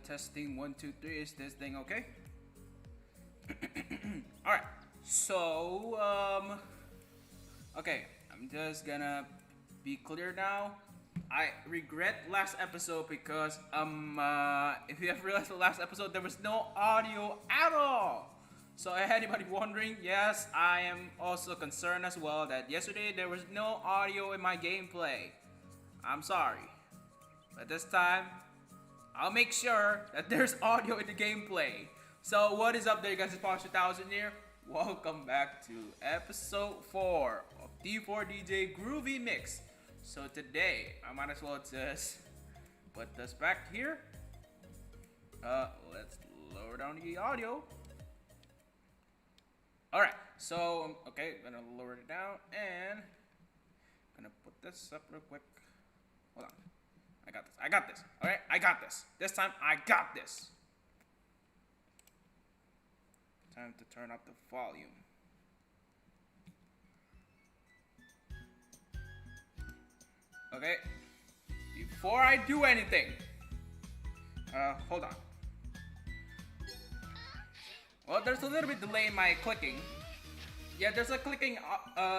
Testing 1, 2, 3. Is this thing okay? Alright. So, okay. I'm just gonna be clear now. I regret last episode because, if you have realized the last episode, there was no audio at all. So, anybody wondering, yes, I am also concerned as well that yesterday there was no audio in my gameplay. I'm sorry. But this time, I'll make sure that there's audio in the gameplay. So what is up there, guys? It's Posh2000 here. Welcome back to episode 4 of D4DJ Groovy Mix. So today, I might as well just put this back here. Let's lower down the audio. Alright, so, okay, gonna lower it down and gonna put this up real quick. Hold on. I got this. Alright, I got this. This time, I got this. Time to turn up the volume. Okay. Before I do anything. Hold on. Well, there's a little bit delay in my clicking. Yeah, there's a clicking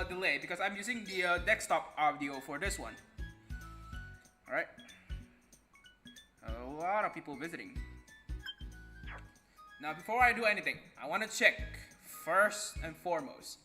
delay because I'm using the desktop audio for this one. Alright. A lot of people visiting. Now, before I do anything, I want to check first and foremost.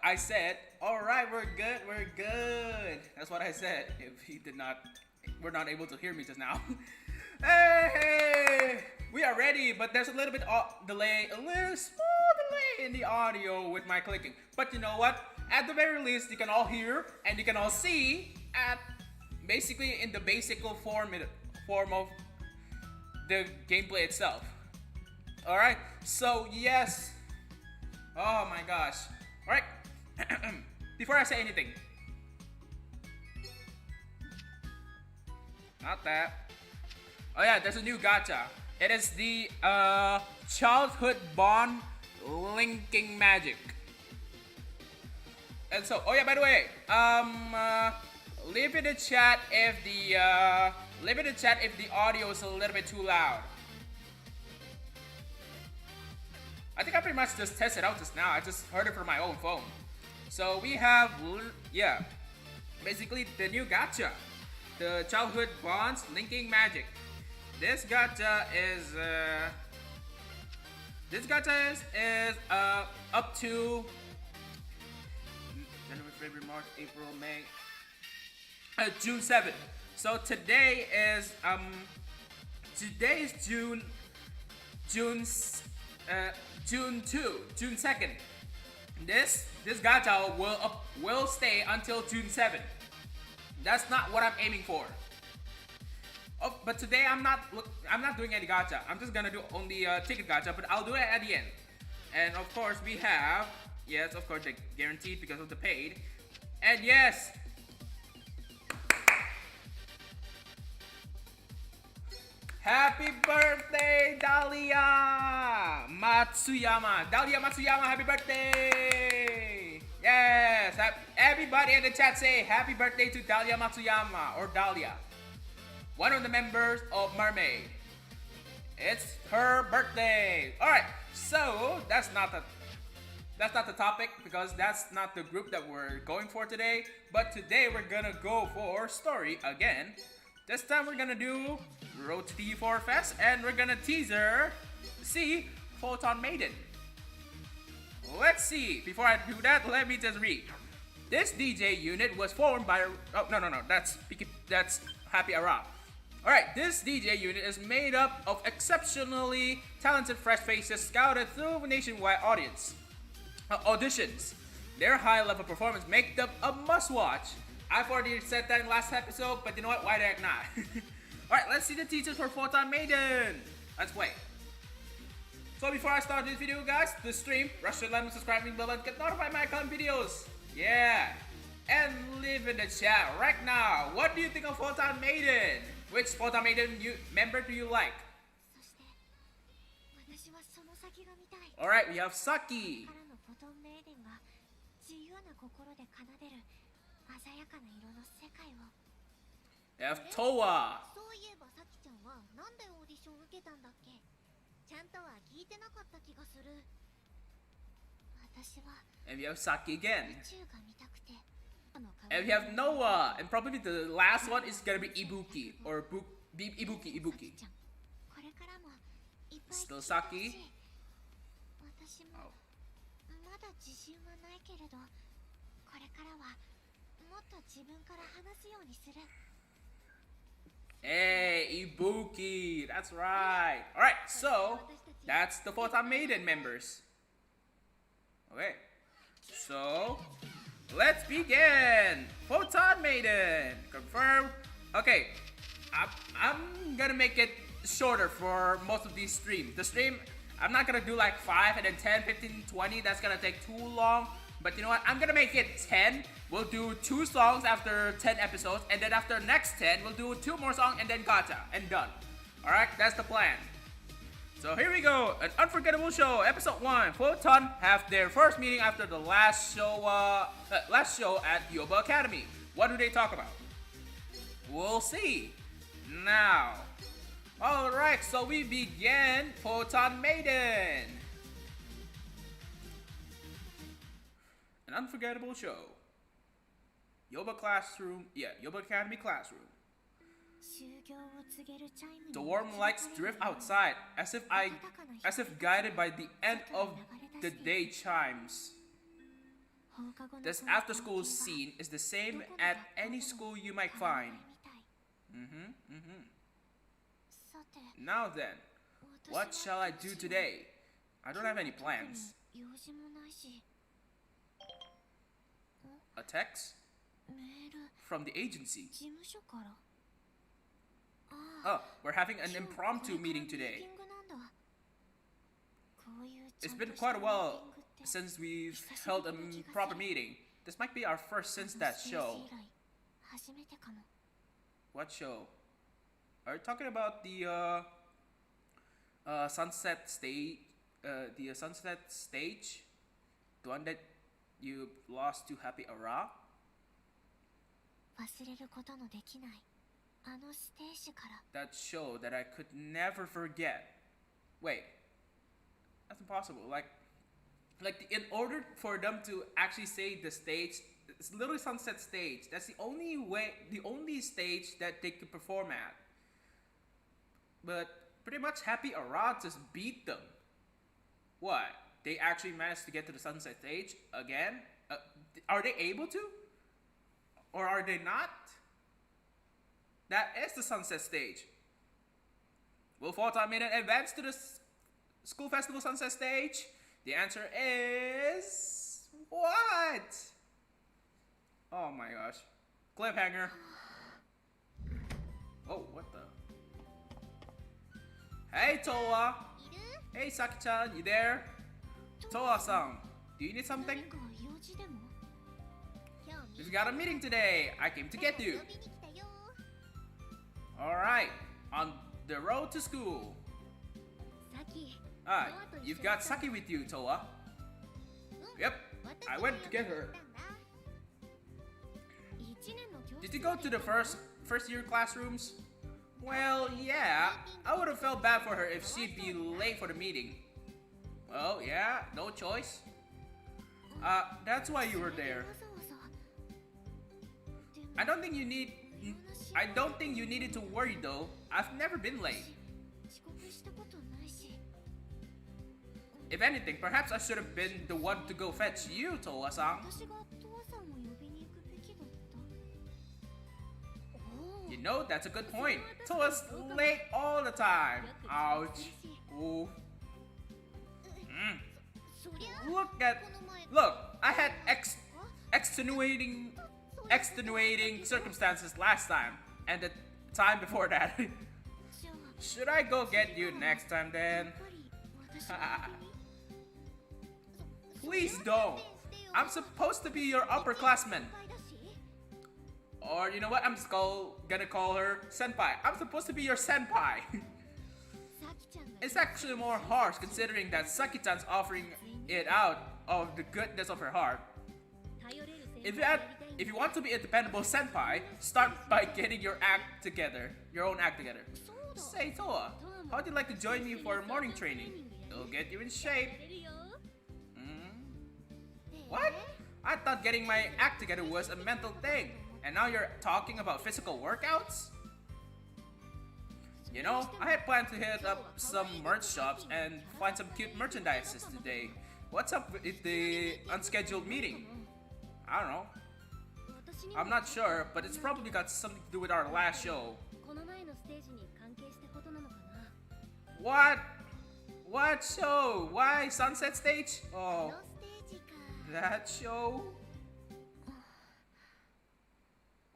I said, alright, we're good. That's what I said. If he we're not able to hear me just now. Hey, we are ready, but there's a little bit of delay, a little small delay in the audio with my clicking. But you know what? At the very least, you can all hear and you can all see at basically in the basic form of the gameplay itself. Alright, so yes. Oh my gosh. Alright, before I say anything, not that. Oh yeah, there's a new gacha. It is the childhood bond linking magic. And so, oh yeah, by the way, leave in the chat if the audio is a little bit too loud. I think I pretty much just tested out just now. I just heard it from my own phone. So we have, yeah, basically the new gacha, the childhood bonds linking magic. This gacha is up to January, February, March, April, May, June 7th. So today is June 2nd. This gacha will stay until June 7th. That's not what I'm aiming for. Oh, but today I'm not doing any gacha. I'm just gonna do only ticket gacha, but I'll do it at the end. And of course we have, yes, of course, the guaranteed because of the paid. And yes, happy birthday, Dahlia Matsuyama! Dahlia Matsuyama, happy birthday! Yes, everybody in the chat say happy birthday to Dahlia Matsuyama, or Dahlia. One of the members of Mermaid. It's her birthday. Alright, so that's not the topic because that's not the group that we're going for today. But today we're gonna go for story again. This time we're gonna do Road to D4 Fest and we're gonna see Photon Maiden. Let's see. Before I do that, let me just read. This DJ unit was formed by that's Happy Ara. Alright, this DJ unit is made up of exceptionally talented fresh faces scouted through a nationwide auditions. Their high-level performance make them a must-watch. I've already said that in last episode, but you know what? Why the heck not? Alright, let's see the teachers for Photon Maiden. Let's play. So before I start this video, guys, the stream, rush the like and subscribe bell and get notified my upcoming videos. Yeah. And leave in the chat right now. What do you think of Photon Maiden? Which Photon Maiden member do you like? Alright, we have Saki. We have Toa. And we have Saki again. And we have Noah. And probably the last one is gonna be Ibuki. Or Ibuki. Still Saki. Oh. Hey, Ibuki. That's right. Alright, so that's the Photon Maiden members. Okay. So let's begin. Photon Maiden. Confirm. Okay. I'm gonna make it shorter for most of these streams. The stream, I'm not gonna do like 5 and then 10, 15, 20. That's gonna take too long. But you know what? I'm gonna make it 10. We'll do 2 songs after 10 episodes. And then after next 10, we'll do 2 more songs and then gacha. And done. Alright, that's the plan. So here we go. An unforgettable show. Episode 1. Photon have their first meeting after the last show at Yoba Academy. What do they talk about? We'll see. Now. Alright, so we begin Photon Maiden. An unforgettable show. Yoba Academy classroom. The warm lights drift outside as if guided by the end of the day chimes. This after school scene is the same at any school you might find. Now then, what shall I do today? I don't have any plans. A text? From the agency. Oh, we're having an impromptu meeting today. It's been quite a while since we've held a proper meeting. This might be our first since that show. What show? Are you talking about the sunset stage? The sunset stage? The one that you lost to Happy Ara? That show that I could never forget. Wait, that's impossible. Like in order for them to actually say the stage, it's literally sunset stage. That's the only stage that they could perform at. But pretty much Happy Ara just beat them. What? They actually managed to get to the sunset stage again? Are they able to? Or are they not? That is the sunset stage. Will Photon Maiden advance to the school festival sunset stage? The answer is... what? Oh my gosh. Cliffhanger. Oh, what the? Hey, Toa. Hey, Saki-chan, you there? Toa-san, do you need something? We've got a meeting today. I came to get you. Alright, on the road to school. You've got Saki with you, Toa. Yep, I went to get her. Did you go to the first year classrooms? Well, yeah, I would have felt bad for her if she'd be late for the meeting. Well, yeah, no choice. That's why you were there. I don't think you needed to worry though. I've never been late. If anything, perhaps I should have been the one to go fetch you, Toa-san. You You know, that's a good point. Toa's late all the time. Ouch. Ooh. Look, I had extenuating circumstances last time, and the time before that. Should I go get you next time then? Please don't. I'm supposed to be your upperclassman. Or you know what? I'm just gonna call her senpai. I'm supposed to be your senpai. It's actually more harsh considering that Saki-chan's offering it out of the goodness of her heart. If you want to be a dependable senpai, start by getting your own act together. Say Toa, how'd you like to join me for morning training? It'll get you in shape. What? I thought getting my act together was a mental thing, and now you're talking about physical workouts? You know, I had planned to hit up some merch shops and find some cute merchandises today. What's up with the unscheduled meeting? I don't know. I'm not sure, but it's probably got something to do with our last show. What? What show? Why Sunset Stage? Oh, that show?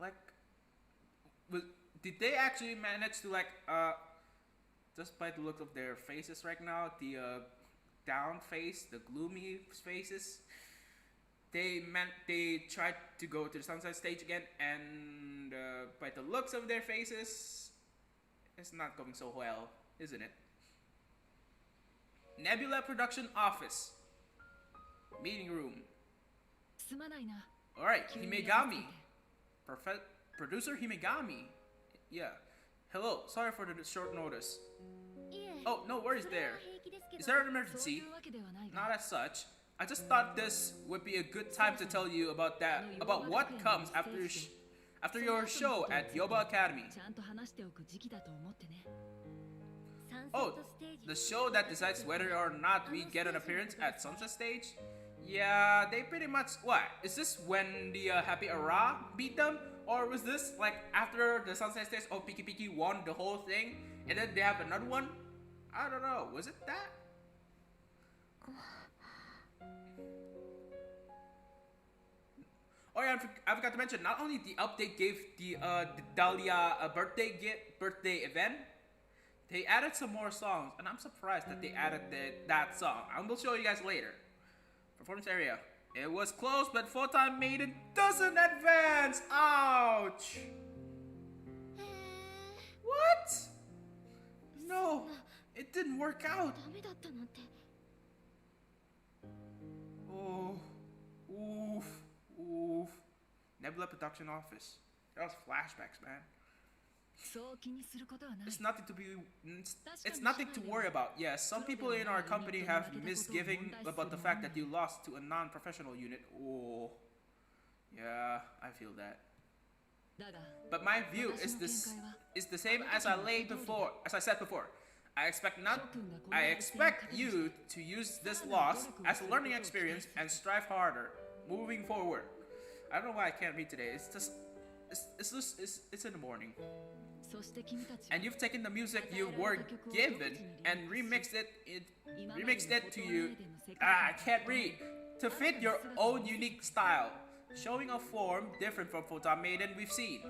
Like, did they actually manage to just by the look of their faces right now, the down face, the gloomy faces, they tried to go to the Sunset Stage again, and by the looks of their faces, it's not going so well, isn't it? Nebula Production Office. Meeting room. Alright, Himegami. Producer Himegami. Yeah. Hello, sorry for the short notice. Oh, no worries there. Is there an emergency? Not as such. I just thought this would be a good time to tell you about what comes after your show at Yoba Academy. Oh, the show that decides whether or not we get an appearance at Sunset Stage? Yeah, they pretty much... What? Is this when the Happy Ara beat them? Or was this like after the Sunset Stage of Peaky P-key won the whole thing and then they have another one? I don't know. Was it that? Oh yeah, I forgot to mention, not only the update gave the Dahlia birthday event, they added some more songs, and I'm surprised that they added that song. I will show you guys later. Performance area. It was close, but Photon Maiden doesn't advance! Ouch! What? No, it didn't work out. Oh, oof, oof. Nebula Production Office. That was flashbacks, man. It's nothing to worry about. Yes, some people in our company have misgiving about the fact that you lost to a non-professional unit. Oh, yeah, I feel that. But my view is the same as I said before. I expect you to use this loss as a learning experience and strive harder moving forward. I don't know why I can't read today. It's in the morning. And you've taken the music you were given and remixed it to you. I can't read. To fit your own unique style, showing a form different from Photon Maiden we've seen.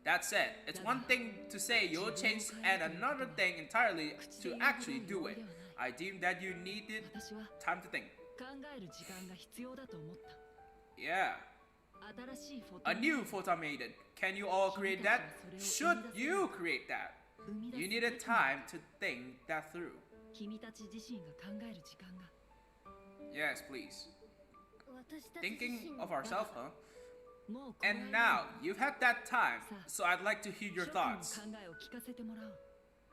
That said, it's one thing to say you'll change and another thing entirely to actually do it. I deemed that you needed time to think. Yeah. A new Photon Maiden. Can you all create that? Should you create that? You needed time to think that through. Yes, please. Thinking of ourselves, huh? And now, you've had that time, so I'd like to hear your thoughts.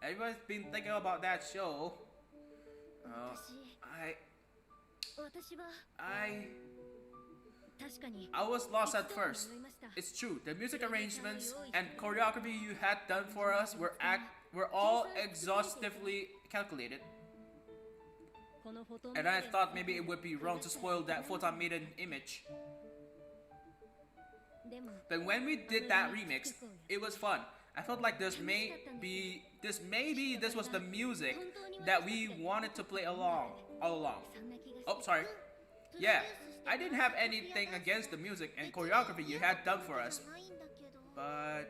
Everybody's been thinking about that show. I was lost at first. It's true, the music arrangements and choreography you had done for us were all exhaustively calculated. And I thought maybe it would be wrong to spoil that Photon Maiden image. But when we did that remix, it was fun. I felt like this was the music that we wanted to play all along. Oh, sorry. Yeah, I didn't have anything against the music and choreography you had done for us, but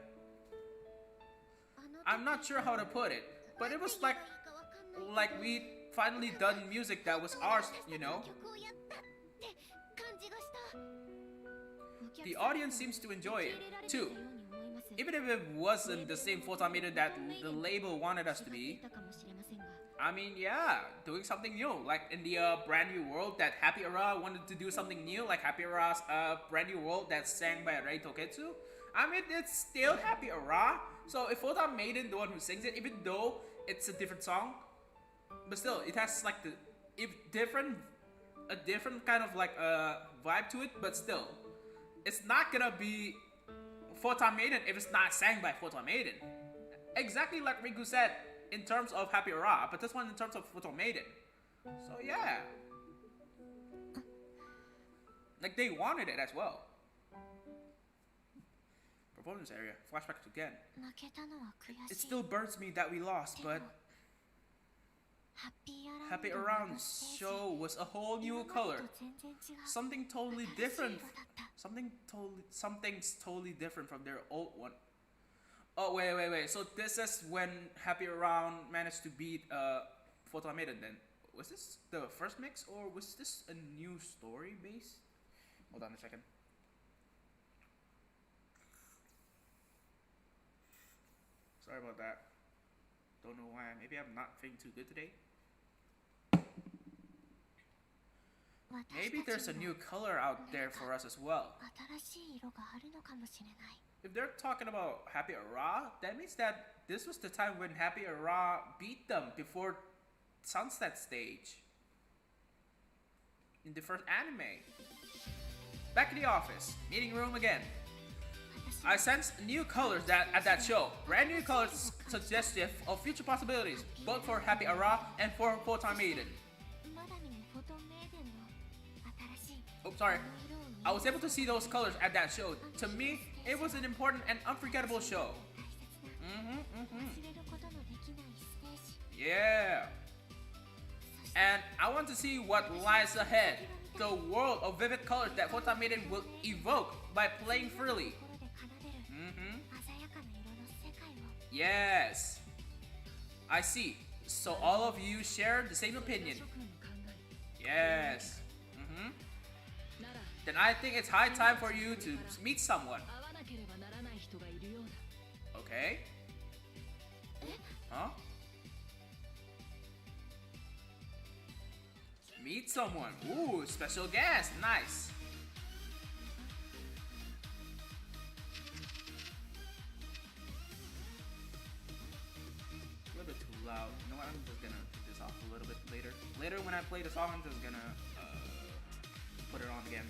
I'm not sure how to put it. But it was like we finally done music that was ours, you know? The audience seems to enjoy it, too. Even if it wasn't the same Photon Maiden that the label wanted us to be. I mean, yeah, doing something new. Like in the Brand New World that Happy Era wanted to do something new. Like Happy Era's Brand New World that's sang by Rei Toketsu. I mean, it's still Happy Era. So if Photon Maiden, the one who sings it, even though it's a different song, but still, it has like a different kind of like vibe to it. But still, it's not gonna be Photon Maiden if it's not sang by Photon Maiden. Exactly like Riku said in terms of Happy Era, but this one in terms of Photon Maiden. So yeah, like they wanted it as well. Performance area, flashbacks again. It still burns me that we lost, but Happy Around's show was a whole new color. Something totally different. Something's totally different from their old one. Oh wait. So this is when Happy Around managed to beat Photon Maiden. Then was this the first mix or was this a new story base? Hold on a second. Sorry about that. Don't know why. Maybe I'm not feeling too good today. Maybe there's a new color out there for us as well. If they're talking about Happy Era, that means that this was the time when Happy Era beat them before Sunset Stage. In the first anime. Back in the office, meeting room again. I sensed new colors at that show. Brand new colors suggestive of future possibilities, both for Happy Era and for Photon Maiden. Oh, sorry. I was able to see those colors at that show. To me, it was an important and unforgettable show. Yeah. And I want to see what lies ahead. The world of vivid colors that Photon Maiden will evoke by playing freely. Yes. I see. So all of you share the same opinion. Yes. Then I think it's high time for you to meet someone. Okay. Huh? Meet someone. Ooh, special guest. Nice. A little bit too loud. You know what? I'm just gonna put this off a little bit later. Later when I play the song, I'm just gonna put it on again.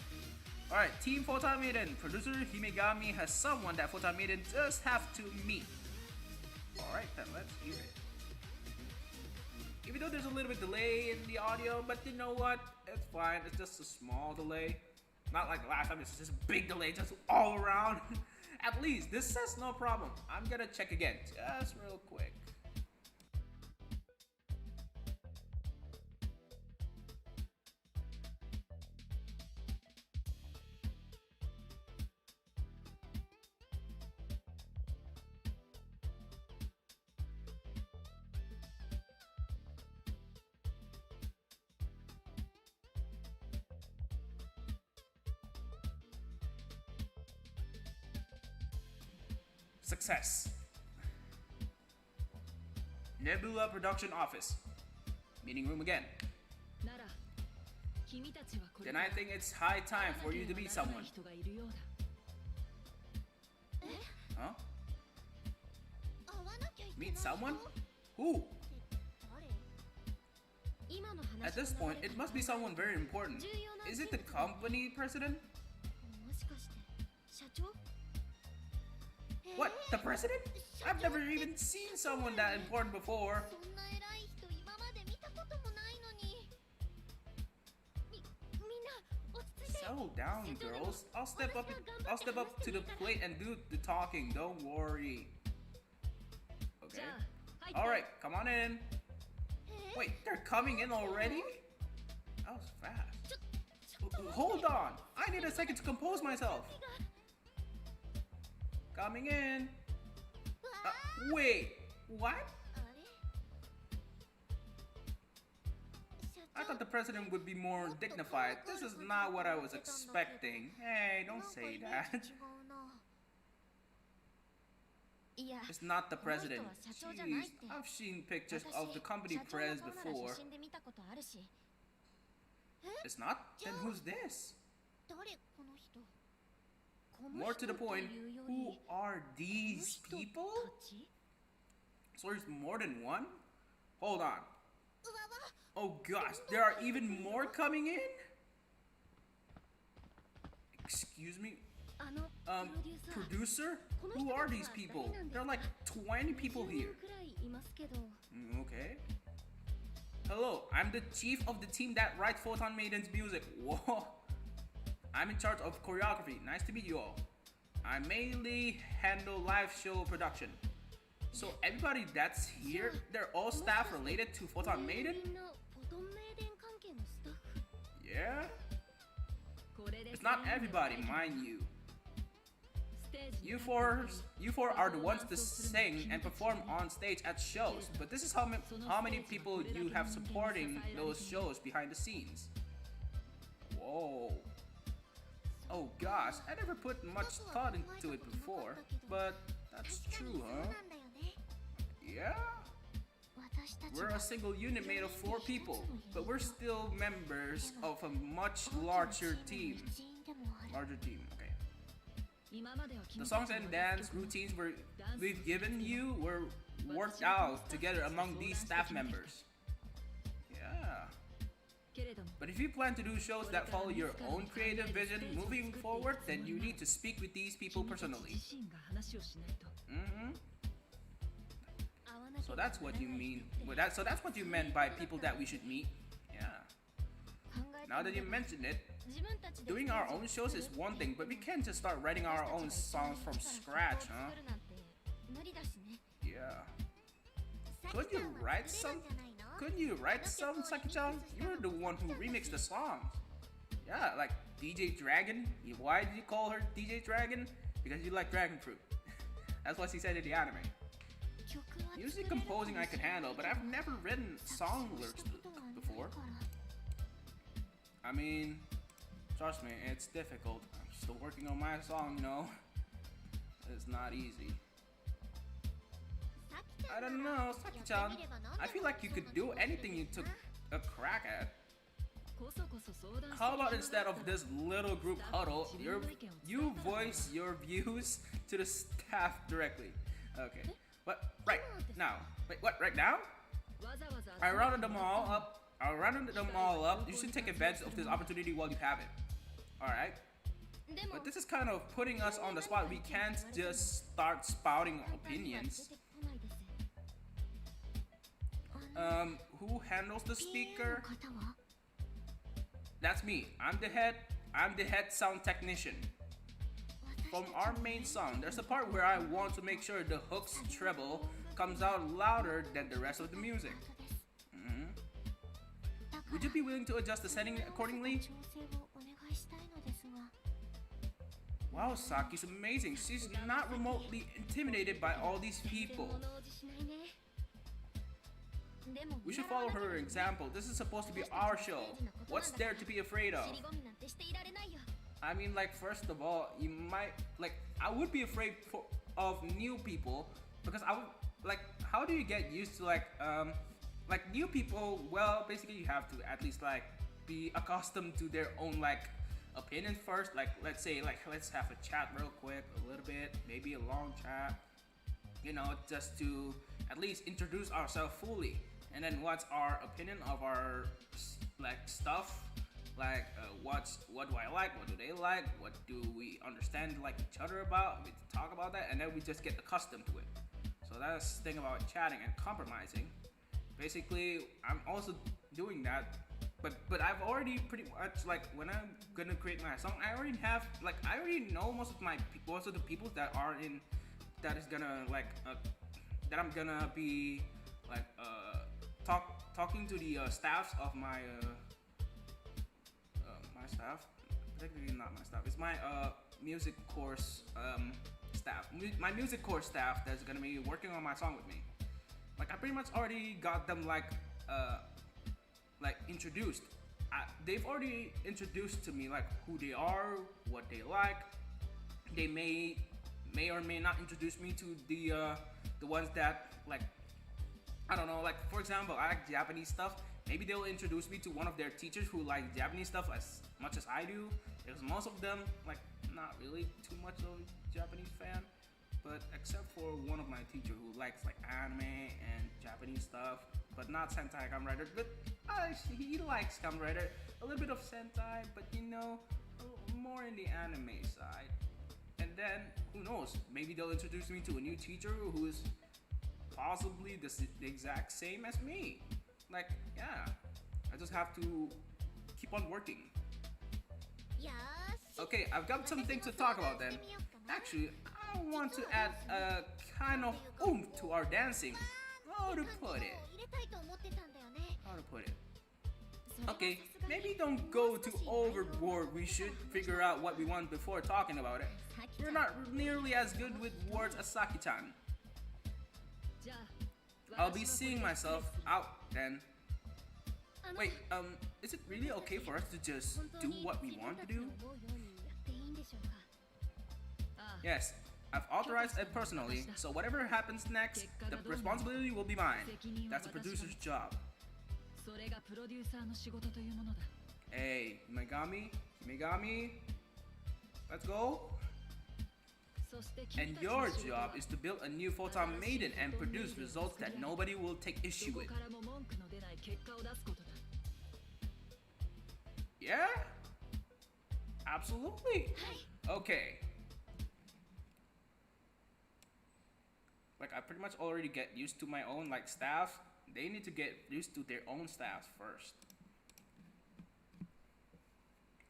Alright, Team Photon Maiden. Producer Himegami has someone that Photon Maiden just have to meet. Alright, then let's hear it. Even though there's a little bit delay in the audio, but you know what? It's fine. It's just a small delay. Not like the last time, it's just a big delay, just all around. At least, this says no problem. I'm gonna check again, just real quick. Success. Nebula Production Office. Meeting room again. Then I think it's high time for you to meet someone. Huh? Meet someone? Who? At this point, it must be someone very important. Is it the company president? What? The president? I've never even seen someone that important before. Settle down, girls. I'll step up to the plate and do the talking. Don't worry. Okay. All right, come on in. Wait, they're coming in already? That was fast. Hold on. I need a second to compose myself. Coming in. Wait, what? I thought the president would be more dignified. This is not what I was expecting. Hey, don't say that. It's not the president. Jeez, I've seen pictures of the company press before. It's not? Then who's this? More to the point, who are these people? So there's more than one? Hold on. Oh gosh, there are even more coming in? Excuse me? Producer? Who are these people? There are like 20 people here. Okay. Hello, I'm the chief of the team that writes Photon Maiden's music. Whoa. I'm in charge of choreography. Nice to meet you all. I mainly handle live show production. So everybody that's here, they're all staff related to Photon Maiden? Yeah? It's not everybody, mind you. You four are the ones to sing and perform on stage at shows, but this is how many people you have supporting those shows behind the scenes. Whoa. Oh gosh, I never put much thought into it before, but that's true, huh? Yeah? We're a single unit made of 4 people, but we're still members of a much larger team. Okay. The songs and dance routines we've given you were worked out together among these staff members. Yeah. But if you plan to do shows that follow your own creative vision moving forward, then you need to speak with these people personally. So that's what you mean. So that's what you meant by people that we should meet. Yeah. Now that you mentioned it, doing our own shows is one thing, but we can't just start writing our own songs from scratch, huh? Yeah. Couldn't you write some, Saki-chan? You're the one who remixed the songs. Yeah, like DJ Dragon. Why did you call her DJ Dragon? Because you like dragon fruit. That's what she said in the anime. Usually composing I can handle, but I've never written song lyrics before. I mean, trust me, it's difficult. I'm still working on my song, you know. It's not easy. I don't know, Saki-chan. I feel like you could do anything you took a crack at. How about instead of this little group huddle, you voice your views to the staff directly? Okay. But right now, wait, what? Right now? I rounded them all up. You should take advantage of this opportunity while you have it. All right. But this is kind of putting us on the spot. We can't just start spouting opinions. Who handles the speaker? That's me. I'm the head sound technician. From our main song, there's a part where I want to make sure the hook's treble comes out louder than the rest of the music. Would you be willing to adjust the setting accordingly? Wow, Saki's amazing. She's not remotely intimidated by all these people. We should follow her example. This is supposed to be our show. What's there to be afraid of? I mean, like, first of all, you might, like, I would be afraid of new people because I would, like, how do you get used to, like new people? Well, basically you have to at least, like, be accustomed to their own, like, opinions first. Like, let's say, like, let's have a chat real quick, a little bit, maybe a long chat, you know, just to at least introduce ourselves fully. And then what's our opinion of our, like, stuff? Like, what do I like? What do they like? What do we understand, like, each other about? We talk about that, and then we just get accustomed to it. So that's the thing about chatting and compromising. Basically, I'm also doing that but I've already pretty much like when I'm gonna create my song, I already have like I already know most of the people that are in that is gonna like that I'm gonna be like talking to the staffs of my my staff. Technically not my staff. It's my music course staff. My music course staff that's gonna be working on my song with me. Like I pretty much already got them like introduced. They've already introduced to me like who they are, what they like. They may or may not introduce me to the ones that like I don't know. Like for example, I like Japanese stuff. Maybe they'll introduce me to one of their teachers who like Japanese stuff as much as I do. Because most of them like not really too much of a Japanese fan. But except for one of my teacher who likes like anime and Japanese stuff, but not Sentai Kamen Rider. But he likes Kamen Rider, a little bit of Sentai, but you know, more in the anime side. And then who knows? Maybe they'll introduce me to a new teacher who is possibly the exact same as me. Like yeah, I just have to keep on working. Okay, I've got something to talk about then. Actually, I want to add a kind of oomph to our dancing. How to put it? Okay, maybe don't go too overboard. We should figure out what we want before talking about it. We're not nearly as good with words as Saki-chan. I'll be seeing myself out then. Wait, is it really okay for us to just do what we want to do? Yes, I've authorized it personally, so whatever happens next, the responsibility will be mine. That's the producer's job. Hey, Megami, let's go. And your job is to build a new Photon Maiden and produce results that nobody will take issue with. Yeah? Absolutely. Okay. Like I pretty much already get used to my own like staff. They need to get used to their own staff first.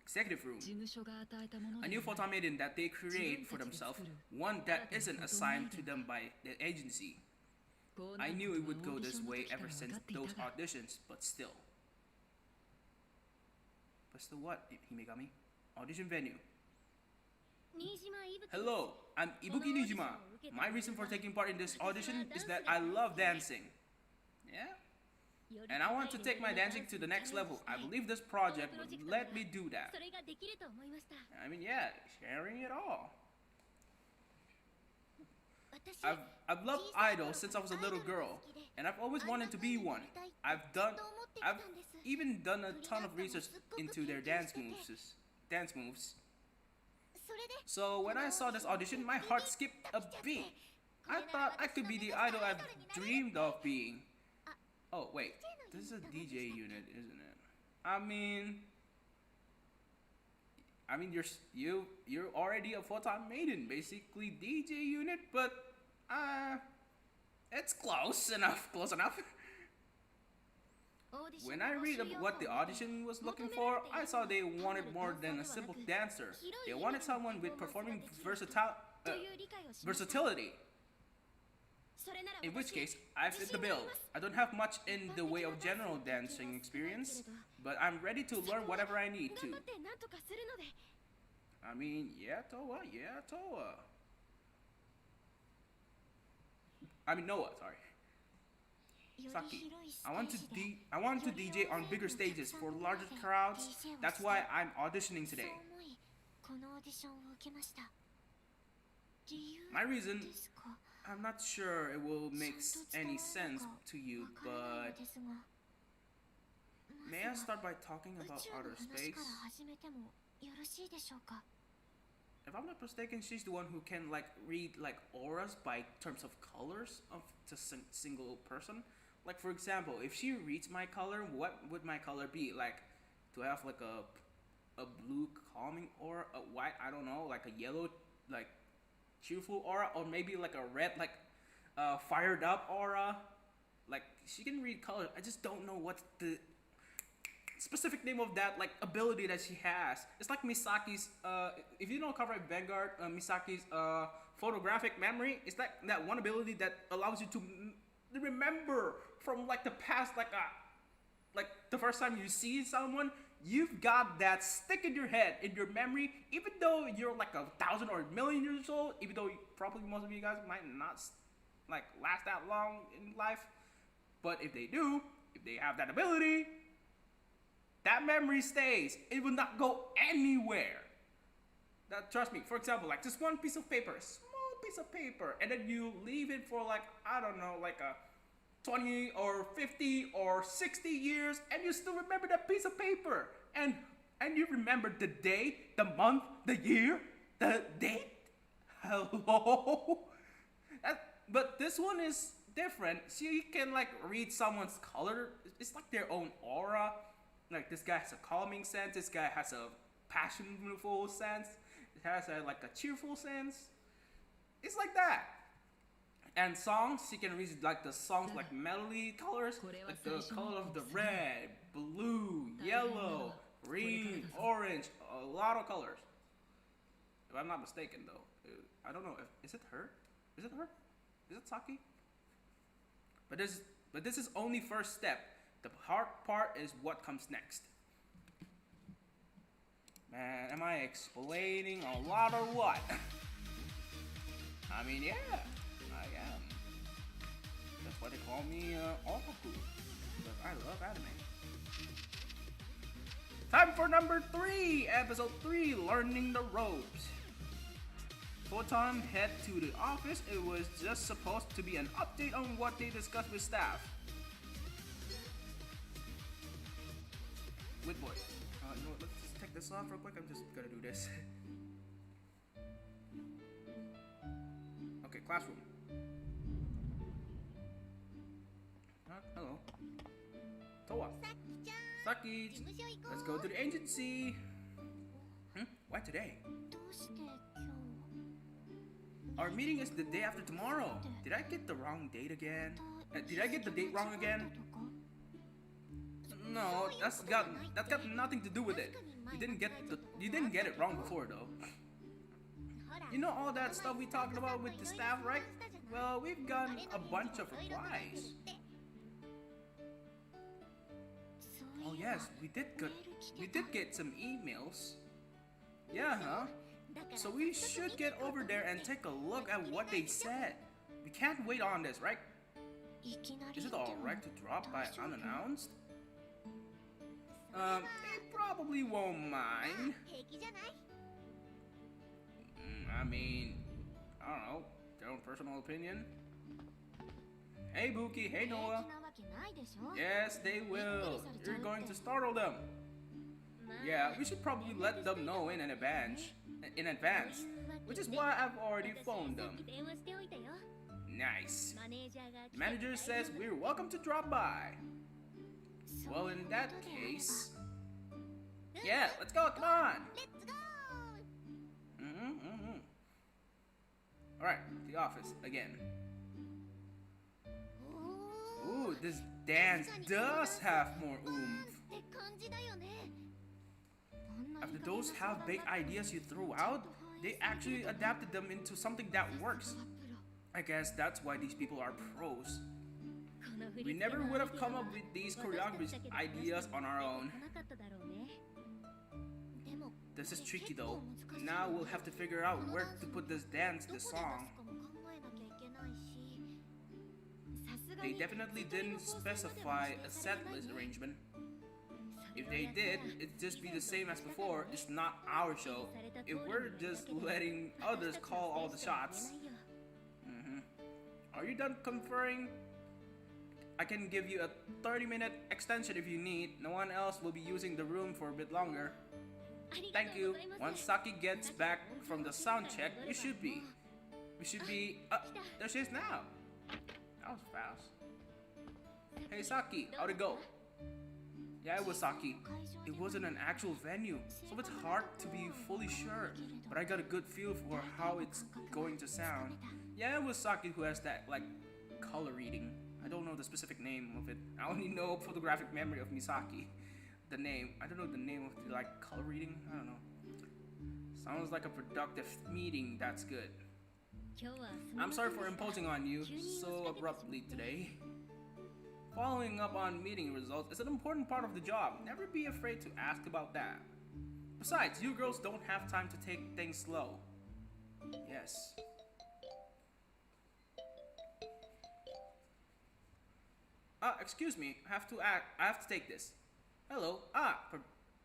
Executive room. A new Photon Maiden that they create for themselves, one that isn't assigned to them by the agency. I knew it would go this way ever since those auditions, but still. But still what, Himegami? Audition venue. Hello, I'm Ibuki Nijima. My reason for taking part in this audition is that I love dancing. Yeah? And I want to take my dancing to the next level. I believe this project would let me do that. I mean, yeah, sharing it all. I've loved idols since I was a little girl, and I've always wanted to be one. I've even done a ton of research into their dance moves. So when I saw this audition, my heart skipped a beat. I thought I could be the idol I've dreamed of being. Oh wait, this is a DJ unit, isn't it? I mean you're already a Photon Maiden, basically DJ unit, but it's close enough. When I read about what the audition was looking for, I saw they wanted more than a simple dancer. They wanted someone with performing versatility. In which case, I fit the bill. I don't have much in the way of general dancing experience, but I'm ready to learn whatever I need to. I mean, yeah, Toa. I mean, Noah, sorry. Saki, I want to DJ on bigger stages for larger crowds. That's why I'm auditioning today. My reason, I'm not sure it will make any sense to you, but may I start by talking about outer space? If I'm not mistaken, she's the one who can like read like auras by terms of colors of to single person. Like for example, if she reads my color, what would my color be? Like, do I have like a blue calming aura, a white, I don't know, like a yellow like cheerful aura, or maybe like a red like fired up aura? Like she can read color. I just don't know what the specific name of that like ability that she has. It's like Misaki's. If you know Copyright Vanguard, Misaki's photographic memory. It's like that one ability that allows you to remember from like the past, like the first time you see someone. You've got that stick in your head, in your memory, even though you're like 1,000 or 1,000,000 years old, even though probably most of you guys might not like last that long in life. But if they do, if they have that ability, that memory stays. It will not go anywhere. That, trust me. For example, like just one piece of paper, small piece of paper, and then you leave it for like, I don't know, like a 20 or 50 or 60 years, and you still remember that piece of paper. And you remember the day, the month, the year, the date. Hello? But this one is different. So you can like read someone's color. It's like their own aura. Like this guy has a calming sense. This guy has a passionful sense. It has like a cheerful sense. It's like that. And songs, you can read like the songs like melody colors, like the color of the red, blue, yellow, green, orange, a lot of colors. If I'm not mistaken though. I don't know, is it her? Is it her? Is it Saki? But this is only first step. The hard part is what comes next. Man, am I explaining a lot or what? I mean, yeah, I am. That's why they call me Otaku, because I love anime. Time for number 3, episode 3, learning the ropes. Photon head to the office. It was just supposed to be an update on what they discussed with staff. Wait, boy. You know what, let's just take this off real quick. I'm just gonna do this. Okay, classroom. Hello. Toa. Saki, let's go to the agency. Why today? Our meeting is the day after tomorrow. Did I get the wrong date again? Did I get the date wrong again? No, that's got nothing to do with it. You didn't get it wrong before though. You know all that stuff we talked about with the staff, right? Well, we've gotten a bunch of replies. Oh yes, we did get some emails. Yeah, huh? So we should get over there and take a look at what they said. We can't wait on this, right? Is it alright to drop by unannounced? They probably won't mind. I mean, I don't know, their own personal opinion. Hey Buki, hey Noah. Yes, they will. You're going to startle them. Yeah, we should probably let them know in advance, which is why I've already phoned them. Nice. The manager says we're welcome to drop by. Well, in that case, yeah, let's go, come on. Alright, the office again. Ooh, this dance does have more oomph. After those half-baked ideas you threw out, they actually adapted them into something that works. I guess that's why these people are pros. We never would have come up with these choreography ideas on our own. This is tricky though. Now we'll have to figure out where to put this song. They definitely didn't specify a set list arrangement. If they did, it'd just be the same as before. It's not our show. If we're just letting others call all the shots. Are you done conferring? I can give you a 30-minute extension if you need. No one else will be using the room for a bit longer. Thank you. Once Saki gets back from the sound check, we should be. There she is now. That was fast. Hey Saki, how'd it go? Yeah, it was Saki. It wasn't an actual venue, so it's hard to be fully sure. But I got a good feel for how it's going to sound. Yeah, it was Saki who has that, like, color reading. I don't know the specific name of it. I only know photographic memory of Misaki. the name. I don't know the name of the like color reading. I don't know. Sounds like a productive meeting. That's good. I'm sorry for imposing on you so abruptly today. Following up on meeting results is an important part of the job. Never be afraid to ask about that. Besides, you girls don't have time to take things slow. Yes. Excuse me. I have to take this. Hello.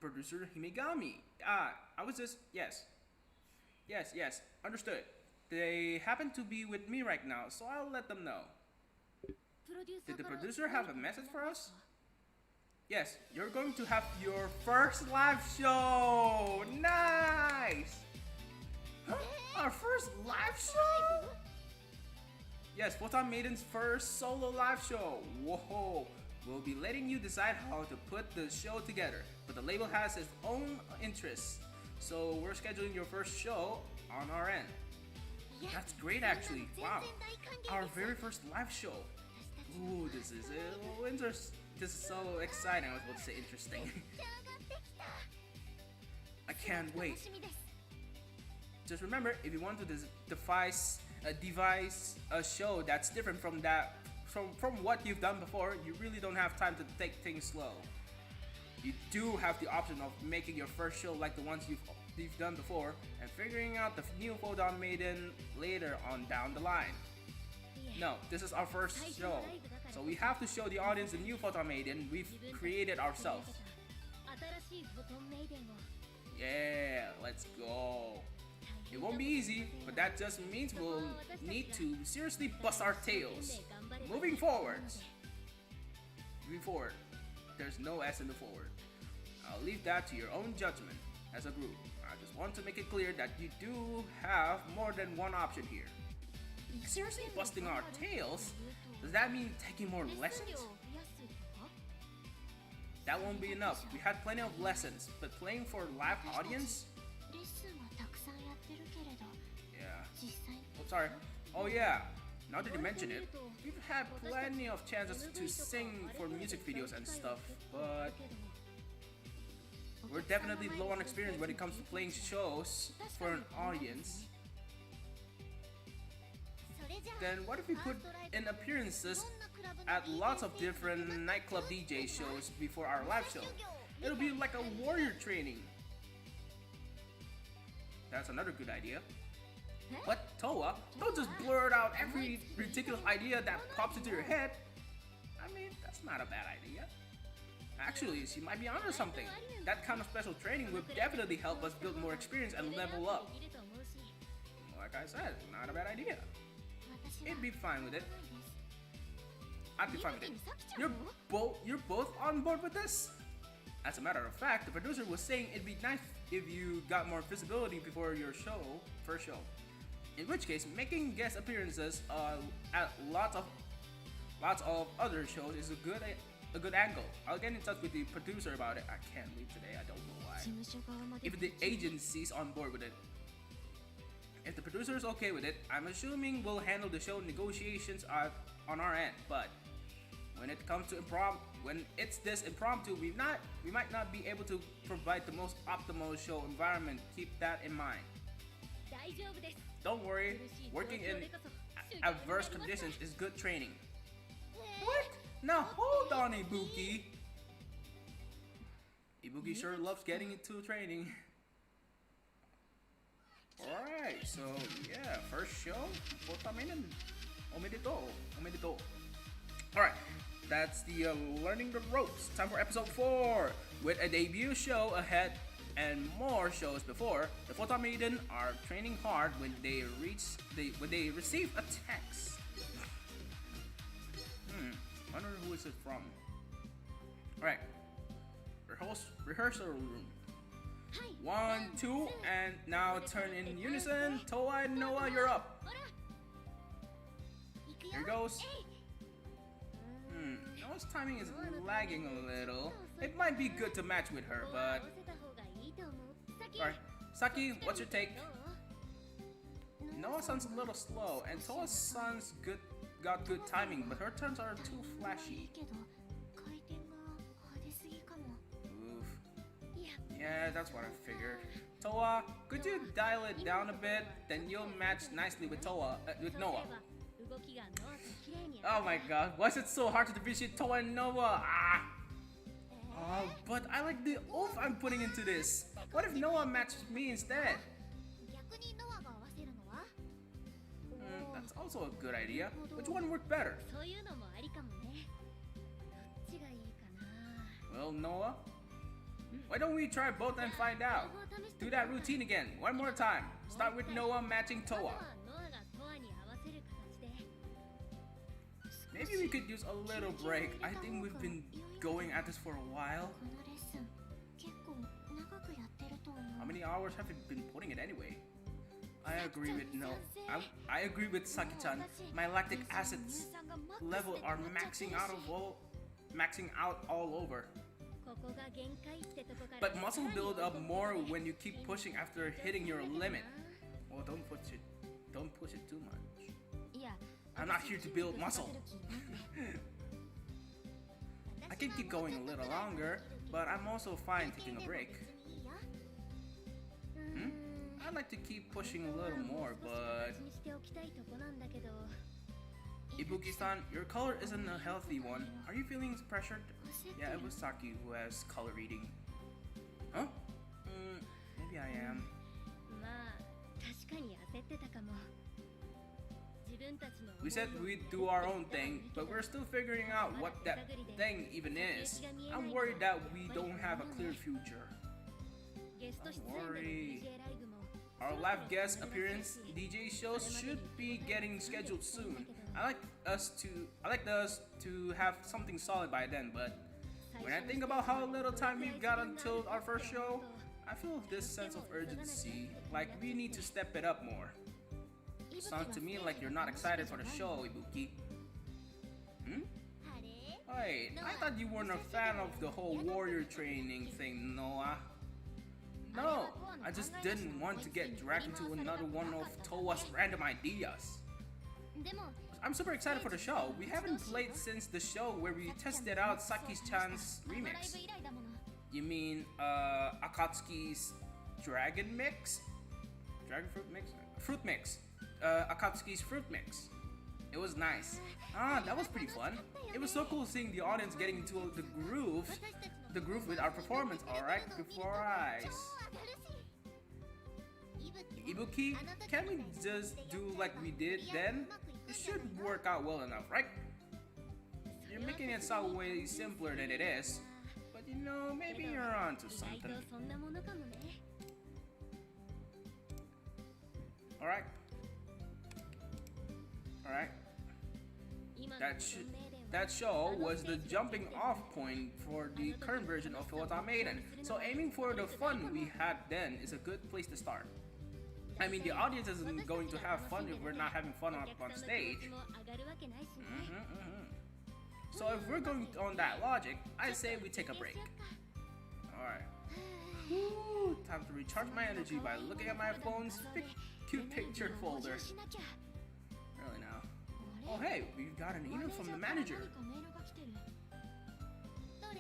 Producer Himegami. I was just... Yes. Yes. Understood. They happen to be with me right now, so I'll let them know. Did the producer have a message for us? Yes, you're going to have your first live show! Nice! Huh? Our first live show? Yes, Photon Maiden's first solo live show. Whoa! We'll be letting you decide how to put the show together, but the label has its own interests. So we're scheduling your first show on our end. That's great actually. Wow. Our very first live show. Ooh, this is this is so exciting. I was about to say interesting. I can't wait. Just remember, if you want to devise a show that's different from what you've done before, you really don't have time to take things slow. You do have the option of making your first show like the ones you've done before and figuring out the new Photon Maiden later on down the line. No, this is our first show, so we have to show the audience the new Photon Maiden we've created ourselves. Yeah, let's go. It won't be easy, but that just means we'll need to seriously bust our tails. Moving forward. There's no S in the forward. I'll leave that to your own judgment as a group. I just want to make it clear that you do have more than one option here. Seriously busting our tails? Does that mean taking more lessons? That won't be enough. We had plenty of lessons, but playing for a live audience? Yeah. Oh, sorry. Oh yeah. Now that you mention it, we've had plenty of chances to sing for music videos and stuff, but we're definitely low on experience when it comes to playing shows for an audience. Then what if we put in appearances at lots of different nightclub DJ shows before our live show? It'll be like a warrior training. That's another good idea. But Toa, don't just blurt out every ridiculous idea that pops into your head. I mean, that's not a bad idea. Actually, she might be onto something. That kind of special training would definitely help us build more experience and level up. Like I said, not a bad idea. It'd be fine with it. I'd be fine with it. You're both on board with this? As a matter of fact, the producer was saying it'd be nice if you got more visibility before your first show. In which case, making guest appearances at lots of other shows is a good angle. I'll get in touch with the producer about it. I can't leave today. I don't know why. If the agency's on board with it. If the producer is okay with it, I'm assuming we'll handle the show negotiations on our end. But when it comes to when it's this impromptu, we might not be able to provide the most optimal show environment. Keep that in mind. Don't worry, working in adverse conditions is good training. What? Now hold on, Ibuki. Ibuki sure loves getting into training. Alright, so yeah, first show, Photon Maiden. Omedeto. Alright, that's the learning the ropes. Time for episode 4. With a debut show ahead and more shows before, the Photon Maiden are training hard when they receive a text. Wonder who is it from. Alright. Rehearsal room. 1, 2, and now turn in unison. Toa and Noah, you're up. Here goes. Noah's timing is lagging a little. It might be good to match with her, but... Alright. Saki, what's your take? Noah sounds a little slow, and Toa's got good timing, but her turns are too flashy. Oof. Yeah, that's what I figured. Toa, could you dial it down a bit? Then you'll match nicely with Noah. Oh my god, why is it so hard to differentiate Toa and Noah? But I like the oomph I'm putting into this. What if Noah matches me instead? That's also a good idea. Which one worked better? Well, Noah, why don't we try both and find out? Do that routine again, one more time. Start with Noah matching Toa. Maybe we could use a little break. I think we've been going at this for a while. How many hours have we been putting it anyway? I agree with Saki-chan. My lactic acids level are maxing out all over. But muscle build up more when you keep pushing after hitting your limit. Oh, don't push it too much. I'm not here to build muscle. I can keep going a little longer, but I'm also fine taking a break. I'd like to keep pushing a little more, but... Ibuki-san, your color isn't a healthy one. Are you feeling pressured? Yeah, it was Saki who has color reading. Huh? Maybe I am. We said we'd do our own thing, but we're still figuring out what that thing even is. I'm worried that we don't have a clear future. Don't worry. Our live guest appearance DJ shows should be getting scheduled soon. I like us to have something solid by then, but when I think about how little time we've got until our first show, I feel this sense of urgency, like we need to step it up more. Sounds to me like you're not excited for the show, Ibuki. Wait, I thought you weren't a fan of the whole warrior training thing, Noah. No, I just didn't want to get dragged into another one of Toa's random ideas. I'm super excited for the show. We haven't played since the show where we tested out Saki-chan's remix. You mean, Akatsuki's Dragon Mix? Dragon Fruit Mix? Fruit Mix. Akatsuki's Fruit Mix. It was nice. That was pretty fun. It was so cool seeing the audience getting into the groove with our performance, alright? Before eyes. Ibuki, can we just do like we did then? It should work out well enough, right? You're making it sound way simpler than it is. But you know, maybe you're onto something. Alright. Alright. That show was the jumping off point for the current version of Photon Maiden. So aiming for the fun we had then is a good place to start. I mean, the audience isn't going to have fun if we're not having fun up on stage. So if we're going on that logic, I say we take a break. Alright. Time to recharge my energy by looking at my phone's cute picture folder. Really now. Oh hey, we got an email from the manager.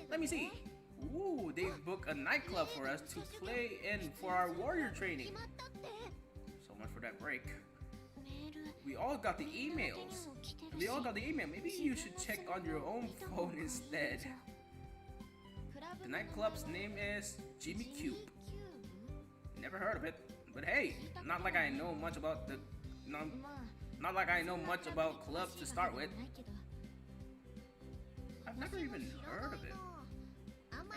Let me see. Ooh, they've booked a nightclub for us to play in for our warrior training. So much for that break. We all got the emails. Maybe you should check on your own phone instead. The nightclub's name is Jimmy Cube. Never heard of it, but hey, not like I know much about clubs to start with. I've never even heard of it.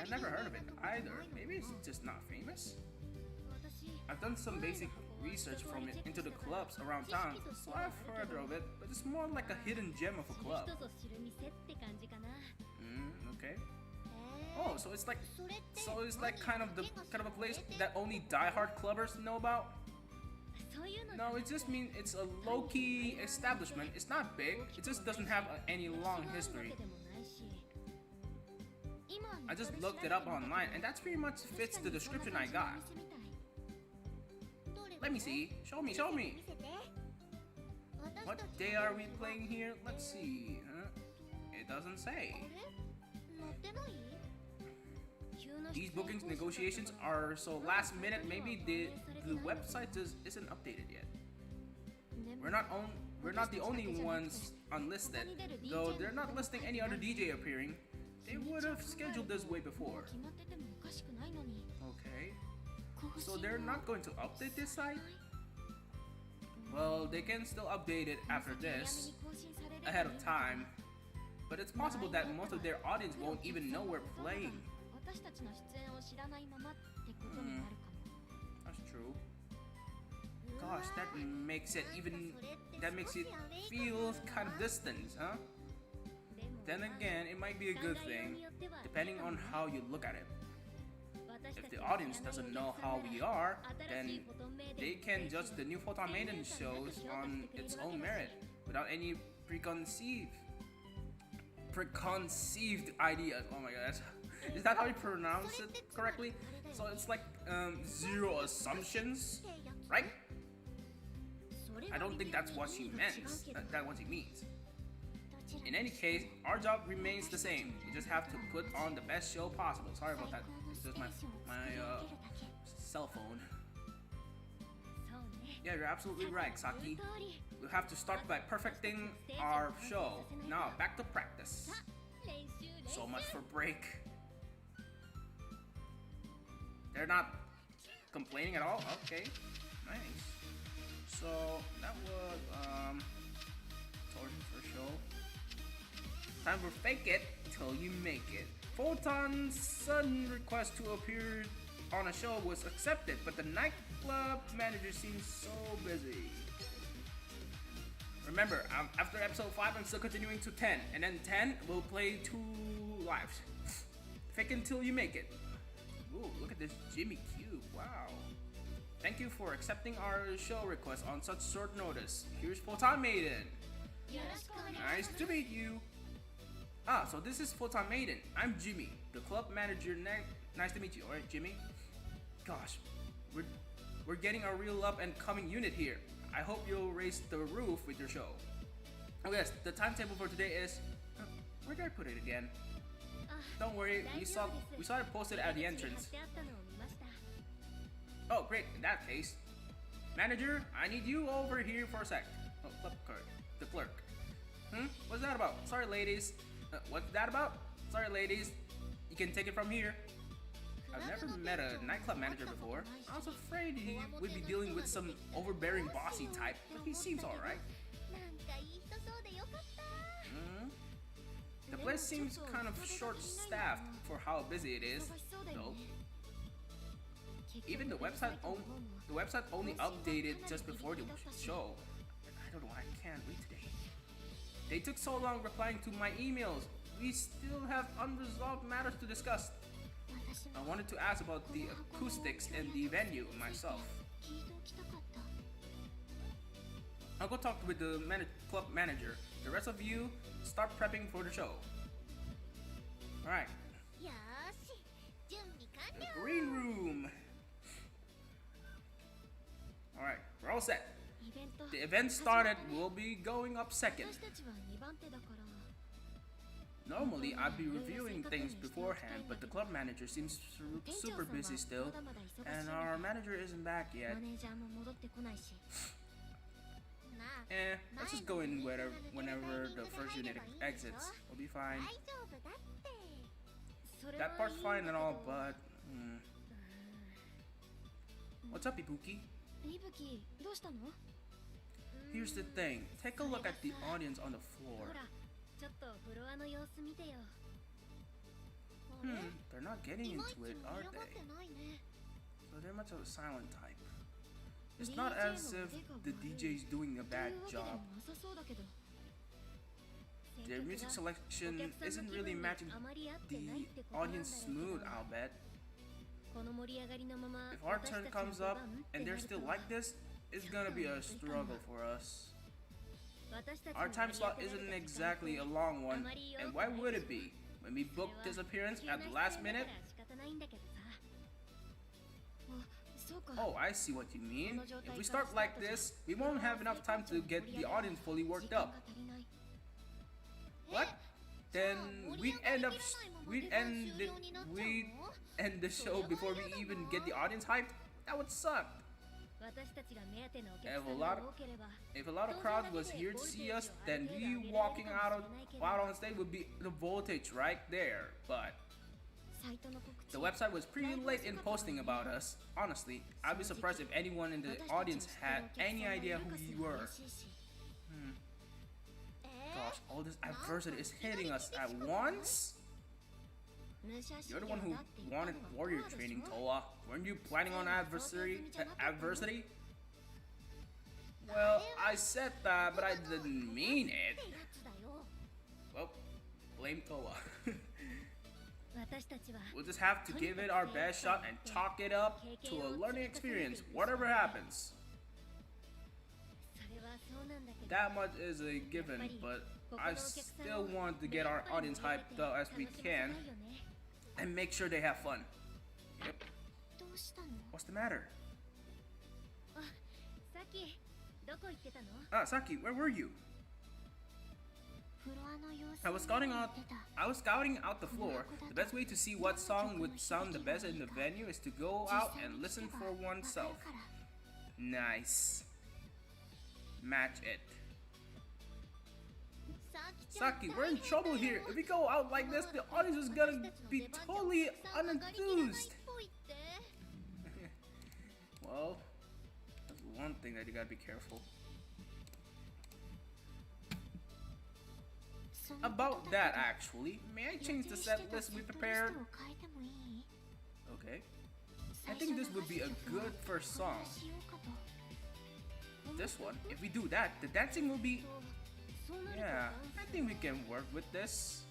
I've never heard of it either. Maybe it's just not famous. I've done some basic research from it into the clubs around town, so I've heard of it, but it's more like a hidden gem of a club. Okay. Oh, so it's like kind of a place that only diehard clubbers know about? No, it just means it's a low-key establishment. It's not big, it just doesn't have any long history. I just looked it up online and that pretty much fits the description I got. Let me see. Show me. What day are we playing here? Let's see. It doesn't say. These bookings negotiations are so last minute. Maybe the website just isn't updated yet. We're not the only ones unlisted, though they're not listing any other DJ appearing. They would have scheduled this way before. Okay, so they're not going to update this site? Well, they can still update it after this, ahead of time. But it's possible that most of their audience won't even know we're playing. That's true. Gosh, that makes it feel kind of distant, huh? Then again, it might be a good thing, depending on how you look at it. If the audience doesn't know how we are, then they can judge the new Photon Maiden shows on its own merit, without any preconceived ideas. Oh my gosh. Is that how you pronounce it correctly? So it's like zero assumptions, right? I don't think that's what she meant. That's what she means. In any case, our job remains the same. We just have to put on the best show possible. Sorry about that. It's just my cell phone. Yeah, you're absolutely right, Saki. We'll have to start by perfecting our show. Now, back to practice. So much for break. They're not complaining at all? Okay, nice. So, that was, torsion for show. Time for fake it till you make it. Photon's sudden request to appear on a show was accepted, but the nightclub manager seems so busy. Remember, after episode 5, I'm still continuing to 10, and then 10 we'll play 2 lives. Fake it until you make it. Ooh, look at this Jimmy Cube, wow. Thank you for accepting our show request on such short notice. Here's Photon Maiden. Nice to meet you. Ah, so this is Photon Maiden. I'm Jimmy, the club manager. Nice to meet you. Alright, Jimmy. Gosh, we're getting a real up and coming unit here. I hope you'll raise the roof with your show. Oh yes, the timetable for today is... where did I put it again? Don't worry, we saw it posted at the entrance. Oh great, in that case. Manager, I need you over here for a sec. Oh, the clerk. What's that about? Sorry ladies. What's that about? Sorry ladies. You can take it from here. I've never met a nightclub manager before. I was afraid he would be dealing with some overbearing bossy type, but he seems alright. The place seems kind of short-staffed for how busy it is, though. Even the website only updated just before the show. I don't know why I can't read today. They took so long replying to my emails. We still have unresolved matters to discuss. I wanted to ask about the acoustics and the venue myself. I'll go talk with the club manager. The rest of you, start prepping for the show. Alright. The green room. Alright, we're all set. The event started, we'll be going up second. Normally, I'd be reviewing things beforehand, but the club manager seems super busy still, and our manager isn't back yet. Let's just go in whenever the first unit exits. We'll be fine. That part's fine and all, but... What's up, Ibuki? Here's the thing. Take a look at the audience on the floor. They're not getting into it, are they? So they're much of a silent type. It's not as if the DJ's doing a bad job. Their music selection isn't really matching the audience's mood, I'll bet. If our turn comes up and they're still like this, it's gonna be a struggle for us. Our time slot isn't exactly a long one, and why would it be? When we booked this appearance at the last minute? Oh, I see what you mean. If we start like this, we won't have enough time to get the audience fully worked up. What? Then we'd end end the show before we even get the audience hyped? That would suck. If a lot of crowd was here to see us, then we walking out on stage would be the voltage right there. But the website was pretty late in posting about us. Honestly, I'd be surprised if anyone in the audience had any idea who we were. Gosh, all this adversity is hitting us at once? You're the one who wanted warrior training, Toa. Weren't you planning on adversity? Well, I said that, but I didn't mean it. Well, blame Toa. We'll just have to give it our best shot and chalk it up to a learning experience, whatever happens. That much is a given, but I still want to get our audience hyped up as we can and make sure they have fun. Yep. What's the matter? Saki, where were you? I was scouting out the floor. The best way to see what song would sound the best in the venue is to go out and listen for oneself. Nice. Match it. Saki, we're in trouble here. If we go out like this, the audience is gonna be totally unenthused. Well, that's one thing that you gotta be careful. About that, actually, may I change the set list we prepared? Okay. I think this would be a good first song. This one, if we do that, the dancing will be... Yeah, I think we can work with this.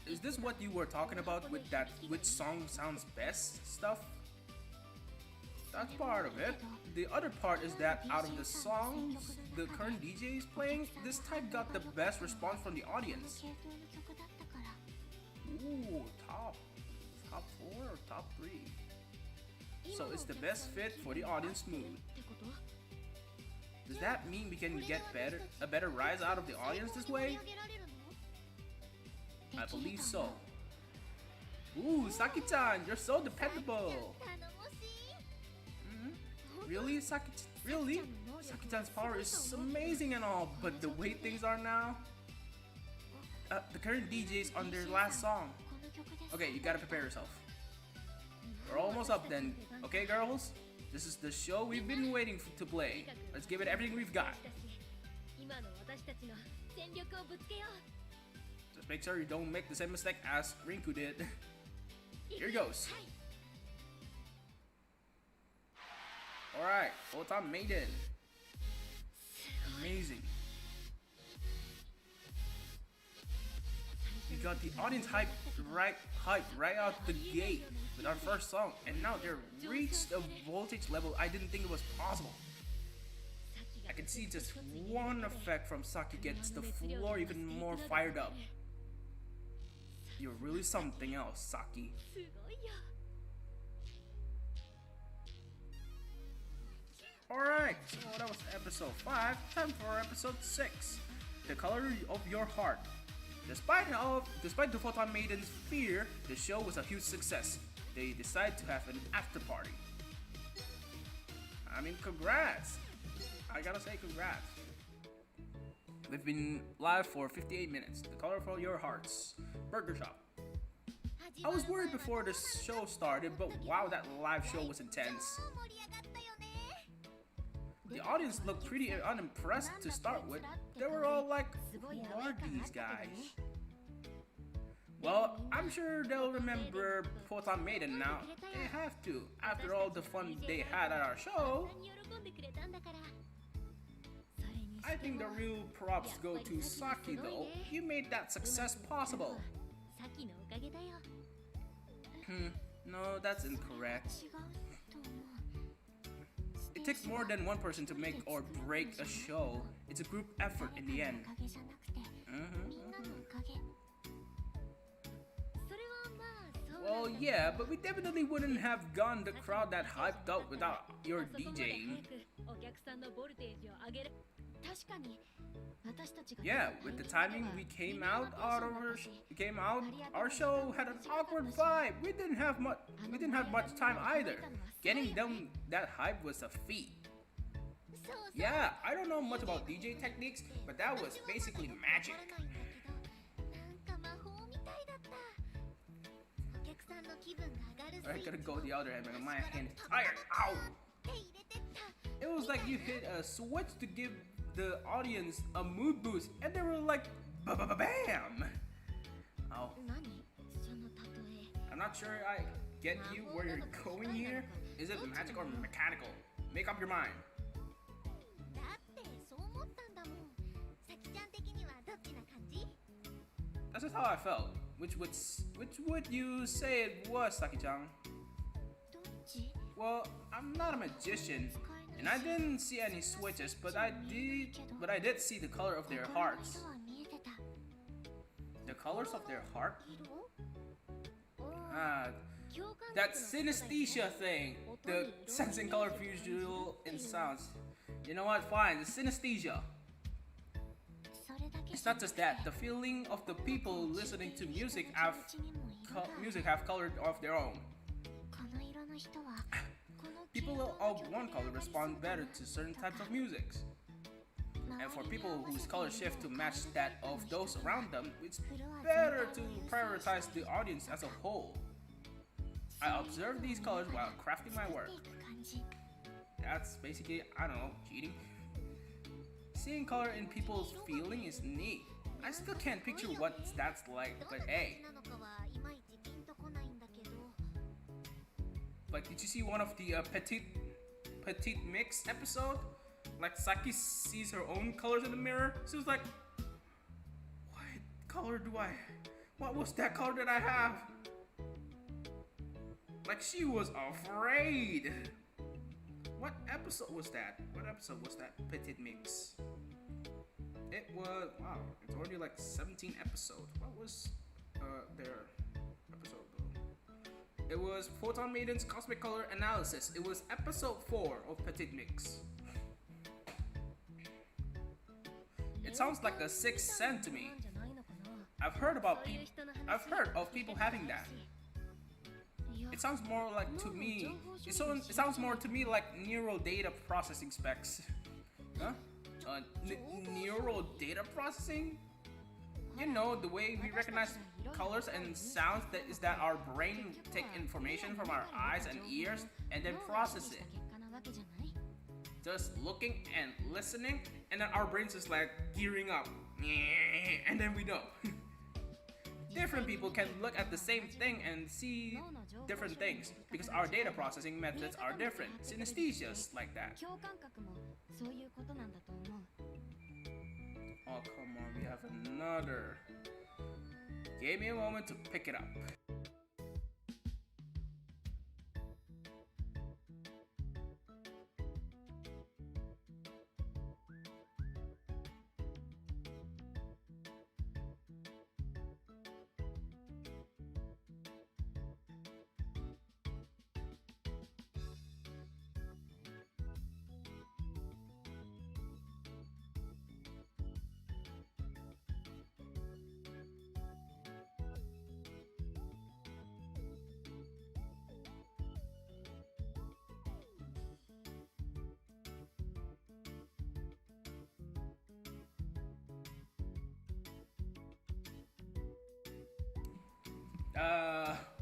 Is this what you were talking about with that which song sounds best stuff? That's part of it. The other part is that out of the songs the current DJ is playing, this type got the best response from the audience. Ooh, top 4 or top 3. So it's the best fit for the audience mood. Does that mean we can get a better rise out of the audience this way? I believe so. Ooh, Saki-chan, you're so dependable. Really, really? Saki-chan's power is amazing and all, but the way things are now... the current DJ's on their last song. Okay, you gotta prepare yourself. We're almost up then. Okay, girls? This is the show we've been waiting to play. Let's give it everything we've got. Just make sure you don't make the same mistake as Rinku did. Here goes. Alright, Photon Maiden. Amazing. We got the audience hype right out the gate with our first song, and now they've reached a voltage level I didn't think it was possible. I can see just one effect from Saki gets the floor even more fired up. You're really something else, Saki. Alright, so that was episode 5, time for episode 6. The color of your heart. Despite the Photon Maiden's fear, the show was a huge success. They decided to have an after party. I mean, congrats! I gotta say congrats. We've been live for 58 minutes. The color for your hearts. Burger shop. I was worried before the show started, but wow, that live show was intense. The audience looked pretty unimpressed to start with. They were all like, who are these guys? Well, I'm sure they'll remember Photon Maiden now. They have to, after all the fun they had at our show. I think the real props go to Saki though. You made that success possible. No, that's incorrect. It takes more than one person to make or break a show. It's a group effort in the end. Well, yeah, but we definitely wouldn't have gotten the crowd that hyped up without your DJing. Yeah, with the timing we came out our show had an awkward vibe. We didn't have much time either. Getting them that hype was a feat. Yeah, I don't know much about DJ techniques, but that was basically magic. I gotta go the other end, man. My hand is tired. Ow! It was like you hit a switch to give the audience a mood boost, and they were like, bam! Oh. I'm not sure I get you where you're going here. Is it magic or mechanical? Make up your mind. That's just how I felt. Which would you say it was, Saki-chan? Well, I'm not a magician, and I didn't see any switches, but I did see the color of their hearts. The colors of their heart? That synesthesia thing. The sensing color visual in sounds. You know what? Fine, the synesthesia. It's not just that. The feeling of the people listening to music have colored of their own. People of one color respond better to certain types of music. And for people whose colors shift to match that of those around them, it's better to prioritize the audience as a whole. I observe these colors while crafting my work. That's basically, I don't know, cheating. Seeing color in people's feeling is neat. I still can't picture what that's like, but hey. Like, did you see one of the Petite Mix episode? Like, Saki sees her own colors in the mirror. She was like, what color do I... What was that color that I have? Like, she was afraid. What episode was that? What episode was that? Petite Mix. It was... Wow, it's already like 17 episodes. What was their episode though? It was Photon Maiden's Cosmic Color Analysis. It was episode 4 of Petite Mix. It sounds like the Sixth Sense to me. I've heard of people having that. It sounds more like to me. It sounds more to me like neural data processing specs. Huh? Neural data processing? You know, the way we recognize colors and sounds, that our brain take information from our eyes and ears and then process it. Just looking and listening, and then our brains just like gearing up, and then we know. Different people can look at the same thing and see different things because our data processing methods are different. Synesthesia's like that. Oh, come on, we have another. Give me a moment to pick it up.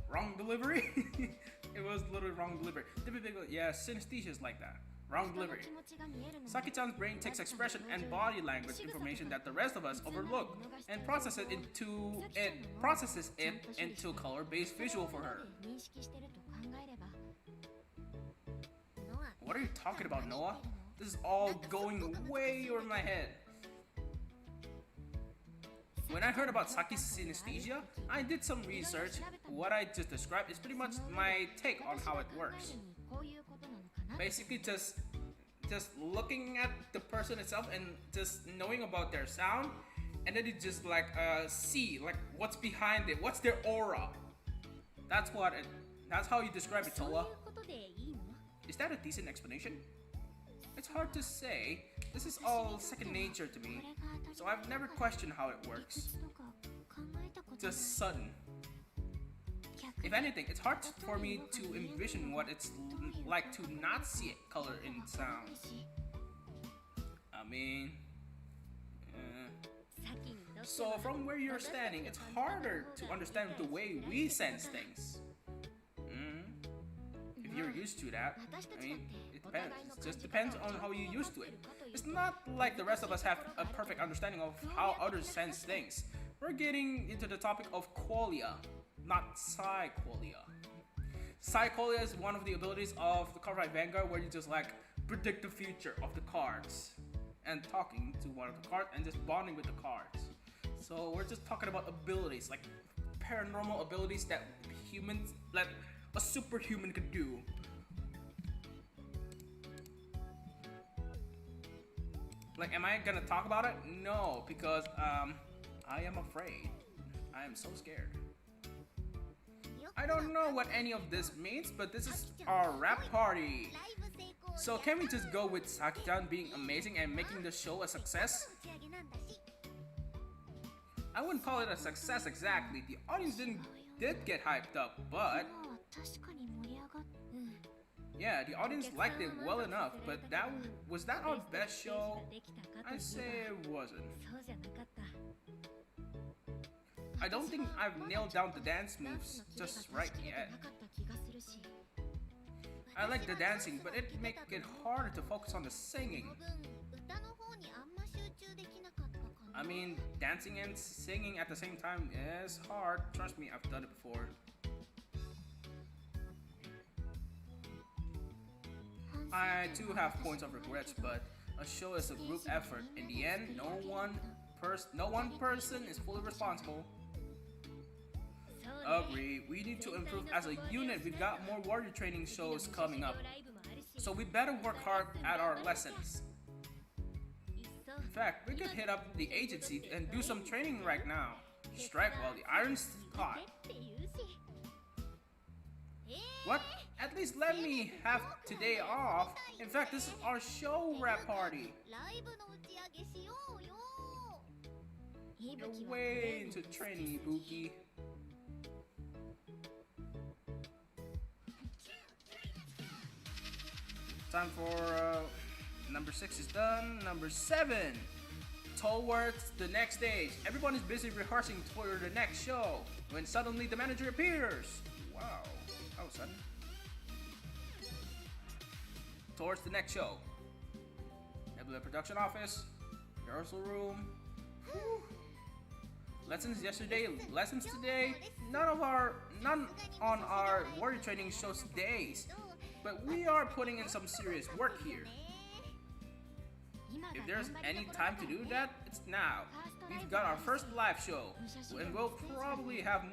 Wrong delivery? It was literally wrong delivery. Yeah, synesthesia is like that. Wrong delivery. Saki-chan's brain takes expression and body language information that the rest of us overlook and processes it into color-based visual for her. What are you talking about, Noah? This is all going way over my head. When I heard about Saki's synesthesia, I did some research. What I just described is pretty much my take on how it works. Basically just looking at the person itself and just knowing about their sound, and then you just like see like what's behind it, what's their aura. That's how you describe it, Tola. Is that a decent explanation? It's hard to say. This is all second nature to me, so I've never questioned how it works. Just sudden. If anything, it's hard for me to envision what it's like to not see it color in sound. I mean... So from where you're standing, it's harder to understand the way we sense things. If you're used to that, I mean, it depends. It just depends on how you're used to it. It's not like the rest of us have a perfect understanding of how others sense things. We're getting into the topic of qualia, not psyqualia. Psyqualia is one of the abilities of the Cardfight Vanguard where you just like predict the future of the cards and talking to one of the cards and just bonding with the cards. So we're just talking about abilities, like paranormal abilities that humans, like a superhuman could do. Like, am I gonna talk about it? No, because I am afraid. I am so scared. I don't know what any of this means, but this is our rap party. So can we just go with Saki-chan being amazing and making the show a success? I wouldn't call it a success exactly. The audience did get hyped up, but yeah, the audience liked it well enough. But was that our best show? I say it wasn't. I don't think I've nailed down the dance moves just right yet. I like the dancing, but it makes it harder to focus on the singing. I mean, dancing and singing at the same time is hard. Trust me, I've done it before. I do have points of regrets, but a show is a group effort. In the end, no one person is fully responsible. Agree. We need to improve as a unit. We've got more warrior training shows coming up, so we better work hard at our lessons. In fact, we could hit up the agency and do some training right now. Strike while the iron's hot. What? At least let me have today off. In fact, this is our show rap party. You're way into training, Ibuki. Time for number 6 is done. Number 7, towards the next stage. Everyone is busy rehearsing for the next show when suddenly the manager appears. Wow, that was sudden. Towards the next show. Nebula production office, rehearsal room. Whew. Lessons yesterday, lessons today. None on our warrior training shows days. But we are putting in some serious work here. If there's any time to do that, it's now. We've got our first live show, and we'll probably have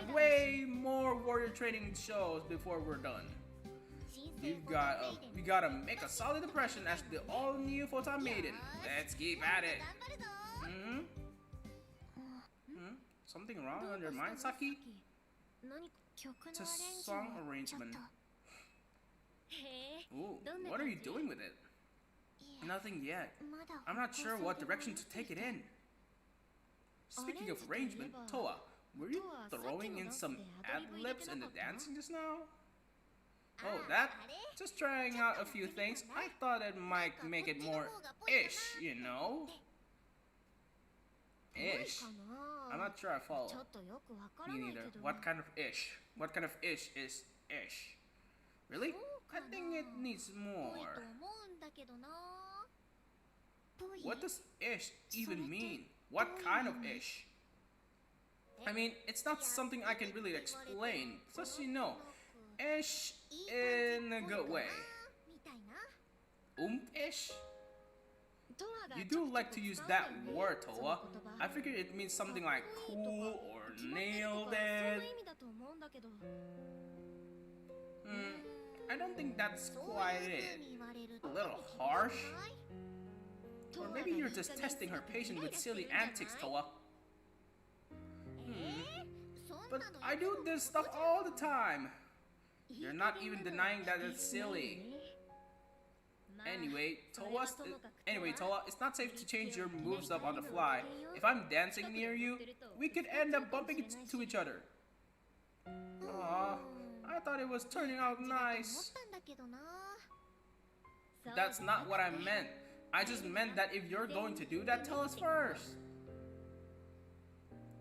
way more warrior training shows before we're done. We gotta make a solid impression as the all-new Photon Maiden. Let's keep at it. Something wrong on your mind, Saki? It's a song arrangement. Ooh, what are you doing with it? Nothing yet. I'm not sure what direction to take it in. Speaking of arrangement, Toa, were you throwing in some ad-libs in the dancing just now? Oh, that? Just trying out a few things. I thought it might make it more ish, you know? Ish? I'm not sure I follow. Me neither. What kind of ish? What kind of ish is ish? Really? I think it needs more. What does ish even mean? What kind of ish? I mean, it's not something I can really explain. Just so you know, ish in a good way. Ish? You do like to use that word, Toa. I figured it means something like cool or nailed it. I don't think that's quite it. A little harsh. Or maybe you're just testing her patience with silly antics, Toa. But I do this stuff all the time. You're not even denying that it's silly. Toa, it's not safe to change your moves up on the fly. If I'm dancing near you, we could end up bumping into each other. Aw, I thought it was turning out nice. That's not what I meant. I just meant that if you're going to do that, tell us first.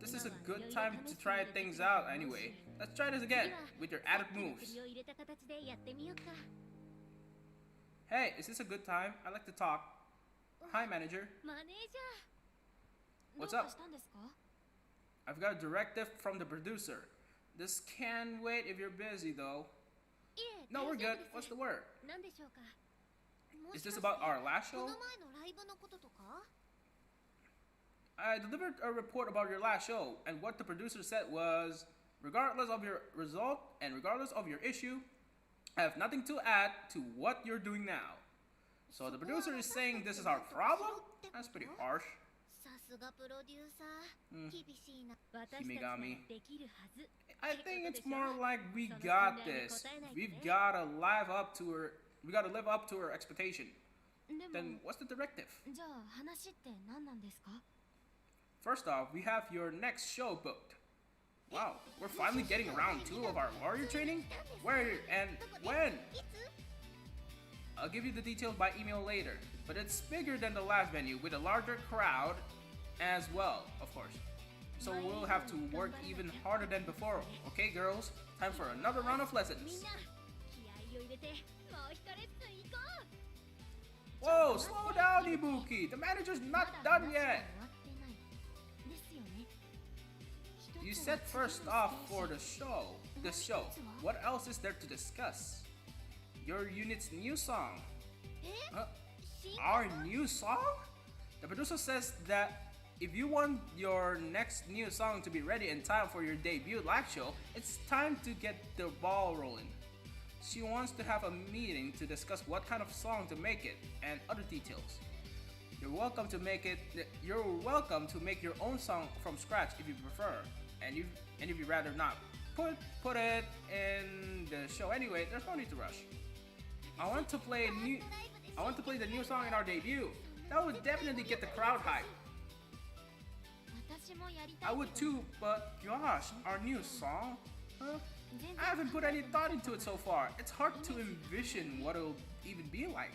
This is a good time to try things out anyway. Let's try this again with your added moves. Hey, is this a good time? I'd like to talk. Hi, manager. What's up? I've got a directive from the producer. This can't wait if you're busy, though. No, we're good. What's the word? Is this about our last show? I delivered a report about your last show, and what the producer said was, regardless of your result and regardless of your issue, I have nothing to add to what you're doing now. So the producer is saying this is our problem? That's pretty harsh. Himegami. I think it's more like we got this. We've gotta live up to her. We gotta live up to her expectation. Then what's the directive? First off, we have your next show booked. Wow, we're finally getting around 2 of our warrior training? Where and when? I'll give you the details by email later, but it's bigger than the last venue with a larger crowd as well, of course. So we'll have to work even harder than before. Okay, girls, time for another round of lessons. Whoa, slow down, Ibuki. The manager's not done yet. You said first off for the show. What else is there to discuss? Your unit's new song. Our new song? The producer says that if you want your next new song to be ready in time for your debut live show, it's time to get the ball rolling. She wants to have a meeting to discuss what kind of song to make it and other details. You're welcome to make your own song from scratch if you prefer, and if you rather not put it in the show anyway. There's no need to rush. I want to play the new song in our debut. That would definitely get the crowd hyped. I would too, but gosh, our new song? Huh? I haven't put any thought into it so far. It's hard to envision what it'll even be like.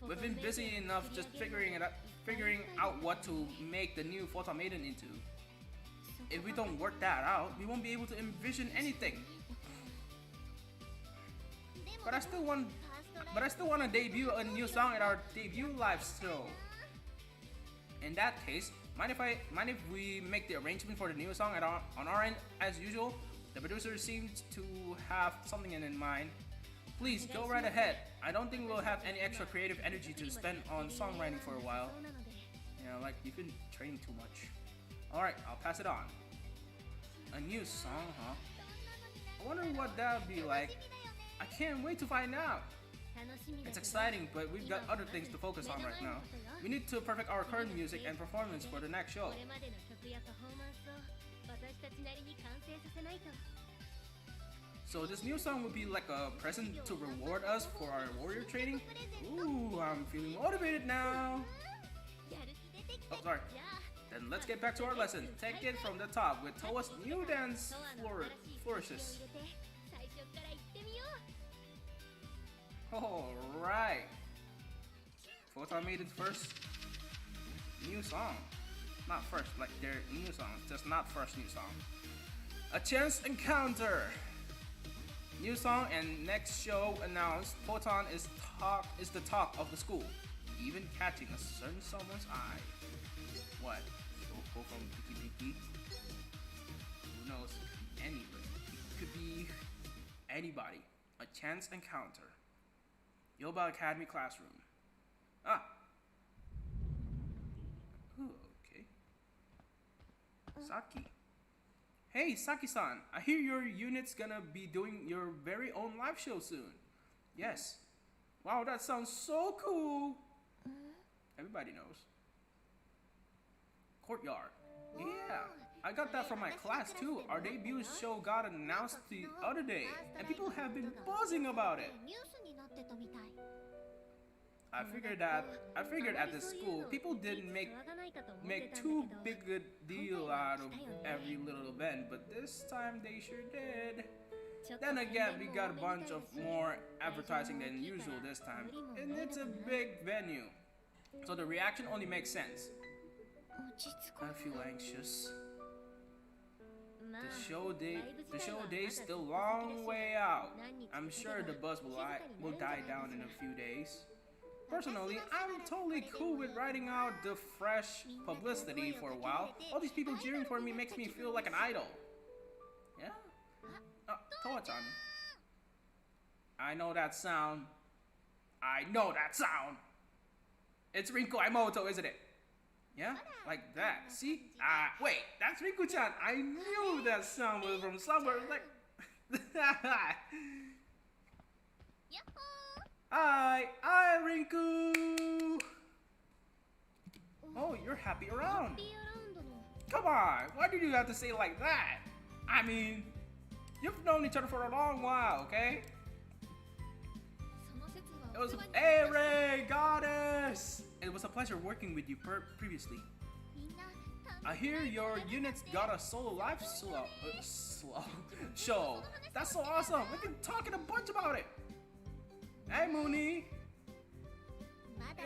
We've been busy enough just figuring out what to make the new Photon Maiden into. If we don't work that out, we won't be able to envision anything. But I still want to debut a new song at our debut live show. In that case, mind if we make the arrangement for the new song on our end as usual? The producer seems to have something in mind. Please go right ahead. I don't think we'll have any extra creative energy to spend on songwriting for a while. You know, like you've been training too much. Alright, I'll pass it on. A new song, huh? I wonder what that'll be like. I can't wait to find out. It's exciting, but we've got other things to focus on right now. We need to perfect our current music and performance for the next show. So this new song will be like a present to reward us for our warrior training? Ooh, I'm feeling motivated now. Oh, sorry. Then let's get back to our lesson. Take it from the top with Toa's new dance flourishes. Alright. Photon Maiden's first new song. Not first, like their new song, just not first new song. A chance encounter. New song and next show announced. Photon is the talk of the school, even catching a certain someone's eye. What? Go from Peaky P-key? Who knows? Anybody. It could be anybody. A chance encounter. Yoba Academy classroom. Ah. Ooh, okay. Saki. Hey, Saki-san. I hear your unit's gonna be doing your very own live show soon. Yes. Wow, that sounds so cool. Everybody knows. Courtyard. Yeah, I got that from my class too. Our debut show got announced the other day, and people have been buzzing about it. I figured at this school people didn't make too big a deal out of every little event, but this time they sure did. Then again, we got a bunch of more advertising than usual this time, and it's a big venue, so the reaction only makes sense. I feel anxious. The show day's still a long way out. I'm sure the buzz will die down in a few days. Personally, I'm totally cool with riding out the fresh publicity for a while. All these people cheering for me makes me feel like an idol. Yeah? Toa-chan. I know that sound. It's Rinko Aimoto, isn't it? Yeah? Like that. See? Wait, that's Rinku-chan. I knew that sound was from somewhere. Like... Hi, Rinku! Oh, you're happy around. Come on, why did you have to say it like that? I mean, you've known each other for a long while, okay? It was hey Ray, goddess! It was a pleasure working with you previously. I hear your unit's got a solo live show. That's so awesome! We've been talking a bunch about it. Hey Mooney!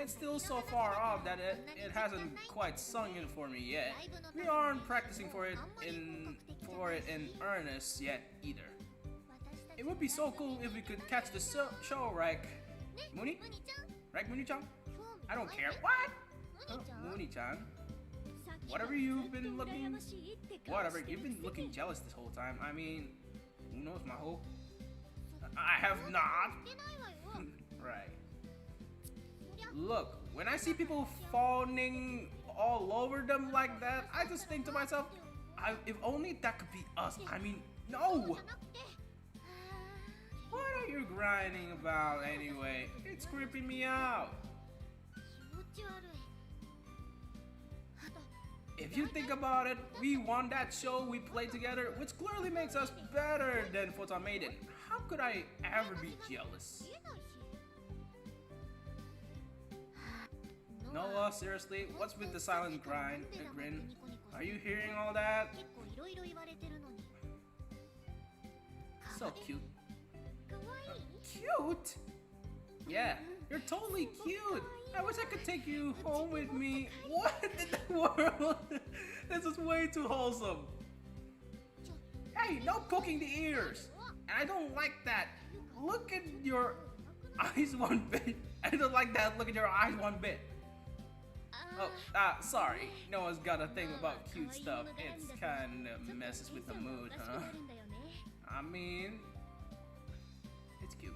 It's still so far off that it hasn't quite sung in for me yet. We aren't practicing for it in earnest yet either. It would be so cool if we could catch the show, right? Mooney? Right, Mooney-chan? I don't care. What? Oh, Mooney-chan. You've been looking jealous this whole time. I mean, who knows, Maho? I have not. Right. Look, when I see people fawning all over them like that, I just think to myself, if only that could be us. I mean, no! What are you grinding about anyway? It's creeping me out. If you think about it, we won that show we played together, which clearly makes us better than Photon Maiden. How could I ever be jealous? Noah, seriously, what's with the silent grin? Are you hearing all that? So cute. Cute? Yeah, you're totally cute. I wish I could take you home with me. What in the world? This is way too wholesome. Hey, no poking the ears. And I don't like that. Look at your eyes one bit. I don't like that. Look at your eyes one bit. Oh, sorry. Noah's got a thing about cute stuff. It's kind of messes with the mood, huh? I mean, it's cute.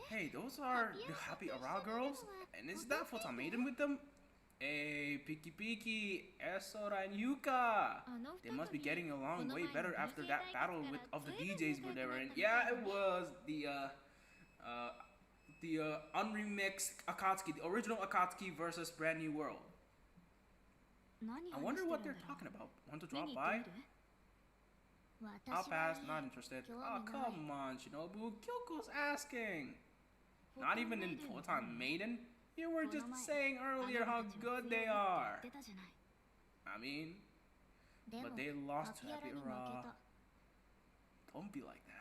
Hey, those are the Happy Around girls? And is that Photon Maiden with them? Hey, Peaky P-key, Esora and Yuka! They must be getting along way better after that battle of the DJs they were in. Yeah, it was the unremixed Akatsuki, the original Akatsuki versus Brand New World. I wonder what they're talking about. Want to drop by? I'll pass, not interested. Oh, come on, Shinobu. Kyoko's asking. Not even in Photon Maiden? You were just saying earlier how good they are. I mean, but they lost to Happy Ra. Don't be like that.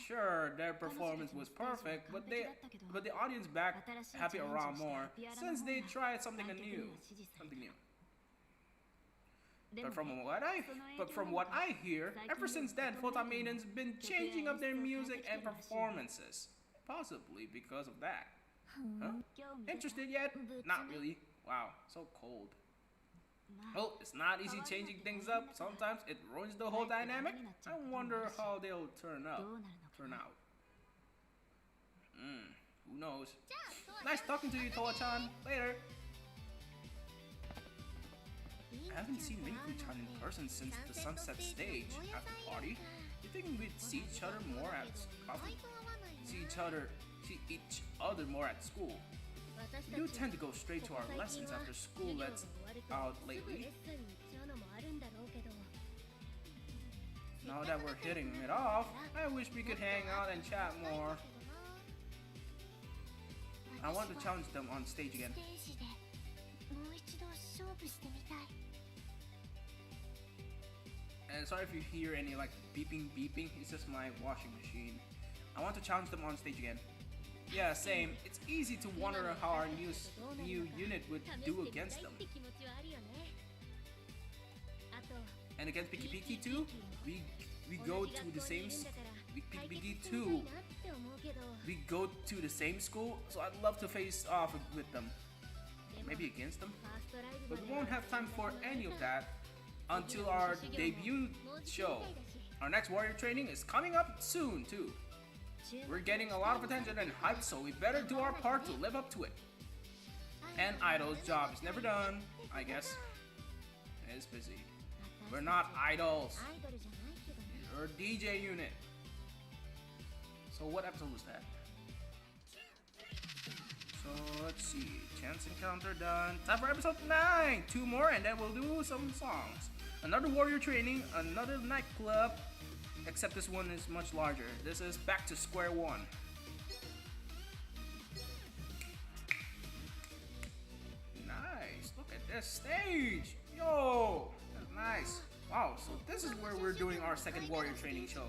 Sure, their performance was perfect, but the audience backed Happy Ra more since they tried something new. But from what I hear, ever since then, Photon Maiden's been changing up their music and performances. Possibly because of that. Huh? Interested yet? Not really. Wow, so cold. Well, it's not easy changing things up. Sometimes it ruins the whole dynamic. I wonder how they'll turn out. Who knows? Nice talking to you, Toa-chan. Later. I haven't seen Rinku-chan in person since the Sunset stage after party. You think we'd see each other more at see each other more at school? We do tend to go straight to our lessons after school lets out lately. Now that we're hitting it off, I wish we could hang out and chat more. I want to challenge them on stage again. And sorry if you hear any like beeping, it's just my washing machine. I want to challenge them on stage again. Yeah, same. It's easy to wonder how our new unit would do against them. And against Peaky P-key too, we go to the same Peaky P-key too. We go to the same school, so I'd love to face off with them. Maybe against them, but we won't have time for any of that until our debut show. Our next warrior training is coming up soon too. We're getting a lot of attention and hype, so we better do our part to live up to it. And Idol's job is never done, I guess. It's busy. We're not idols. We're a DJ unit. So what episode was that? So let's see. Chance encounter done. Time for episode 9. 2 more and then we'll do some songs. Another warrior training, another nightclub. Except this one is much larger. This is back to square one. Nice. Look at this stage. Yo, that's nice. Wow, so this is where we're doing our second warrior training show.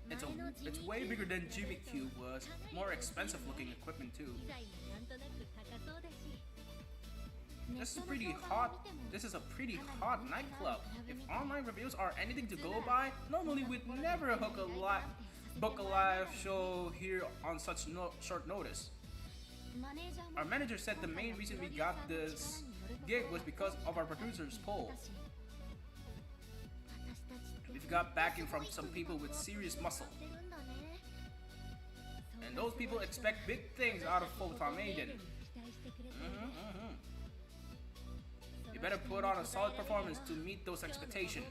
It's way bigger than Jimmy Cube was. More expensive looking equipment too. This is a pretty hot nightclub. If online reviews are anything to go by, normally we'd never book a live show here on such short notice. Our manager said the main reason we got this gig was because of our producer's poll. We've got backing from some people with serious muscle. And those people expect big things out of Photon Maiden. You better put on a solid performance to meet those expectations.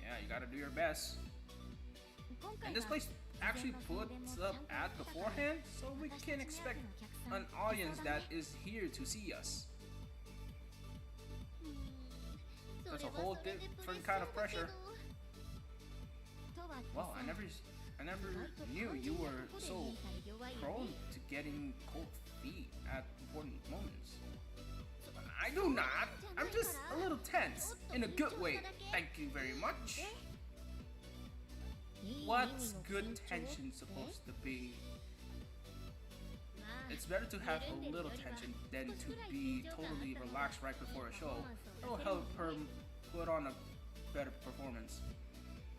Yeah, you gotta do your best. And this place actually puts up ads beforehand, so we can expect an audience that is here to see us. That's a whole different kind of pressure. Wow, I never knew you were so prone to getting cold feet at important moments. I do not. I'm just a little tense in a good way. Thank you very much. What's good tension supposed to be? It's better to have a little tension than to be totally relaxed right before a show. That will help her put on a better performance.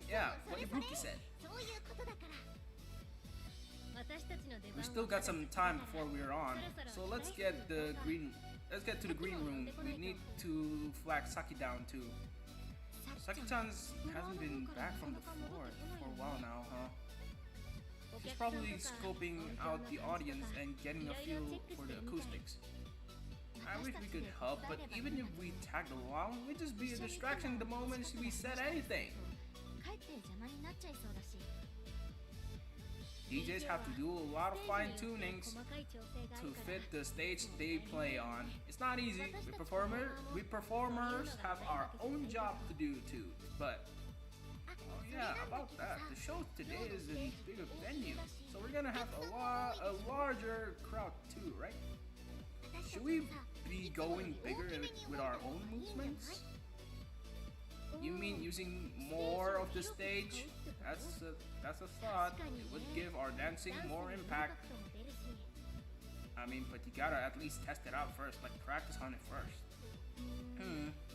Yeah, what Ibuki said. We still got some time before we're on, so let's get to the green room. We need to flag Saki down too. Saki-chan hasn't been back from the floor for a while now, huh? She's probably scoping out the audience and getting a feel for the acoustics. I wish we could help, but even if we tagged along, we'd just be a distraction the moment we said anything. DJs have to do a lot of fine-tunings to fit the stage they play on. It's not easy. We performers have our own job to do too, but oh yeah, about that. The show today is in a bigger venue, so we're gonna have a larger crowd too, right? Should we be going bigger with our own movements? You mean using more of the stage? That's a thought. It would give our dancing more impact. I mean, but you gotta at least test it out first, like practice on it first.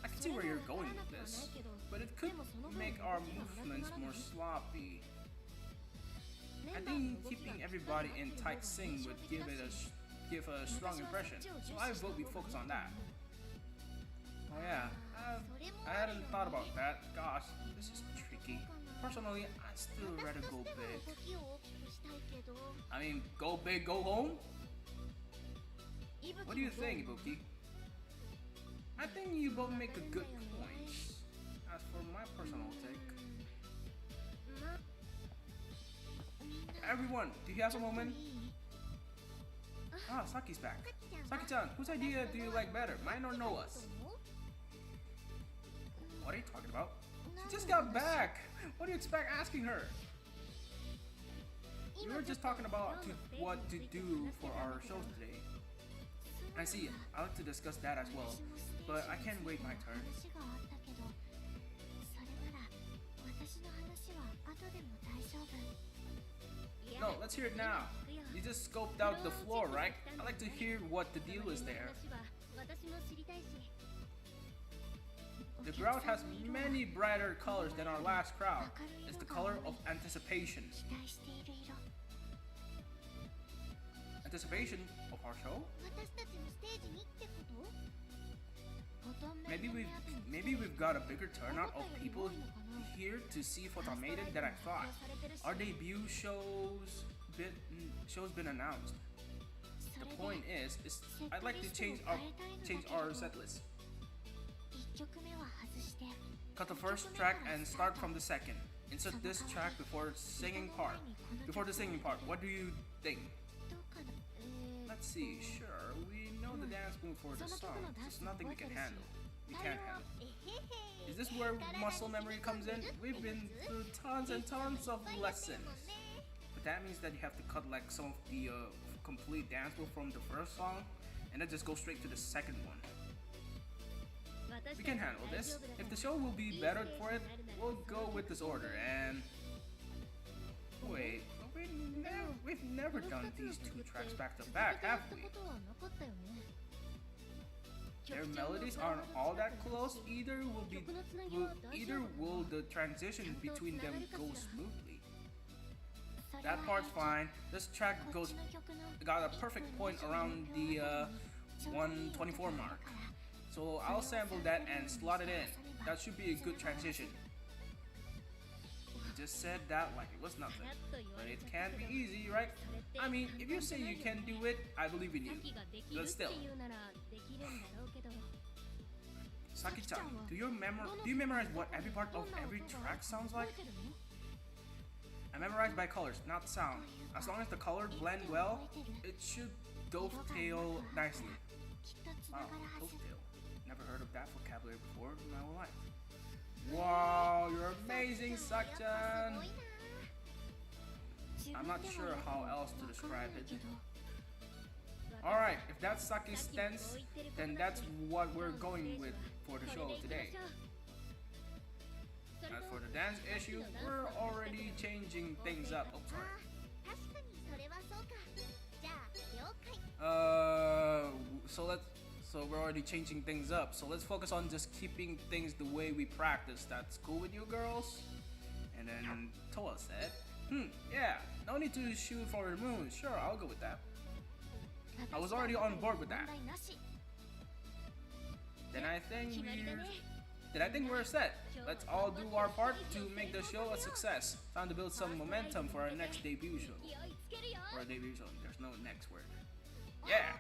I can see where you're going with this, but it could make our movements more sloppy. I think keeping everybody in tight sync would give a strong impression, so I vote we focus on that. Oh yeah, I hadn't thought about that. Gosh, this is tricky. Personally, I'd still rather go big. I mean, go big, go home? What do you think, Ibuki? I think you both make a good point. As for my personal take, everyone, do you have a moment? Ah, Saki's back. Saki-chan, whose idea do you like better, mine or Noah's? What are you talking about? She just got back. What do you expect asking her? We were just talking about what to do for our shows today. I see, I like to discuss that as well, but I can't wait my turn. No, let's hear it now. You just scoped out the floor, right? I like to hear what the deal is there. The crowd has many brighter colors than our last crowd. It's the color of anticipation. Anticipation of our show? Maybe we've got a bigger turnout of people here to see Photon Maiden than I thought. Our debut show's been announced. The point is I'd like to change our set list. Cut the first track and start from the second. Insert this track before the singing part. What do you think? Let's see, sure, we know the dance move for the song. It's nothing we can't handle. Is this where muscle memory comes in? We've been through tons and tons of lessons. But that means that you have to cut like some of the complete dance move from the first song and then just go straight to the second one. We can handle this. If the show will be better for it, we'll go with this order and... Wait, we've never done these two tracks back to back, have we? Their melodies aren't all that close, either will the transition between them go smoothly. That part's fine. This track got a perfect point around the 124 mark. So I'll sample that and slot it in. That should be a good transition. You just said that like it was nothing. But it can't be easy, right? I mean, if you say you can do it, I believe in you. But still. Saki-chan, do you memorize what every part of every track sounds like? I memorize by colors, not sound. As long as the colors blend well, it should dovetail nicely. Wow, dovetail. Never heard of that vocabulary before in my whole life. Wow, you're amazing, Saki-chan! I'm not sure how else to describe it. Alright, if that's Saki's stance, then that's what we're going with for the show today. As for the dance issue, we're already changing things up. Oh, sorry. So we're already changing things up. So let's focus on just keeping things the way we practice. That's cool with you girls? And then Toa said, yeah, no need to shoot for the moon. Sure, I'll go with that. I was already on board with that. Then I think we're set. Let's all do our part to make the show a success. Time to build some momentum for our next debut show. There's no next word. Yeah!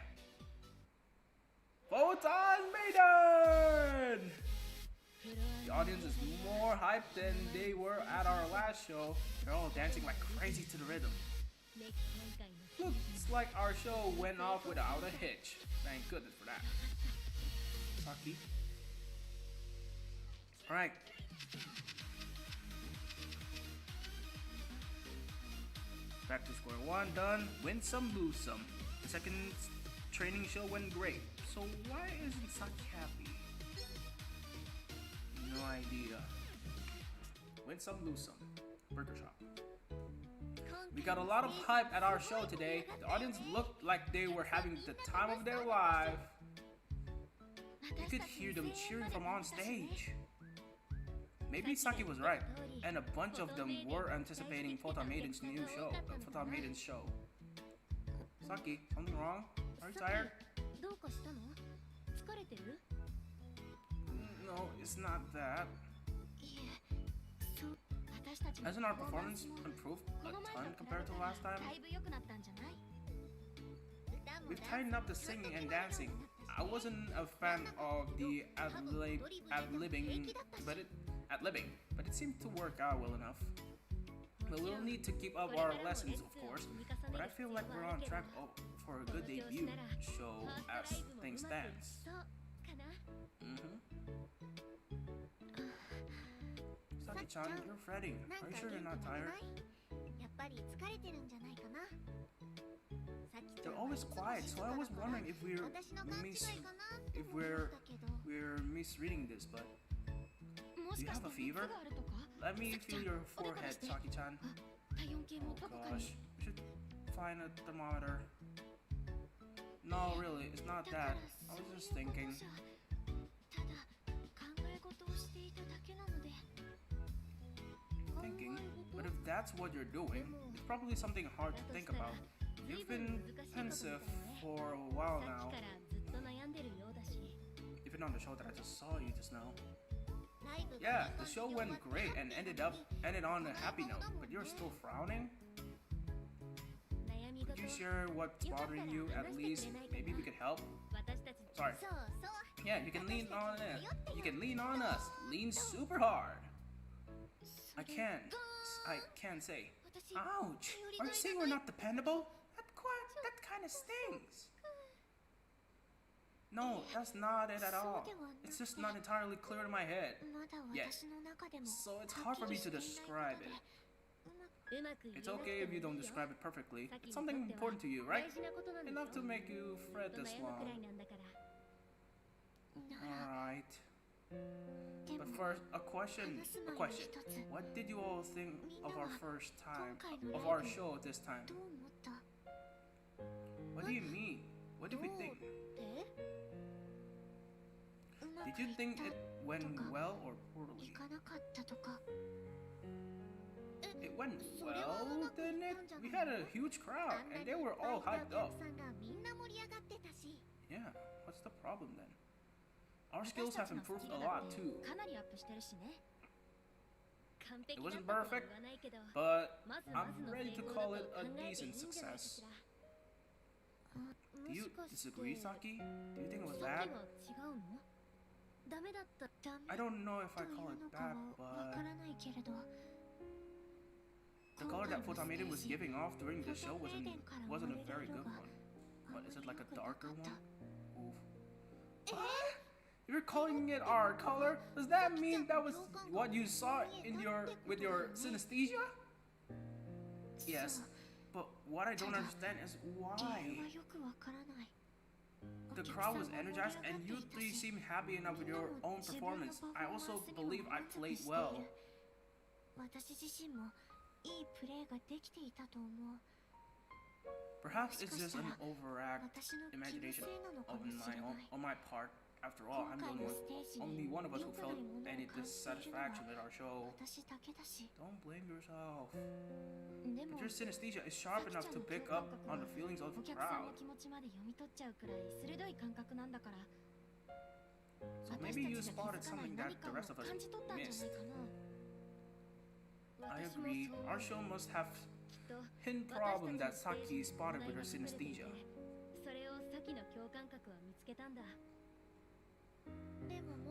Photon Maiden! The audience is more hyped than they were at our last show. They're all dancing like crazy to the rhythm. Looks like our show went off without a hitch. Thank goodness for that. Saki. Alright. Back to square one, done. Win some, lose some. The second training show went great. So why isn't Saki happy? No idea. Win some, lose some. Burger shop. We got a lot of hype at our show today. The audience looked like they were having the time of their life. You could hear them cheering from on stage. Maybe Saki was right, and a bunch of them were anticipating Photon Maiden's new show, Photon Maiden's show. Saki, something wrong? Are you tired? No, it's not that. Hasn't our performance improved a ton compared to last time? We've tightened up the singing and dancing. I wasn't a fan of the ad-libbing, but it seemed to work out well enough. We'll need to keep up our lessons, of course, but I feel like we're on track for a good debut show as things stands. Saki-chan, you're fretting. Are you sure you're not tired? They're always quiet, so I was wondering if we're misreading this, but do you have a fever? Let me feel your forehead, Saki-chan. Oh gosh, we should find a thermometer. No, really, it's not that. I was just thinking. But if that's what you're doing, it's probably something hard to think about. You've been pensive for a while now. Even on the show that I just saw you just now. Yeah, the show went great and ended on a happy note, but you're still frowning? Could you share what's bothering you at least? Maybe we could help? Sorry. Yeah, you can lean on it. You can lean on us. Lean super hard. I can't say. Ouch! Are you saying we're not dependable? That kind of stings. No, that's not it at all. It's just not entirely clear in my head. Yes. So it's hard for me to describe it. It's okay if you don't describe it perfectly. It's something important to you, right? Enough to make you fret this long. Alright. But first, a question. What did you all think of our first time, of our show this time? What do you mean? What did we think? Did you think it went well or poorly? It went well, didn't it? We had a huge crowd and they were all hyped up. Yeah, what's the problem then? Our skills have improved a lot too. It wasn't perfect, but I'm ready to call it a decent success. Do you disagree, Saki? Do you think it was bad? I don't know if I call it bad, but the color that Photon Maiden was giving off during the show wasn't a very good one. What, is it like a darker one? Oof. You're calling it our color? Does that mean that was what you saw in with your synesthesia? Yes, but what I don't understand is why. The crowd was energized and you three seemed happy enough with your own performance. I also believe I played well. Perhaps it's just an overact imagination on my part. After all, I'm the only one of us who felt any dissatisfaction with our show. Don't blame yourself. But your synesthesia is sharp enough to pick up on the feelings of the crowd. So maybe you spotted something that the rest of us missed. I agree. Our show must have hidden problem that Saki spotted with her synesthesia.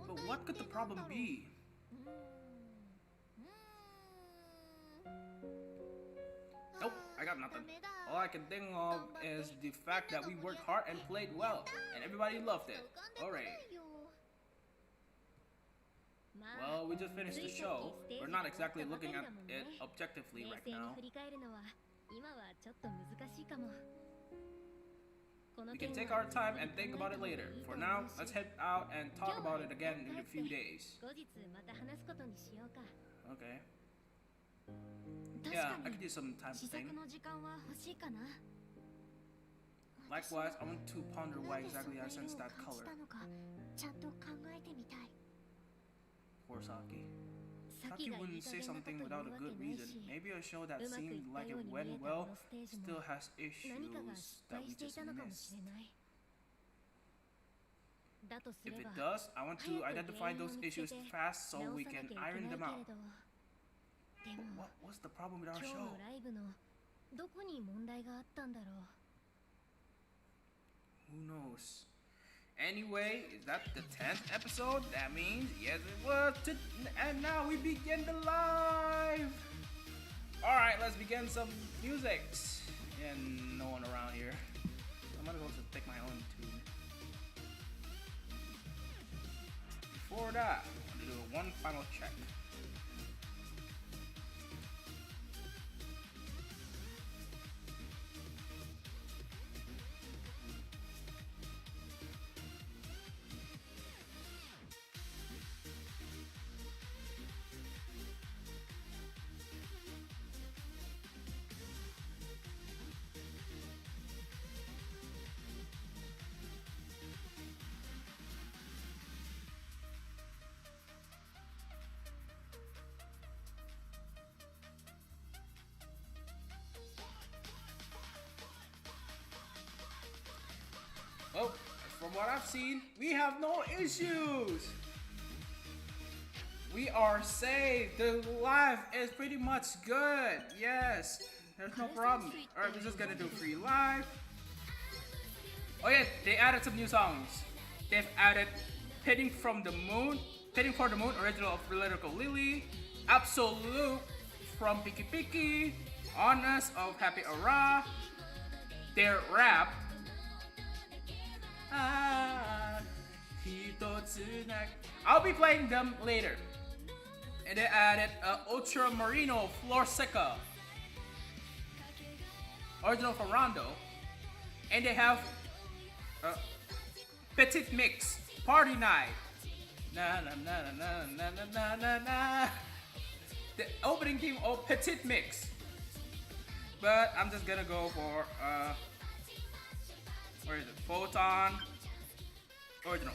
But what could the problem be? Nope, I got nothing. All I can think of is the fact that we worked hard and played well, and everybody loved it. Alright. Well, we just finished the show. We're not exactly looking at it objectively right now. We can take our time and think about it later. For now, let's head out and talk about it again in a few days. Okay. Yeah, I could use some time to think. Likewise, I want to ponder why exactly I sensed that color. Poor Saki. Saki wouldn't say something without a good reason. Maybe a show that seemed like it went well still has issues that we just missed. If it does, I want to identify those issues fast so we can iron them out. What's the problem with our show? Who knows? Anyway, is that the 10th episode? That means, yes it was, and now we begin the live! Alright, let's begin some music. And no one around here. I might as well just pick my own tune. Before that, I'm gonna do one final check. from what I've seen, we have no issues. We are safe. The live is pretty much good. Yes, there's no problem. Alright, we're just gonna do free live. Oh yeah, they added some new songs. They've added Pitting for the Moon, original of Lyrical Lily, Absolute from Peaky P-key, Honest of Happy Ara, their rap. I'll be playing them later. And they added Ultramarino Flor Seca, original from RONDO. And they have Petit Mix, Party Night. Na na na na na na na na na. The opening theme of Petit Mix. But I'm just gonna go for where is it? Photon original.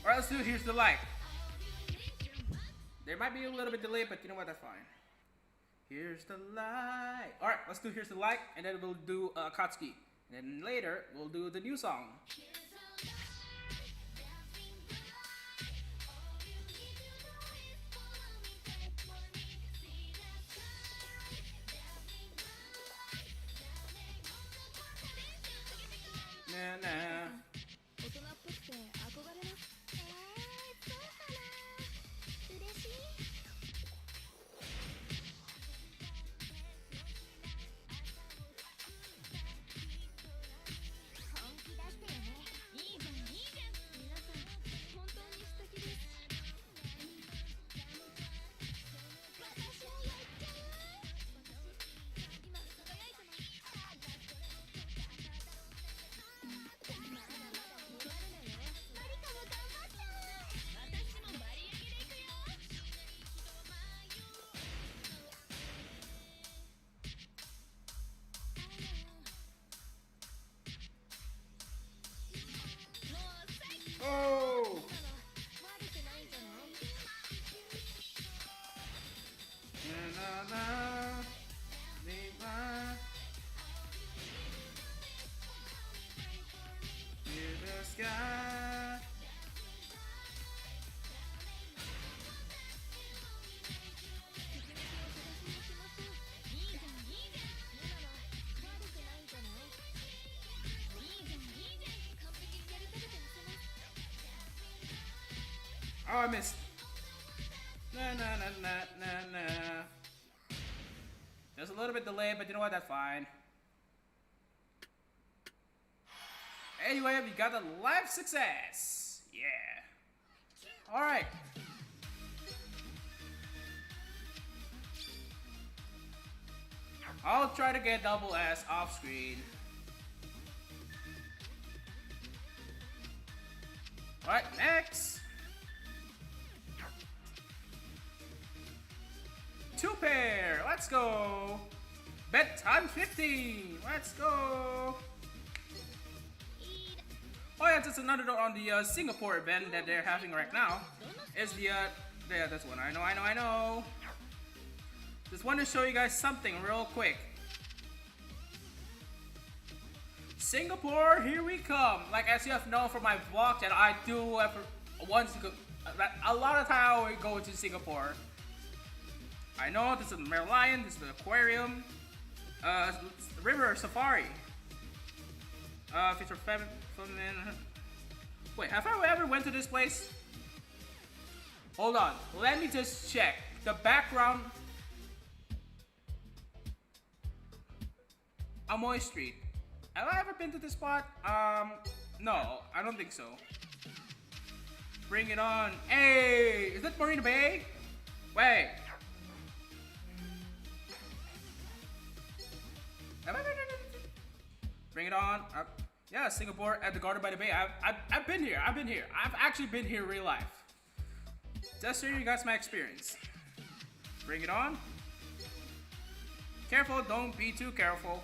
Alright, let's do Here's the Light. There might be a little bit delayed, but you know what, that's fine. Here's the light. Alright, let's do Here's the Light, and then we'll do Katsuki. And then later, we'll do the new song. Na na. Oh! Oh, I missed. Na na na na na na. There's a little bit delayed, but you know what? That's fine. Anyway, we got a live success. Yeah. All right. I'll try to get double S off screen. All right, next. 2-pair, let's go. Bedtime 15, let's go. Oh yeah, just another note on the Singapore event that they're having right now. Is the yeah, that's one. I know. Just want to show you guys something real quick. Singapore, here we come. Like as you have known from my vlog that I do once a lot of time I go to Singapore. I know this is the Merlion, this is the aquarium, river safari. Feature feminine. Wait, have I ever went to this place? Hold on, let me just check the background. Amoy Street. Have I ever been to this spot? No, I don't think so. Bring it on. Hey, is that Marina Bay? Wait. Bring it on. Yeah, Singapore at the Garden by the Bay. I've been here. I've actually been here in real life. Just showing you guys my experience. Bring it on. Careful, don't be too careful.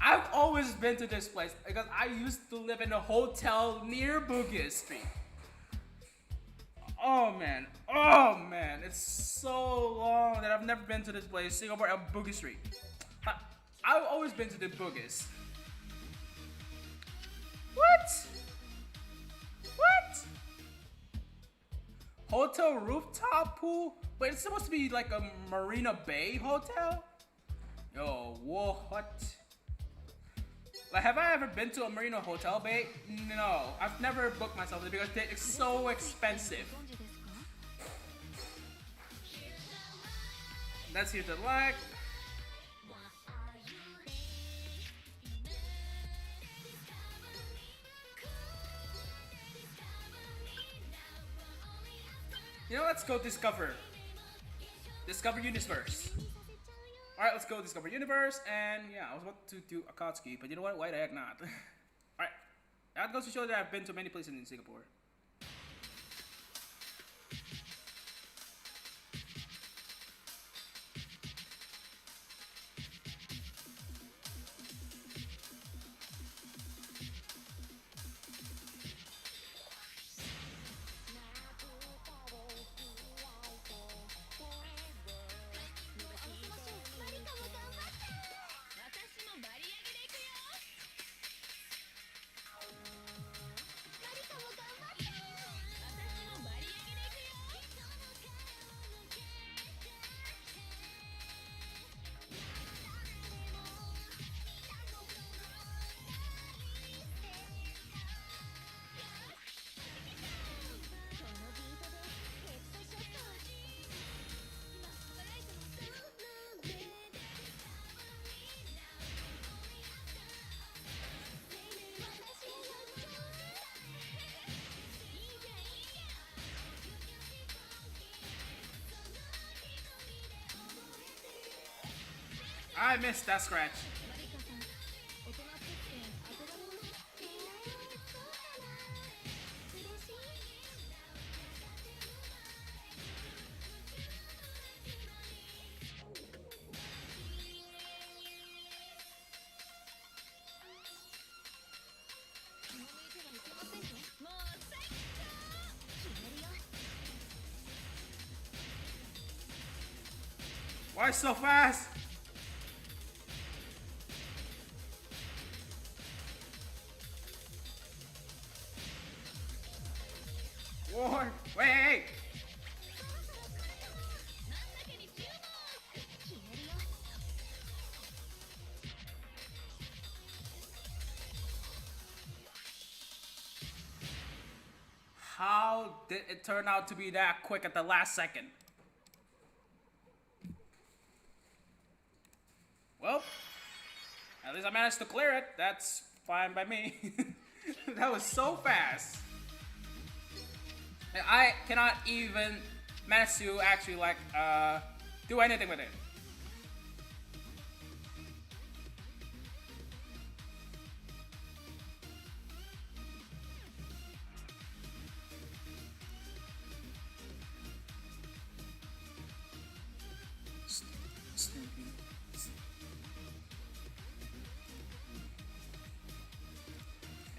I've always been to this place because I used to live in a hotel near Bugis Street. Oh man, it's so long that I've never been to this place, Singapore on Bugis Street. I've always been to the Bugis. What? What? Hotel rooftop pool? Wait, it's supposed to be like a Marina Bay hotel? Yo, what? Like, have I ever been to a Marina Hotel Bay? No, I've never booked myself there because it's so expensive. Let's hear the lag. You know, let's go discover Universe. Alright, let's go discover Universe, and yeah, I was about to do Akatsuki, but you know what, why the heck not? Alright, that goes to show that I've been to many places in Singapore. I missed that scratch. Why so fast? Whoa, wait! How did it turn out to be that quick at the last second? Well, at least I managed to clear it. That's fine by me. That was so fast. I cannot even manage to actually like do anything with it.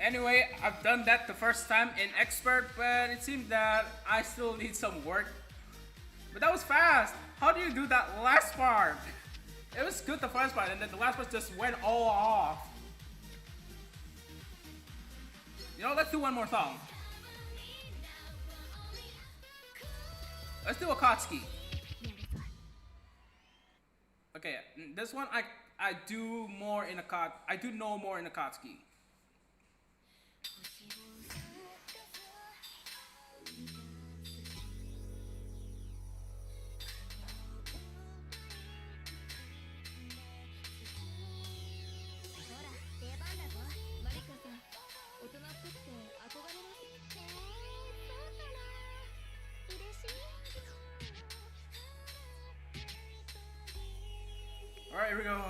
Anyway, I've done that the first time in Expert, but it seems that I still need some work. But that was fast! How do you do that last part? It was good the first part, and then the last part just went all off. You know, let's do one more song. Let's do Akatsuki. Okay, this one I do more in I do know more in Akatsuki. Alright, here we go.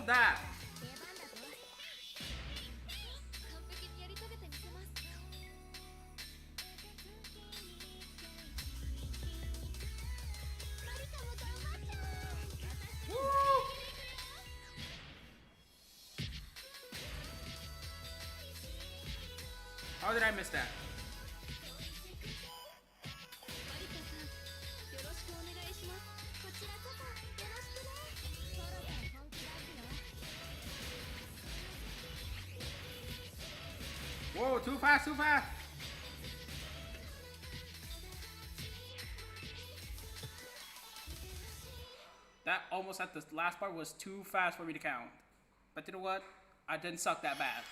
hold that. How did I miss that? Whoa, too fast, too fast! That almost at the last part was too fast for me to count. But you know what? I didn't suck that bad.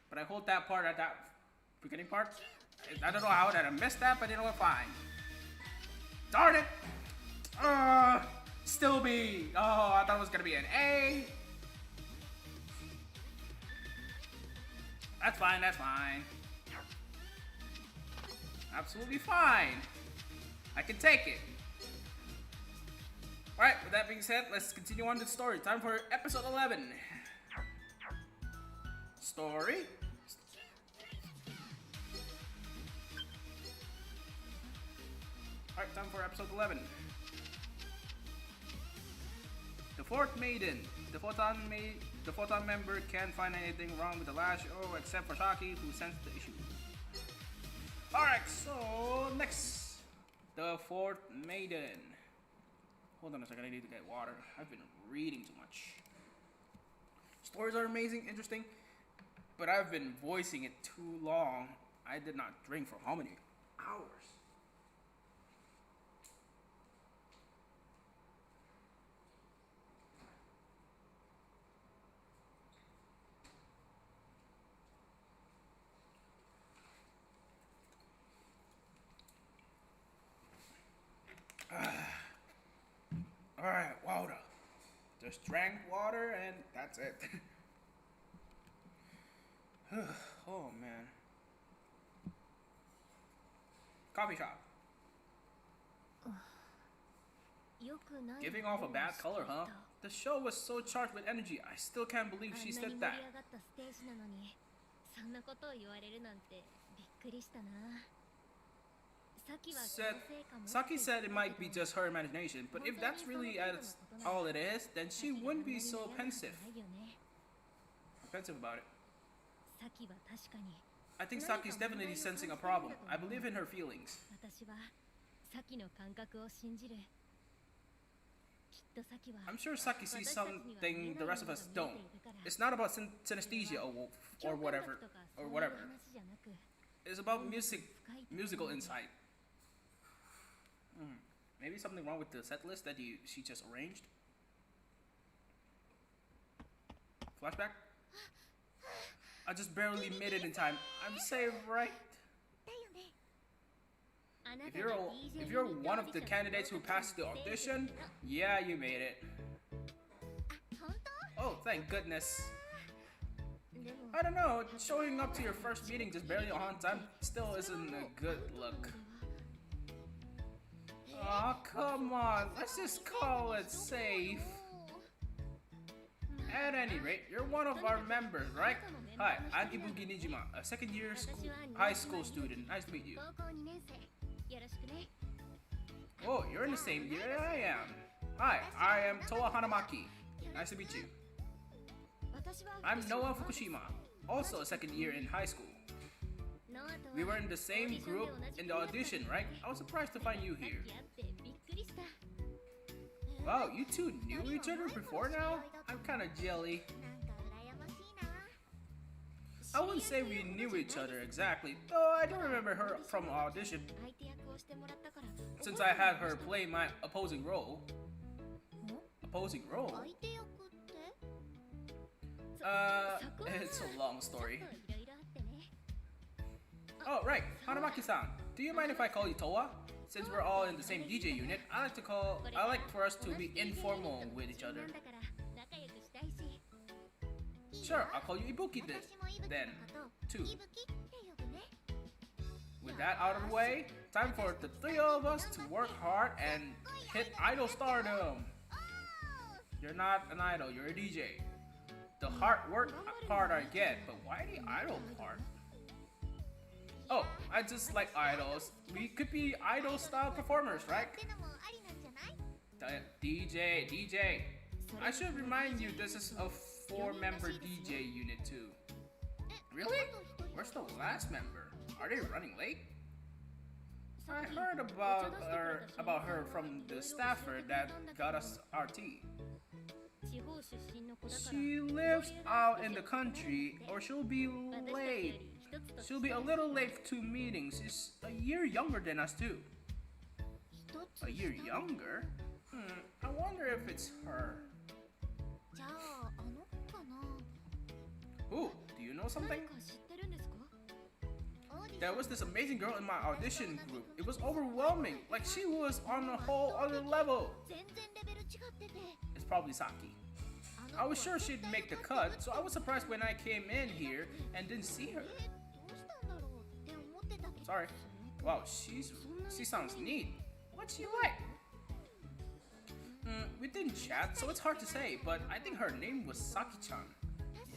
But I hold that part at that beginning part. I don't know how that I missed that, but you know what? Fine. Darn it! Still B. Oh, I thought it was gonna be an A. That's fine, that's fine. Absolutely fine. I can take it. Alright, with that being said, let's continue on to the story. Time for episode 11. Story. Alright, time for episode 11. The fourth maiden. The Photon member can't find anything wrong with the last show except for Shaki, who sensed the issue. Alright, so next. The fourth maiden. Hold on a second, I need to get water. I've been reading too much. Stories are amazing, interesting, but I've been voicing it too long. I did not drink for how many hours? Alright, water. Just drank water and that's it. Oh man. Coffee shop. Giving off a bad color, huh? The show was so charged with energy. I still can't believe she said that. Saki said it might be just her imagination, but if that's really all it is, then she wouldn't be so pensive about it. I think Saki's definitely sensing a problem. I believe in her feelings. I'm sure Saki sees something the rest of us don't. It's not about synesthesia or whatever. It's about musical insight. Maybe something wrong with the set list that she just arranged. Flashback? I just barely made it in time. I'm safe, right? If you're one of the candidates who passed the audition, yeah, you made it. Oh, thank goodness. I don't know, showing up to your first meeting just barely on time still isn't a good look. Aw, come on, let's just call it safe. At any rate, you're one of our members, right? Hi, I'm Ibuki Nijima, a second-year high school student. Nice to meet you. Oh, you're in the same year I am. Hi, I am Toa Hanamaki. Nice to meet you. I'm Noah Fukushima, also a second year in high school. We were in the same group in the audition, right? I was surprised to find you here. Wow, you two knew each other before now? I'm kinda jelly. I wouldn't say we knew each other exactly, though I do remember her from audition, since I had her play my opposing role. Opposing role? It's a long story. Oh, right, Hanamaki-san, do you mind if I call you Toa? Since we're all in the same DJ unit, I like for us to be informal with each other. Sure, I'll call you Ibuki then, too. With that out of the way, time for the three of us to work hard and hit idol stardom. You're not an idol, you're a DJ. The hard work part I get, but why the idol part? Oh, I just like idols. We could be idol style performers, right? DJ. I should remind you this is a 4-member DJ unit too. Really? Where's the last member? Are they running late? I heard about her from the staffer that got us our tea. She lives out in the country, or she'll be late. She'll be a little late to meetings. She's a year younger than us too. A year younger? I wonder if it's her. Ooh, do you know something? There was this amazing girl in my audition group. It was overwhelming, like she was on a whole other level. It's probably Saki. I was sure she'd make the cut, so I was surprised when I came in here and didn't see her. Sorry. Wow, she sounds neat. What's she like? We didn't chat, so it's hard to say, but I think her name was Saki-chan.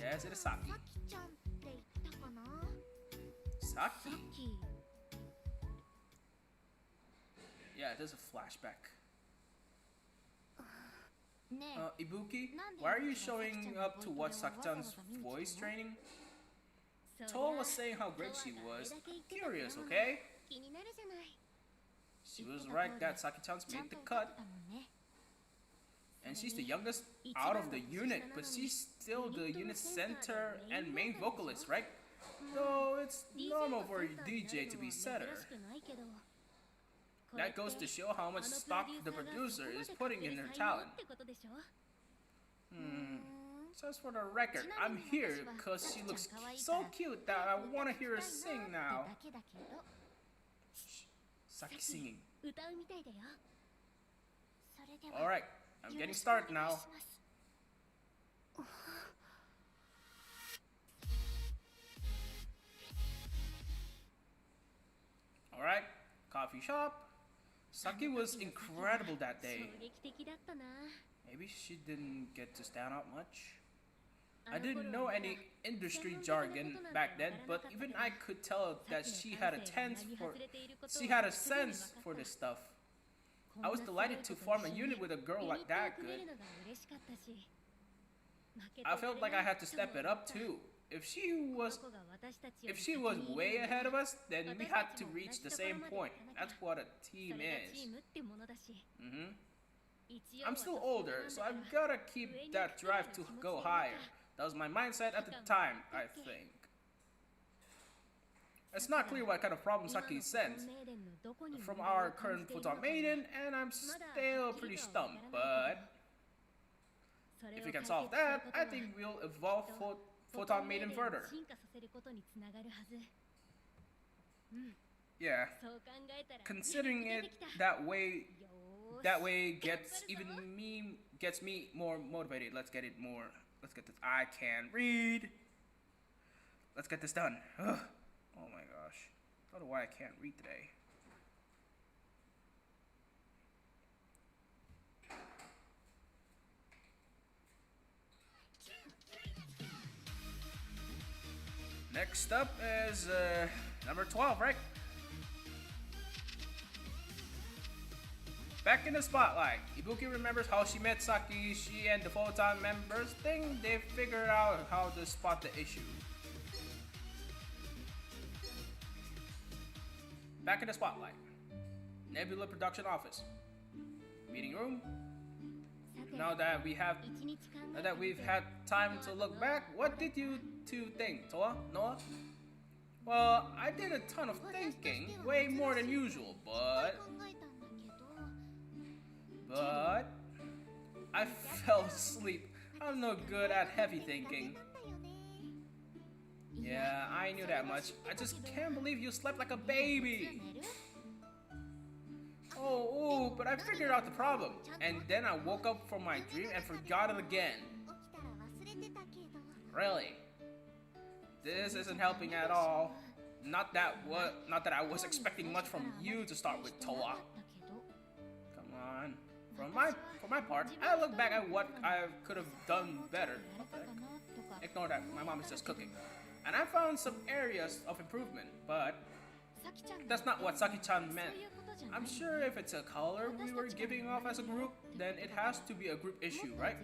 Yes, it is Saki. Saki? Yeah, there's a flashback. Ibuki, why are you showing up to watch Saki-chan's voice training? Toa was saying how great she was. Curious, okay? She was right that Saki-chan's made the cut. And she's the youngest out of the unit, but she's still the unit center and main vocalist, right? Though it's normal for a DJ to be setter. That goes to show how much stock the producer is putting in her talent. Just for the record, I'm here because she looks so cute that I want to hear her sing now. Shh, Saki singing. Alright, I'm getting started now. Alright, coffee shop. Saki was incredible that day. Maybe she didn't get to stand out much. I didn't know any industry jargon back then, but even I could tell that she had a sense for this stuff. I was delighted to form a unit with a girl like that good. I felt like I had to step it up too. If she was way ahead of us, then we had to reach the same point. That's what a team is. I'm still older, so I've gotta keep that drive to go higher. That was my mindset at the time, I think. It's not clear what kind of problem Saki sent from our current Photon Maiden, and I'm still pretty stumped, but if we can solve that, I think we'll evolve Photon Maiden further. Yeah, considering it that way gets me more motivated. Let's get this. I can read. Let's get this done. Ugh. Oh my gosh. I don't know why I can't read today. Next up is number 12, right? Back in the spotlight, Ibuki remembers how she met Saki. She and the Photon members think they figured out how to spot the issue. Back in the spotlight, Nebula production office, meeting room. Now that we've had time to look back, what did you two think, Toa? Noah? Well, I did a ton of thinking, way more than usual, but I fell asleep. I'm no good at heavy thinking. Yeah, I knew that much. I just can't believe you slept like a baby. Oh, but I figured out the problem. And then I woke up from my dream and forgot it again. Really? This isn't helping at all. Not that I was expecting much from you to start with, Toa. Come on. For my part, I look back at what I could have done better. What the heck? Ignore that, my mom is just cooking. And I found some areas of improvement, but that's not what Saki-chan meant. I'm sure if it's a color we were giving off as a group, then it has to be a group issue, right?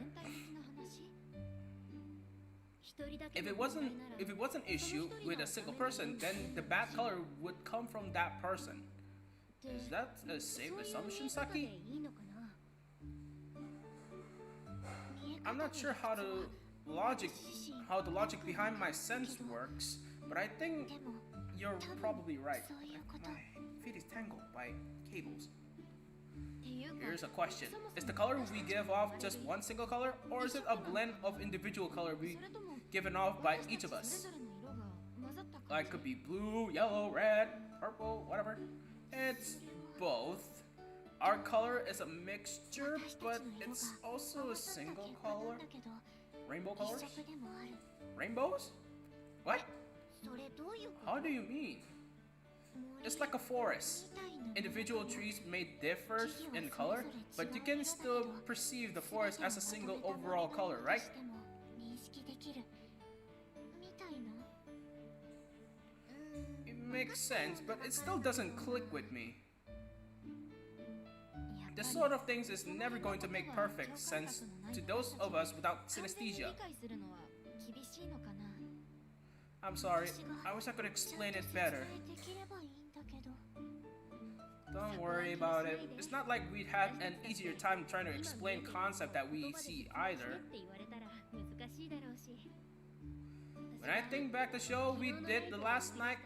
If it wasn't an issue with a single person, then the bad color would come from that person. Is that a safe assumption, Saki? I'm not sure how the logic behind my sense works, but I think you're probably right. My feet is tangled by cables. Here's a question. Is the color we give off just one single color, or is it a blend of individual color we given off by each of us? Like, could be blue, yellow, red, purple, whatever. It's both. Our color is a mixture, but it's also a single color. Rainbow colors? Rainbows? What? How do you mean? It's like a forest. Individual trees may differ in color, but you can still perceive the forest as a single overall color, right? It makes sense, but it still doesn't click with me. This sort of things is never going to make perfect sense to those of us without synesthesia. I'm sorry, I wish I could explain it better. Don't worry about it. It's not like we'd had an easier time trying to explain concept that we see either. When I think back the show we did the last night,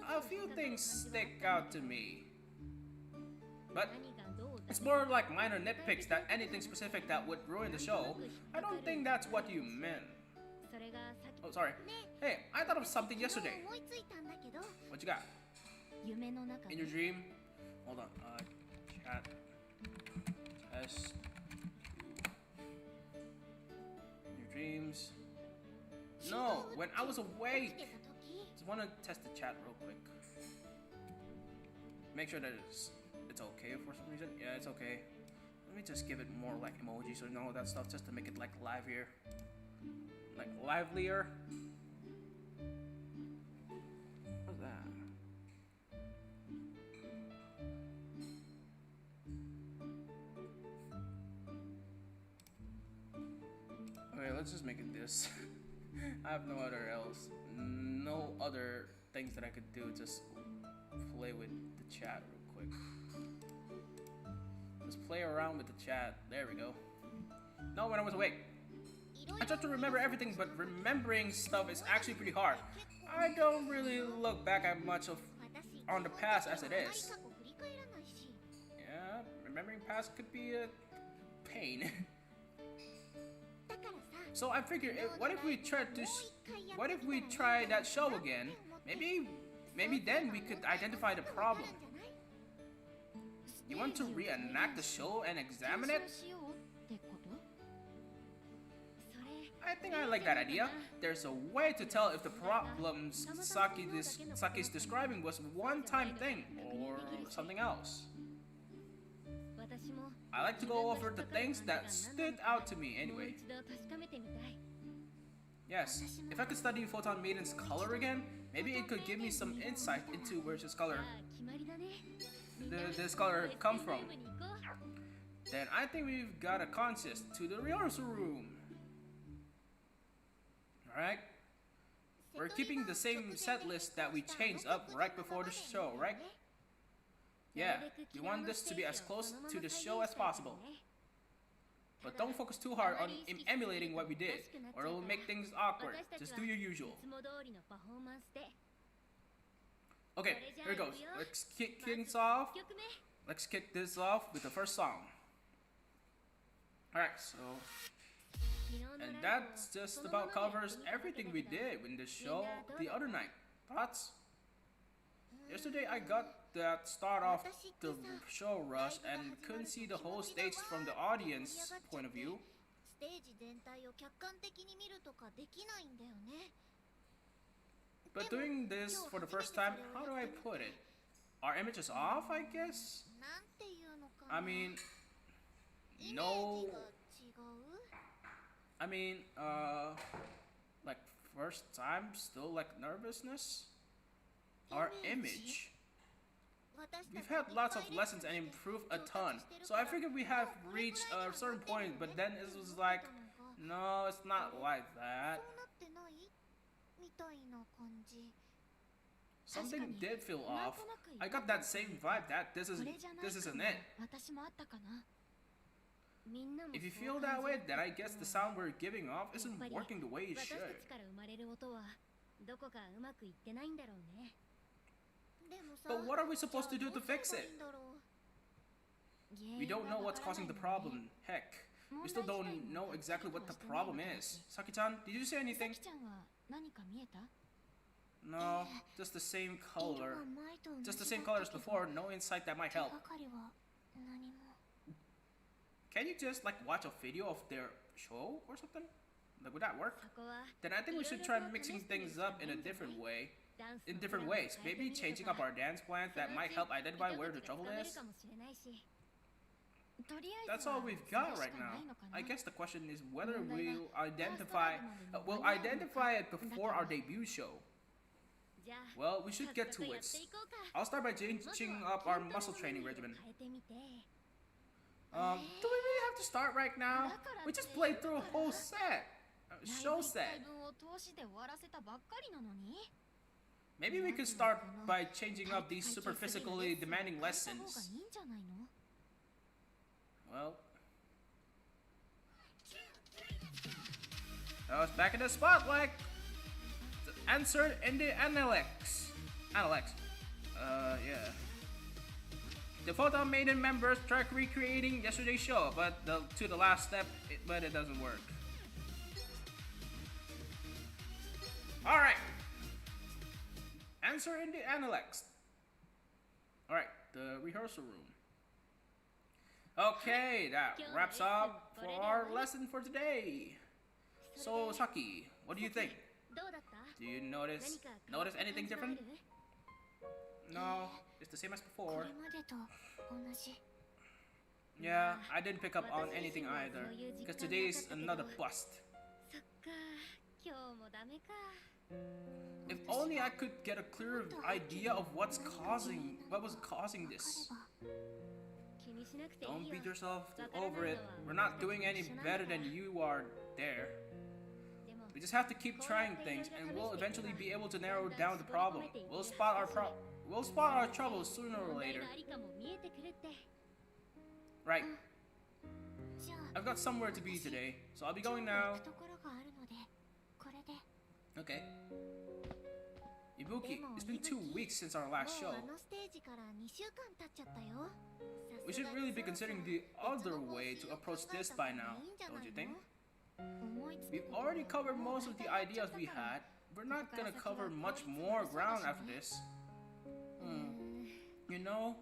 a few things stick out to me. But it's more like minor nitpicks than anything specific that would ruin the show. I don't think that's what you meant. Oh, sorry. Hey, I thought of something yesterday. What you got? In your dream? Hold on. Chat. Test. In your dreams. No, when I was awake. Just want to test the chat real quick. Make sure that it's okay for some reason. Yeah, it's okay. Let me just give it more like emojis and all that stuff just to make it like livelier. Like livelier. What's that? Okay, let's just make it this. I have no other things that I could do. Just play with the chat real quick. Just play around with the chat. There we go. No, when I was awake. I try to remember everything, but remembering stuff is actually pretty hard. I don't really look back at much on the past as it is. Yeah, remembering past could be a pain. So I figure, what if we try that show again? Maybe then we could identify the problem. You want to reenact the show and examine it? I think I like that idea. There's a way to tell if the problems Saki's describing was a one-time thing or something else. I like to go over the things that stood out to me anyway. Yes, if I could study Photon Maiden's color again, maybe it could give me some insight into where this color come from. Then I think we've got a contest to the rehearsal room. Alright? We're keeping the same set list that we changed up right before the show, right? Yeah, you want this to be as close to the show as possible. But don't focus too hard on emulating what we did, or it'll make things awkward. Just do your usual. Okay, here it goes. Let's kick things off. Let's kick this off with the first song. Alright, so... And that's just about covers everything we did in the show the other night. Thoughts? Yesterday I got that start off the show rush and couldn't see the whole stage from the audience point of view. But doing this for the first time, how do I put it? Our image is off, I guess? I mean, no. I mean, like first time, still like nervousness? Our image? We've had lots of lessons and improved a ton, so I figured we have reached a certain point, but then it was like, no, it's not like that. Something did feel off. I got that same vibe that this isn't it. If you feel that way, then I guess the sound we're giving off isn't working the way it should. But what are we supposed to do to fix it? We don't know what's causing the problem. Heck, we still don't know exactly what the problem is. Saki-chan, did you say anything? No, just the same color. Just the same color as before, no insight that might help. Can you just like watch a video of their show or something? Like, would that work? Then I think we should try mixing things up in a different way. In different ways. Maybe changing up our dance plans that might help identify where the trouble is. That's all we've got right now. I guess the question is whether we'll identify it before our debut show. Well, we should get to it. I'll start by changing up our muscle training regimen. Do we really have to start right now? We just played through a whole set. Show set. Maybe we could start by changing up these super physically demanding lessons. Well, I was back in the spotlight. Answered in the analytics. Yeah. The Photon Maiden members tried recreating yesterday's show, but to the last step, but it doesn't work. All right. Answer in the analytics. All right, the rehearsal room. Okay, that wraps up for our lesson for today. So, Saki, what do you think? Do you notice anything different? No, it's the same as before. Yeah, I didn't pick up on anything either, because today is another bust. If only I could get a clearer idea of what was causing this. Don't beat yourself over it. We're not doing any better than you are there. We just have to keep trying things, and we'll eventually be able to narrow down the problem. We'll spot our troubles sooner or later. Right. I've got somewhere to be today, so I'll be going now. Okay. Ibuki, it's been 2 weeks since our last show. We should really be considering the other way to approach this by now, don't you think? We've already covered most of the ideas we had. We're not gonna cover much more ground after this. You know,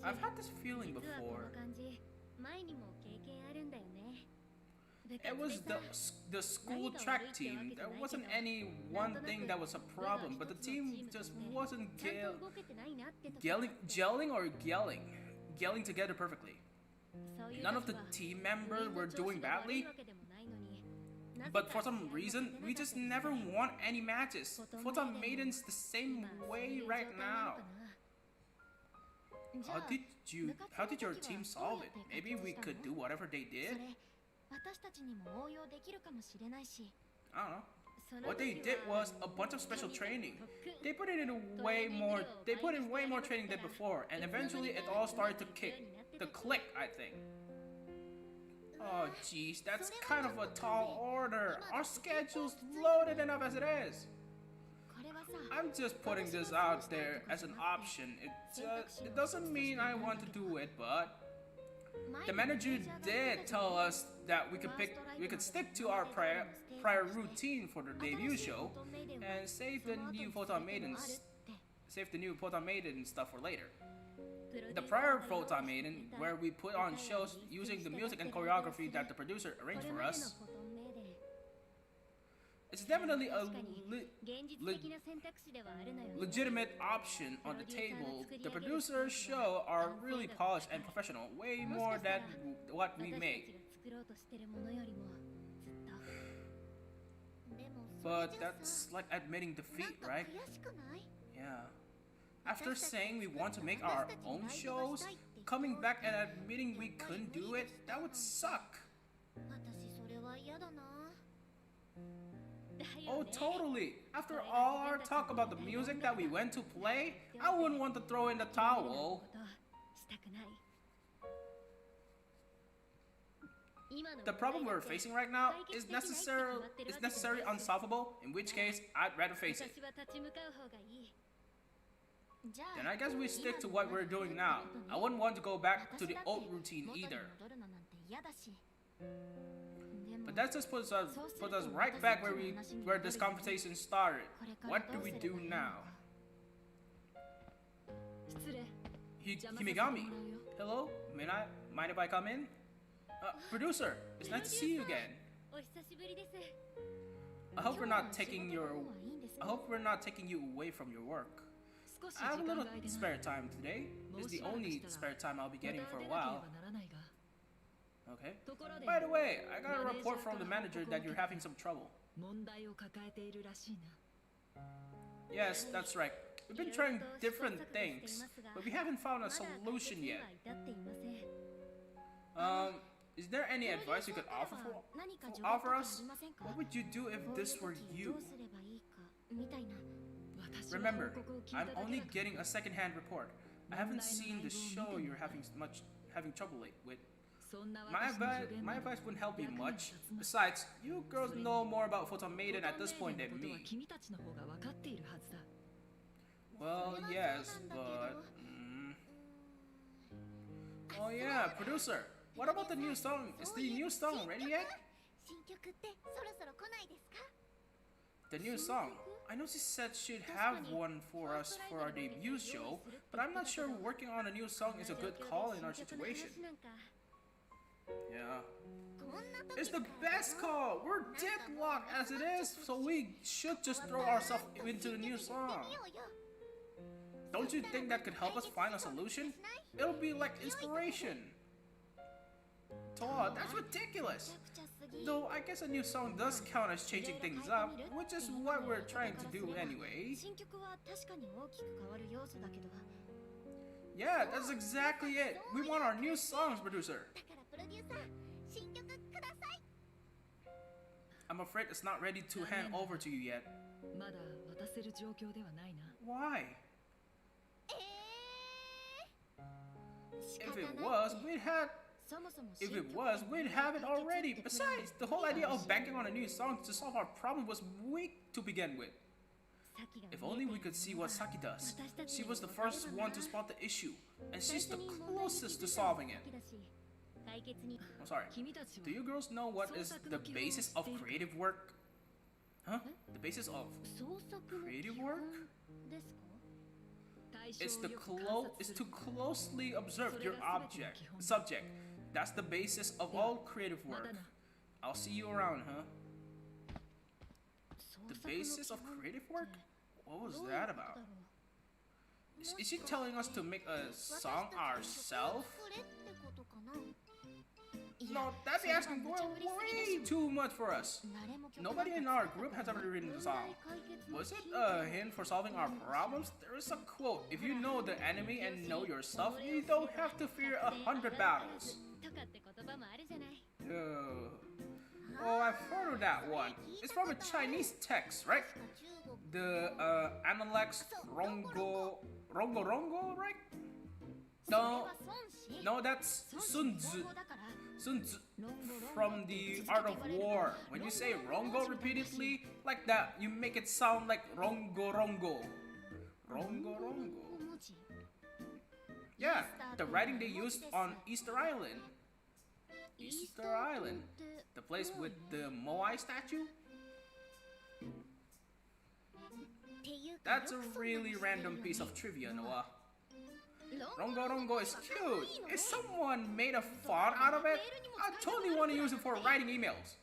I've had this feeling before. It was the school track team. There wasn't any one thing that was a problem, but the team just wasn't gelling together perfectly. None of the team members were doing badly, but for some reason, we just never won any matches. Photon Maiden's the same way right now. How did your team solve it? Maybe we could do whatever they did? I don't know. What they did was a bunch of special training. They put in way more training than before, and eventually it all started to click, I think. Oh jeez, that's kind of a tall order. Our schedule's loaded enough as it is. I'm just putting this out there as an option. It doesn't mean I want to do it, but the manager did tell us that we could stick to our prior routine for the debut show and save the new Photon Maiden stuff for later. The prior Photon Maiden, where we put on shows using the music and choreography that the producer arranged for us, it's definitely a legitimate option on the table, the producers show are really polished and professional, way more than what we make. But that's like admitting defeat, right? Yeah. After saying we want to make our own shows, coming back and admitting we couldn't do it, that would suck. Oh, totally. After all our talk about the music that we went to play, I wouldn't want to throw in the towel. The problem we're facing right now is necessarily unsolvable, in which case I'd rather face it. Then I guess we stick to what we're doing now. I wouldn't want to go back to the old routine either. But that just puts us right back where this conversation started. What do we do now? Himigami, hello? Mind if I come in? Producer, it's nice to see you again. I hope we're not taking you away from your work. I have a little spare time today. It's the only spare time I'll be getting for a while. Okay. By the way, I got a report from the manager that you're having some trouble. Yes, that's right. We've been trying different things, but we haven't found a solution yet. Is there any advice you could offer us? What would you do if this were you? Remember, I'm only getting a second-hand report. I haven't seen the show you're having trouble with. My advice wouldn't help you much. Besides, you girls know more about Photon Maiden at this point than me. Well, yes, but... Oh yeah, producer. What about the new song? Is the new song ready yet? The new song. I know she said she'd have one for us for our debut show, but I'm not sure working on a new song is a good call in our situation. Yeah. It's the best call! We're deadlocked as it is, so we should just throw ourselves into the new song. Don't you think that could help us find a solution? It'll be like inspiration. Todd, that's ridiculous! Though I guess a new song does count as changing things up, which is what we're trying to do anyway. Yeah, that's exactly it. We want our new songs, producer. I'm afraid it's not ready to hand over to you yet. Why? If it was, we'd have it already. Besides, the whole idea of banking on a new song to solve our problem was weak to begin with. If only we could see what Saki does. She was the first one to spot the issue, and she's the closest to solving it. I'm sorry. Do you girls know what is the basis of creative work? Huh? The basis of creative work? It's to closely observe your subject. That's the basis of all creative work. I'll see you around, huh? The basis of creative work? What was that about? Is she telling us to make a song ourselves? No, that'd be asking way too much for us. Nobody in our group has ever written the song. Was it a hint for solving our problems? There is a quote: if you know the enemy and know your stuff, you don't have to fear 100 battles. Oh, I've heard of that one. It's from a Chinese text, right? The Analects Rongo, right? No, that's Sun Tzu. Sun Tzu from the Art of War. When you say Rongo repeatedly like that, you make it sound like Rongo. Yeah, the writing they used on Easter Island. The place with the Moai statue? That's a really random piece of trivia, Noah. Rongo is cute. If someone made a font out of it, I totally want to use it for writing emails.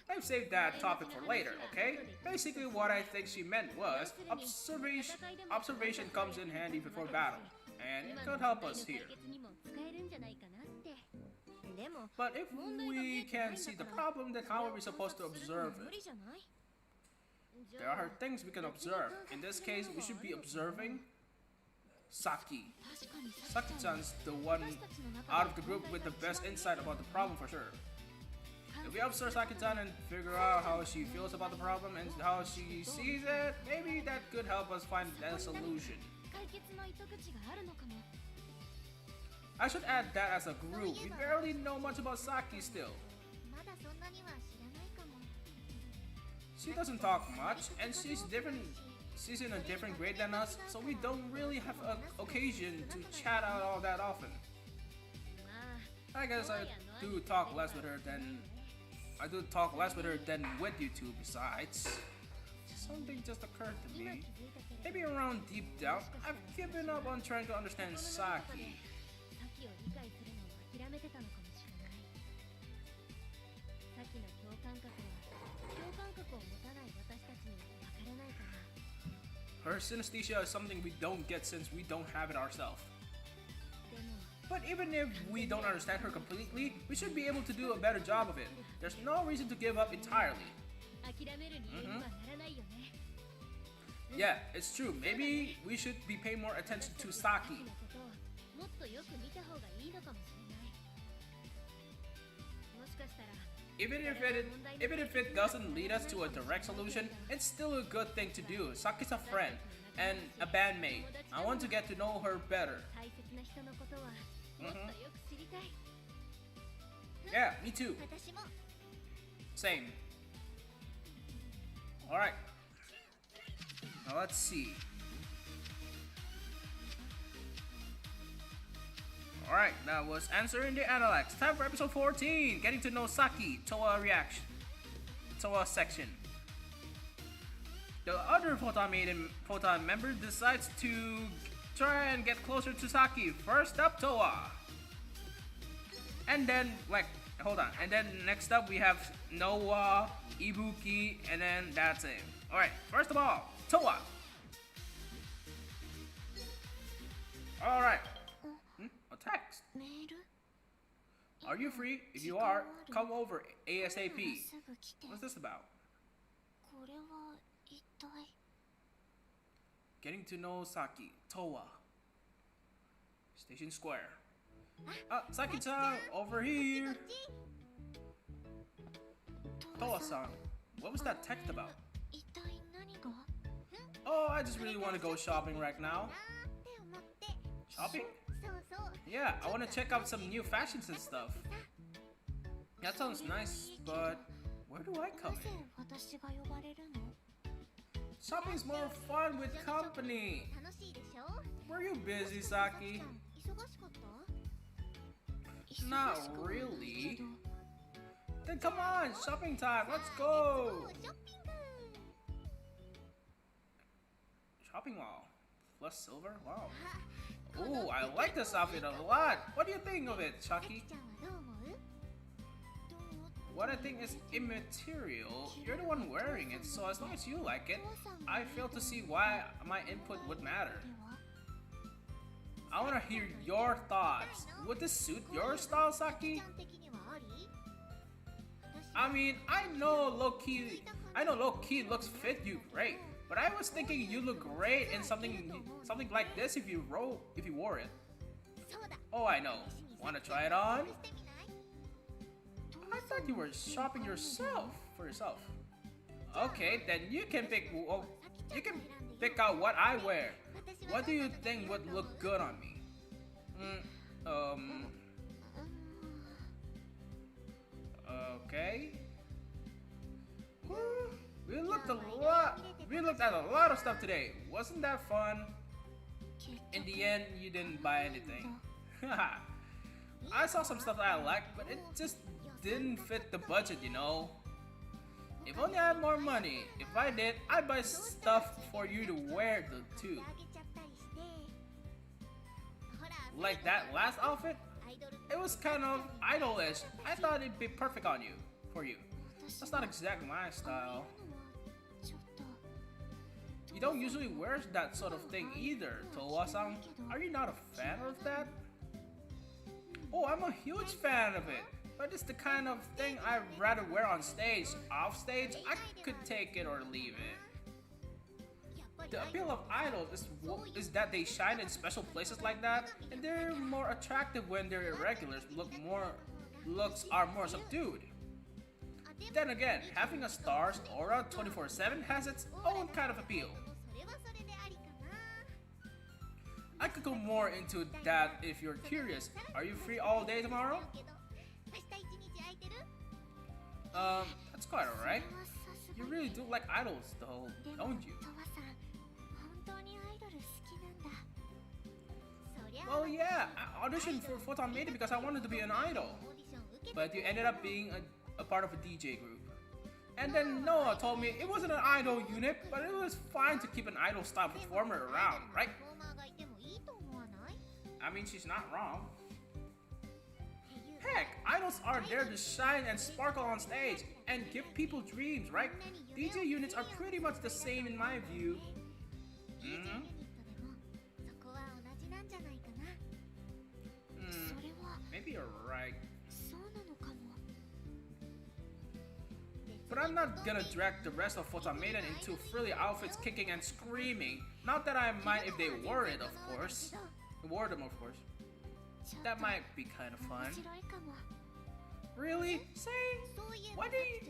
I've saved that topic for later, okay? Basically what I think she meant was, observation comes in handy before battle, and it could help us here. But if we can't see the problem, then how are we supposed to observe it? There are things we can observe. In this case, we should be observing Saki. Saki-chan's the one out of the group with the best insight about the problem for sure. If we observe Saki-chan and figure out how she feels about the problem and how she sees it, maybe that could help us find a solution. I should add that as a group. We barely know much about Saki still. She doesn't talk much, and she's in a different grade than us, so we don't really have an occasion to chat out all that often. I guess I do talk less with her than with you two besides. Something just occurred to me. Maybe around deep down, I've given up on trying to understand Saki. Her synesthesia is something we don't get since we don't have it ourselves. But even if we don't understand her completely, we should be able to do a better job of it. There's no reason to give up entirely. Yeah, it's true. Maybe we should be paying more attention to Saki. Even if it doesn't lead us to a direct solution, it's still a good thing to do. Saki's a friend and a bandmate. I want to get to know her better. Yeah, me too. Same. Alright. Now let's see. Alright, that was answering the Analects. Time for episode 14, getting to know Saki, Toa reaction. Toa section. The other Photon member decides to try and get closer to Saki. First up, Toa. And then, and then next up we have Noah, Ibuki, and then that's it. Alright, first of all, Toa. Alright. A text. Are you free? If you are, come over ASAP. What's this about? Getting to know Saki, Toa. Station Square. Saki-chan, over here. Toa-san, what was that text about? Oh, I just really want to go shopping right now. Shopping? Yeah, I want to check out some new fashions and stuff. That sounds nice, but where do I come in? Shopping's more fun with company. Were you busy, Saki? Not really. Then come on, shopping time, let's go! Shopping mall. Plus silver? Wow. Ooh, I like this outfit a lot. What do you think of it, Saki? What I think is immaterial, you're the one wearing it, so as long as you like it, I fail to see why my input would matter. I want to hear your thoughts. Would this suit your style, Saki? I mean, I know low-key looks fit you great, but I was thinking you look great in something like this if you wore it. Oh, I know. Want to try it on? I thought you were shopping for yourself. Okay, then you can pick out what I wear. What do you think would look good on me? Okay. We looked at a lot of stuff today. Wasn't that fun? In the end, you didn't buy anything. I saw some stuff that I liked, but it just didn't fit the budget, you know. If only I had more money. If I did, I'd buy stuff for you to wear too. Like that last outfit? It was kind of idolish. I thought it'd be perfect on you. For you. That's not exactly my style. You don't usually wear that sort of thing either, Towa-san. Are you not a fan of that? Oh, I'm a huge fan of it, but it's the kind of thing I'd rather wear on stage. Off stage, I could take it or leave it. The appeal of idols is that they shine in special places like that, and they're more attractive when their irregulars looks are more subdued. Then again, having a star's aura 24/7 has its own kind of appeal. I could go more into that if you're curious. Are you free all day tomorrow? That's quite alright. You really do like idols though, don't you? Well, yeah, I auditioned for Photon Maiden because I wanted to be an idol. But you ended up being a part of a DJ group. And then Noah told me it wasn't an idol unit, but it was fine to keep an idol style performer around, right? I mean, she's not wrong. Heck, idols are there to shine and sparkle on stage and give people dreams, right? DJ units are pretty much the same in my view. Maybe you're right. But I'm not gonna drag the rest of Photon Maiden into frilly outfits kicking and screaming. Not that I mind if they wore it, of course. Wore them, of course. That might be kind of fun. Really? Say,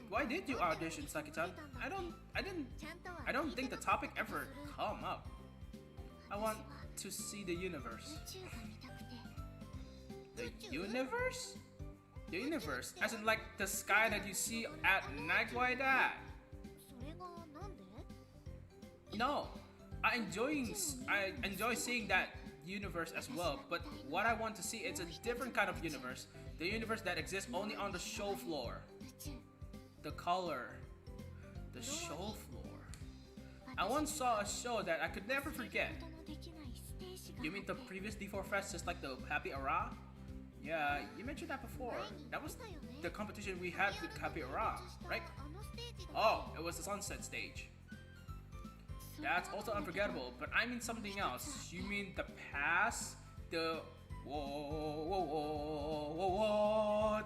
why did you audition, Saki-chan? I don't think the topic ever come up. I want to see the universe. The universe? The universe, as in like the sky that you see at night. Why that? No, I enjoy seeing that universe as well, but what I want to see is a different kind of universe. The universe that exists only on the show floor. The color. The show floor. I once saw a show that I could never forget. You mean the previous D4 Fest, just like the Happy Ara? Yeah, you mentioned that before. That was the competition we had with Happy Ara, right? Oh, it was the Sunset stage. That's also unforgettable, but I mean something else. You mean the past? The whoa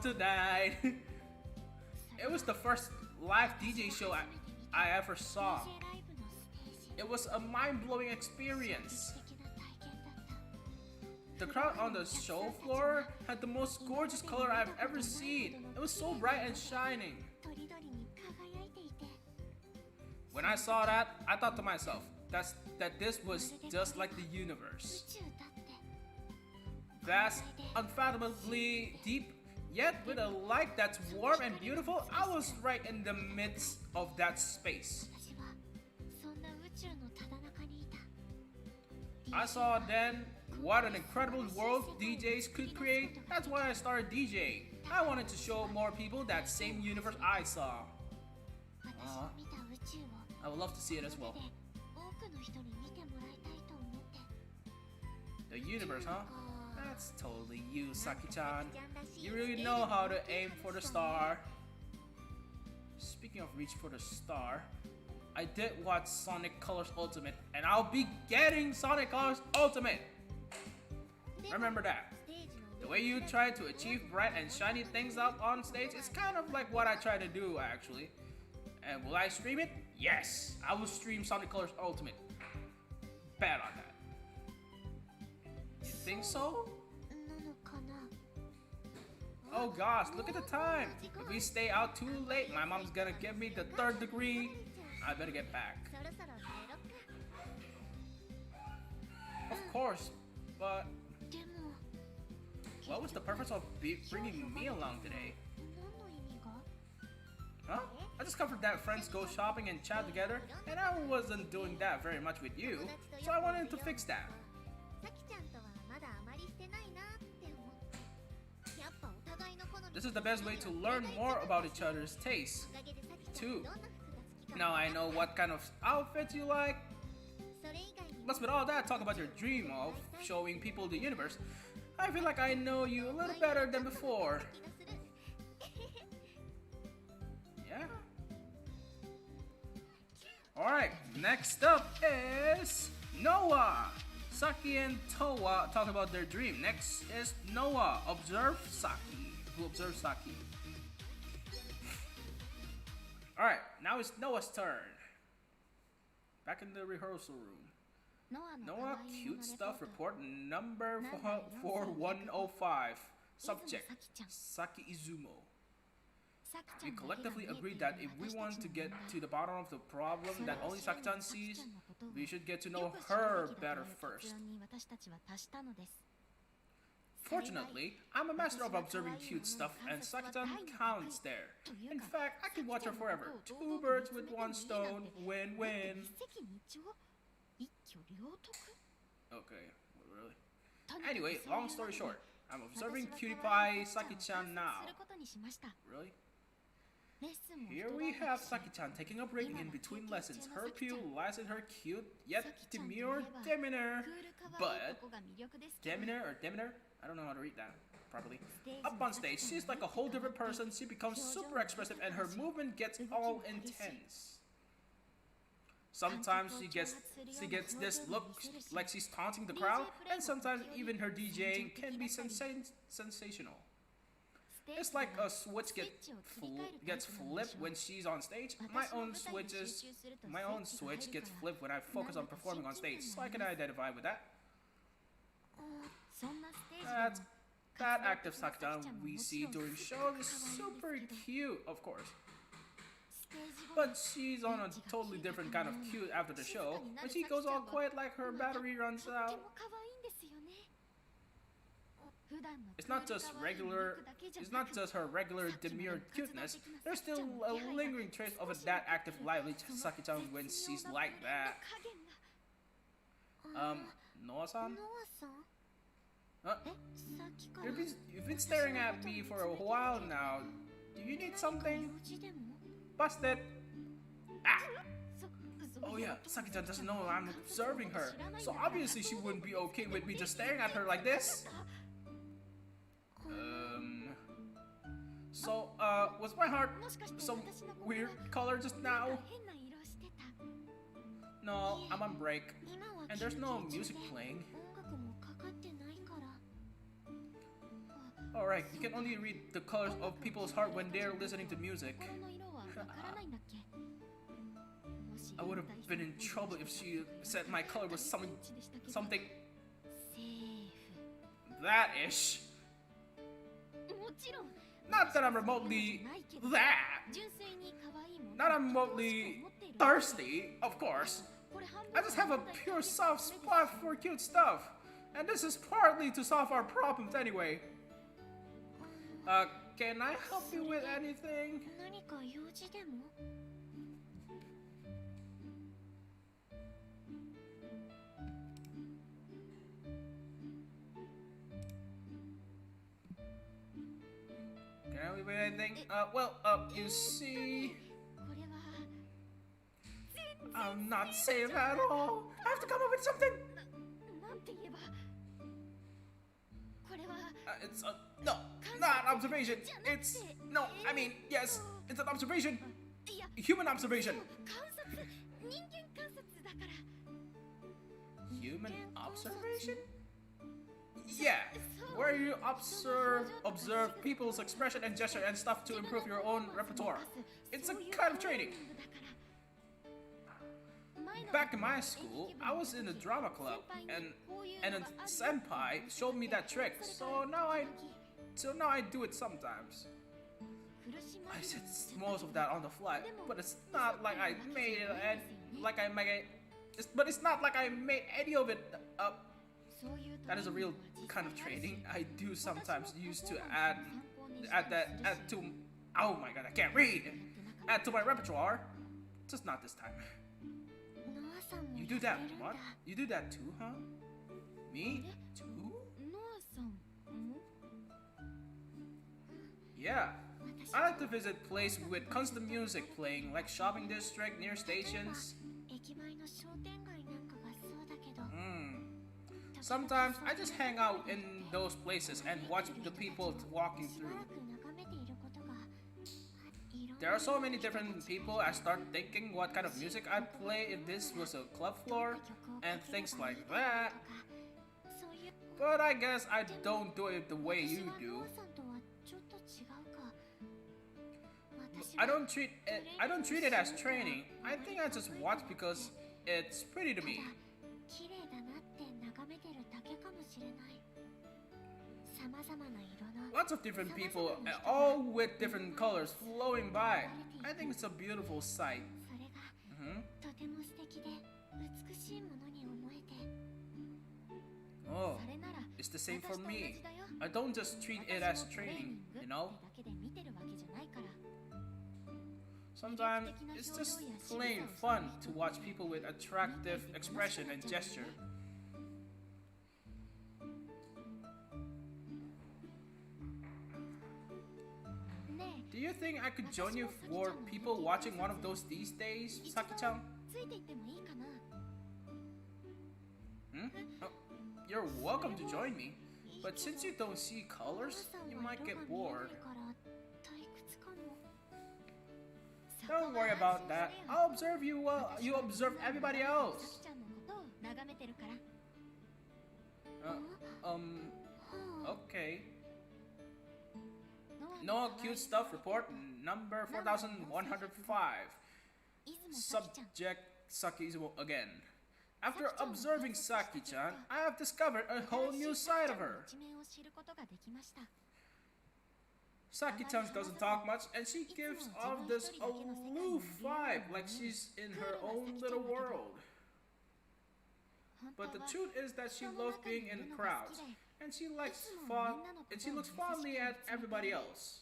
tonight. It was the first live DJ show I ever saw. It was a mind-blowing experience. The crowd on the show floor had the most gorgeous color I've ever seen. It was so bright and shining. When I saw that, I thought to myself, that this was just like the universe. Vast, unfathomably deep, yet with a light that's warm and beautiful. I was right in the midst of that space. I saw then what an incredible world DJs could create. That's why I started DJing. I wanted to show more people that same universe I saw. I would love to see it as well. The universe, huh? That's totally you, Saki-chan. You really know how to aim for the star. Speaking of reach for the star, I did watch Sonic Colors Ultimate, and I'll be getting Sonic Colors Ultimate! Remember that. The way you try to achieve bright and shiny things up on stage is kind of like what I try to do, actually. And will I stream it? Yes! I will stream Sonic Colors Ultimate. Bet on that. You think so? Oh gosh, look at the time. If we stay out too late, my mom's gonna give me the 3rd degree. I better get back. Of course, but what was the purpose of bringing me along today? Huh? I discovered that friends go shopping and chat together, and I wasn't doing that very much with you, so I wanted to fix that. This is the best way to learn more about each other's tastes, too. Now I know what kind of outfits you like. But with all that talk about your dream of showing people the universe, I feel like I know you a little better than before. Yeah? Alright, next up is Noah. Saki and Toa talk about their dream. Next is Noah. Observe Saki. Who observes Saki? Alright, now it's Noah's turn. Back in the rehearsal room. Noah, cute stuff report number 4105. Subject, Saki Izumo. We collectively agreed that if we want to get to the bottom of the problem that only Saki-chan sees, we should get to know her better first. Fortunately, I'm a master of observing cute stuff and Saki-chan counts there. In fact, I could watch her forever. Two birds with one stone, win-win. Okay, really? Anyway, long story short, I'm observing Cutie Pie Saki-chan now. Really? Here we have Saki-chan taking a break in between lessons. Her appeal lies in her cute yet demure demeanor. But demeanor? I don't know how to read that properly. Up on stage, she's like a whole different person. She becomes super expressive and her movement gets all intense. Sometimes she gets this look like she's taunting the crowd, and sometimes even her DJing can be sensational. It's like a switch gets flipped when she's on stage. My own switch gets flipped when I focus on performing on stage, so I can identify with that. That active Saki-chan we see during shows is super cute, of course. But she's on a totally different kind of cute after the show, when she goes all quiet like her battery runs out. It's not just her regular demure cuteness. There's still a lingering trace of that active lively Saki-chan when she's like that. Noah-san? You've been staring at me for a while now. Do you need something? Busted! Ah! Oh yeah, Saki-chan doesn't know I'm observing her, so obviously she wouldn't be okay with me just staring at her like this. So, was my heart some weird color just now? No, I'm on break, and there's no music playing. Alright, you can only read the colors of people's heart when they're listening to music. I would have been in trouble if she said my color was something that-ish. Not that I'm remotely that. Not I'm remotely thirsty, of course. I just have a pure soft spot for cute stuff. And this is partly to solve our problems anyway. Can I help you with anything? Can I help you with anything? You see... I'm not safe at all. I have to come up with something. It's no, not observation. Yes, it's an observation. Human observation. Human observation? Yeah, where you observe people's expression and gesture and stuff to improve your own repertoire. It's a kind of training. Back in my school, I was in the drama club, and a senpai showed me that trick. So now I do it sometimes. I said most of that on the fly, but it's not like I made it, but it's not like I made any of it up. That is a real kind of training I do sometimes used to add to. Oh my god, I can't read. Add to my repertoire, just not this time. You do that, what? You do that too, huh? Me? Too? Yeah. I like to visit places with constant music playing, like shopping district near stations. Sometimes I just hang out in those places and watch the people walking through. There are so many different people. I start thinking what kind of music I'd play if this was a club floor and things like that. But I guess I don't do it the way you do. I don't treat it as training. I think I just watch because it's pretty to me. Lots of different people, all with different colors flowing by. I think it's a beautiful sight. Oh, it's the same for me. I don't just treat it as training, you know? Sometimes it's just plain fun to watch people with attractive expression and gesture. Do you think I could join you for people watching one of those these days, Saki-chan? Oh, you're welcome to join me, but since you don't see colors, you might get bored. Don't worry about that. I'll observe you while you observe everybody else. Okay. No cute stuff report number 4105. Subject Saki-izumo again. After observing Saki-chan, I have discovered a whole new side of her. Saki-chan doesn't talk much and she gives off this aloof vibe like she's in her own little world. But the truth is that she loves being in crowds. And she looks fondly at everybody else.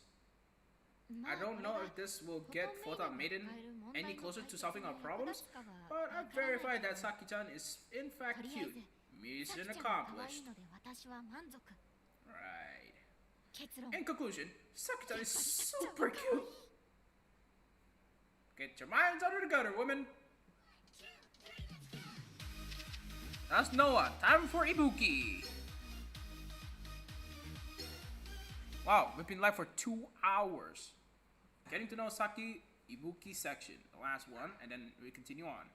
I don't know if this will get Photon Maiden any closer to solving our problems, but I've verified that Saki-chan is in fact cute. Mission accomplished. Right. In conclusion, Saki-chan is super cute. Get your minds under the gutter, woman. That's Noah. Time for Ibuki. Wow, we've been live for 2 hours. Getting to know Saki Ibuki section, the last one, and then we continue on.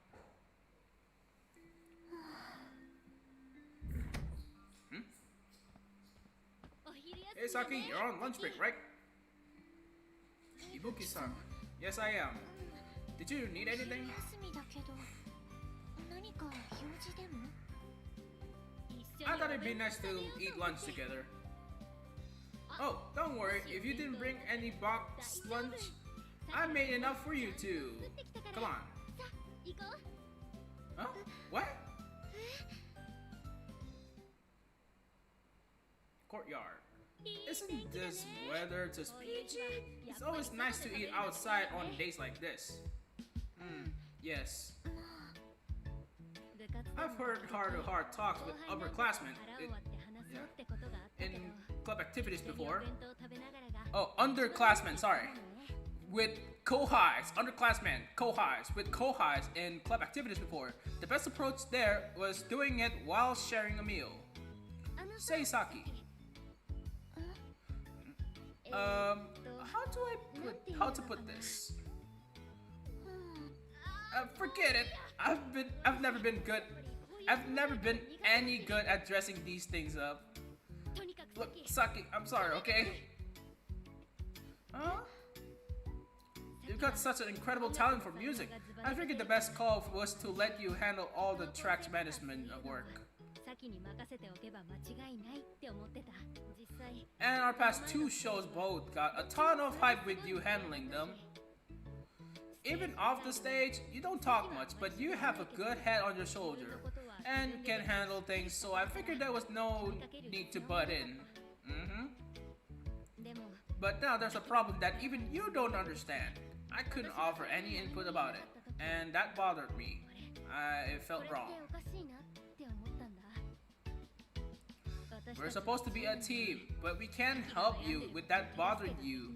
Hey Saki, you're on lunch break, right? Ibuki-san. Yes, I am. Did you need anything? I thought it'd be nice to eat lunch together. Oh, don't worry, if you didn't bring any box lunch, I made enough for you too. Come on. Huh? What? Courtyard. Isn't this weather just peachy? It's always nice to eat outside on days like this. Yes. I've heard heart-to-heart talks with upperclassmen in club activities before. Oh, underclassmen, sorry. With co-highs, underclassmen, co-highs, with co-highs in club activities before. The best approach there was doing it while sharing a meal. Say Saki. How to put this? Forget it. I've never been good. I've never been any good at dressing these things up. Look, Saki, I'm sorry, okay? Huh? You've got such an incredible talent for music. I figured the best call was to let you handle all the track management work. And our past 2 shows both got a ton of hype with you handling them. Even off the stage, you don't talk much, but you have a good head on your shoulder and can handle things, so I figured there was no need to butt in. But now there's a problem that even you don't understand. I couldn't offer any input about it, and that bothered me. It felt wrong. We're supposed to be a team, but we can't help you with that bothering you.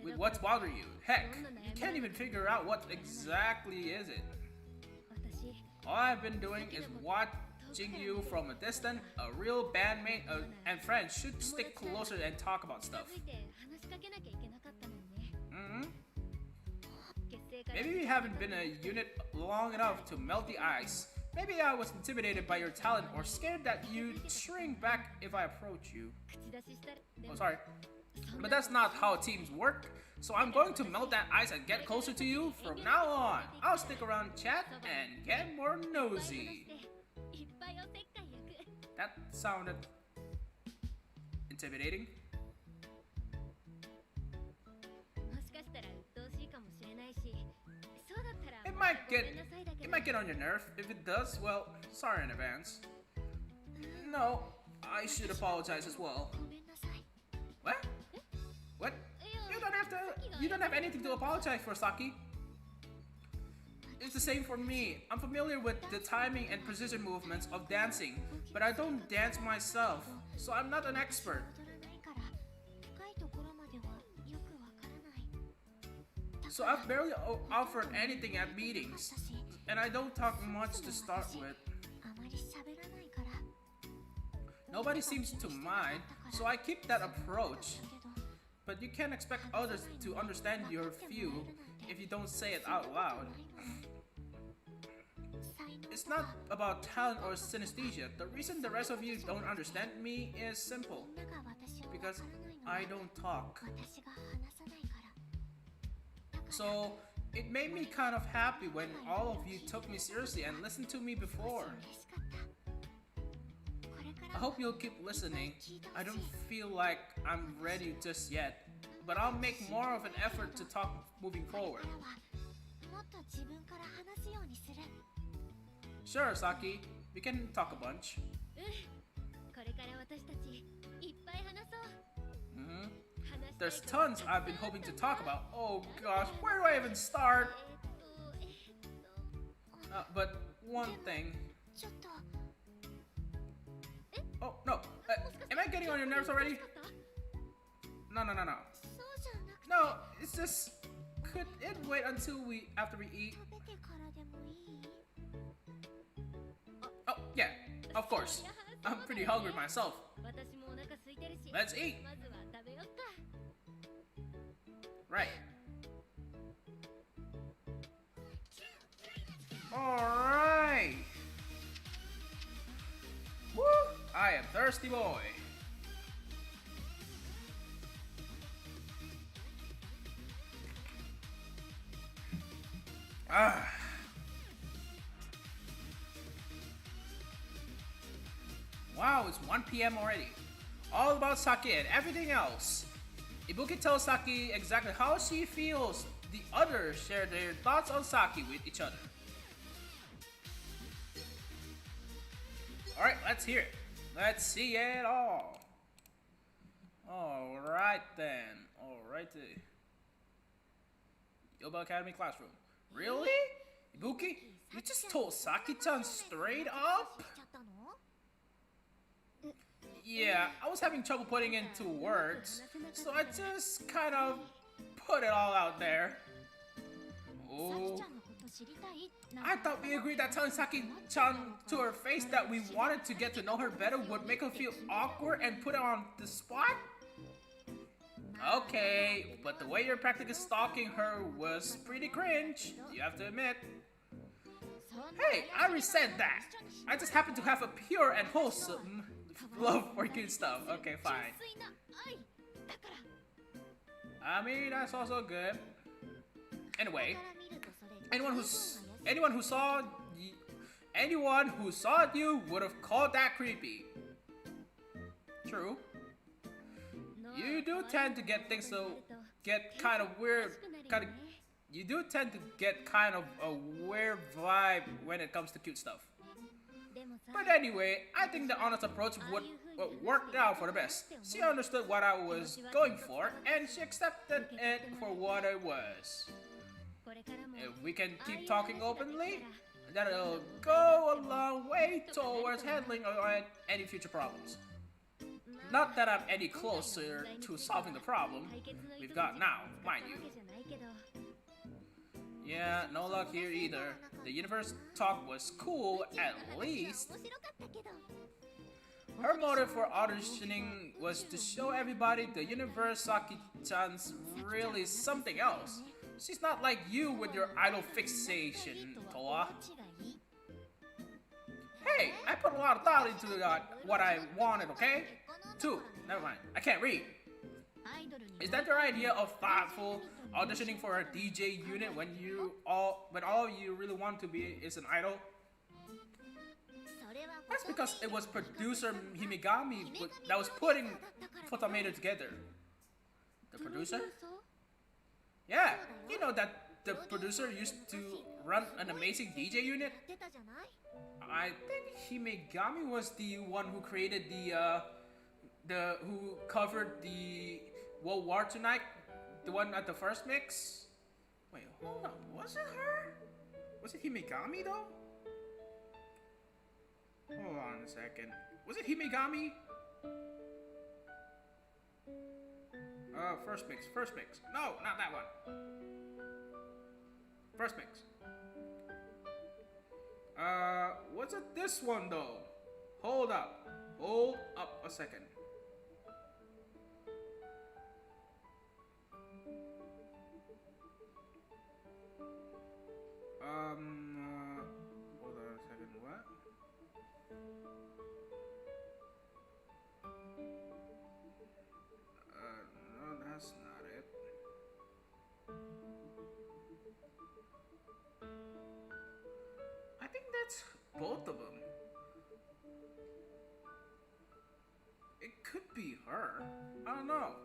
With what's bothering you. Heck, you can't even figure out what exactly is it. All I've been doing is watching you from a distance. A real bandmate and friend should stick closer and talk about stuff. Maybe we haven't been a unit long enough to melt the ice. Maybe I was intimidated by your talent or scared that you'd shrink back if I approach you. Oh, sorry. But that's not how teams work. So I'm going to melt that ice and get closer to you from now on. I'll stick around, chat, and get more nosy. That sounded intimidating. It might get on your nerve. If it does, well, sorry in advance. No, I should apologize as well. What? What? You don't have anything to apologize for, Saki. It's the same for me. I'm familiar with the timing and precision movements of dancing, but I don't dance myself, so I'm not an expert. So I've barely offered anything at meetings, and I don't talk much to start with. Nobody seems to mind, so I keep that approach. But you can't expect others to understand your view if you don't say it out loud. It's not about talent or synesthesia. The reason the rest of you don't understand me is simple. Because I don't talk. So it made me kind of happy when all of you took me seriously and listened to me before. I hope you'll keep listening. I don't feel like I'm ready just yet, but I'll make more of an effort to talk moving forward. Sure, Saki. We can talk a bunch. There's tons I've been hoping to talk about. Oh gosh, where do I even start? But one thing. Oh, no. Am I getting on your nerves already? No. No, it's just... Could it wait until after we eat? Oh, yeah, of course. I'm pretty hungry myself. Let's eat. Right. Alright. Woo! I am thirsty boy. Ah. Wow, it's 1 PM already. All about Saki and everything else. Ibuki tells Saki exactly how she feels. The others share their thoughts on Saki with each other. Alright, let's hear it. Let's see it all. Alright then. Alrighty. Yoba Academy classroom. Really? Ibuki? You just told Saki-chan straight up? Yeah, I was having trouble putting into words, so I just kind of put it all out there. Oh. I thought we agreed that telling Saki-chan to her face that we wanted to get to know her better would make her feel awkward and put her on the spot? Okay, but the way you're practically stalking her was pretty cringe, you have to admit. Hey, I resent that. I just happen to have a pure and wholesome love for cute stuff. Okay, fine. I mean, that's also good. Anyway, anyone who saw you would have called that creepy. True. You do tend to get things kind of weird. You do tend to get kind of a weird vibe when it comes to cute stuff. But anyway, I think the honest approach worked out for the best. She understood what I was going for, and she accepted it for what it was. If we can keep talking openly, that'll go a long way towards handling any future problems. Not that I'm any closer to solving the problem we've got now, mind you. Yeah, no luck here either. The universe talk was cool, at least. Her motive for auditioning was to show everybody the universe Saki-chan's really something else. She's not like you with your idol fixation, Toa. Hey, I put a lot of thought into what I wanted, okay? 2. Never mind. I can't read. Is that your idea of thoughtful auditioning for a DJ unit when all you really want to be is an idol? That's because it was producer Himigami that was putting Photon Maiden together. The producer? Yeah, you know that the producer used to run an amazing DJ unit? I think Himigami was the one who created who covered the World War Tonight, the one at the first mix? Wait, hold on, was it her? Was it Himigami though? Hold on a second. Was it Himigami? First mix. No, not that one. First mix. Was it this one though? Hold up a second. Hold on a second, what? No, that's not it. I think that's both of them. It could be her. I don't know.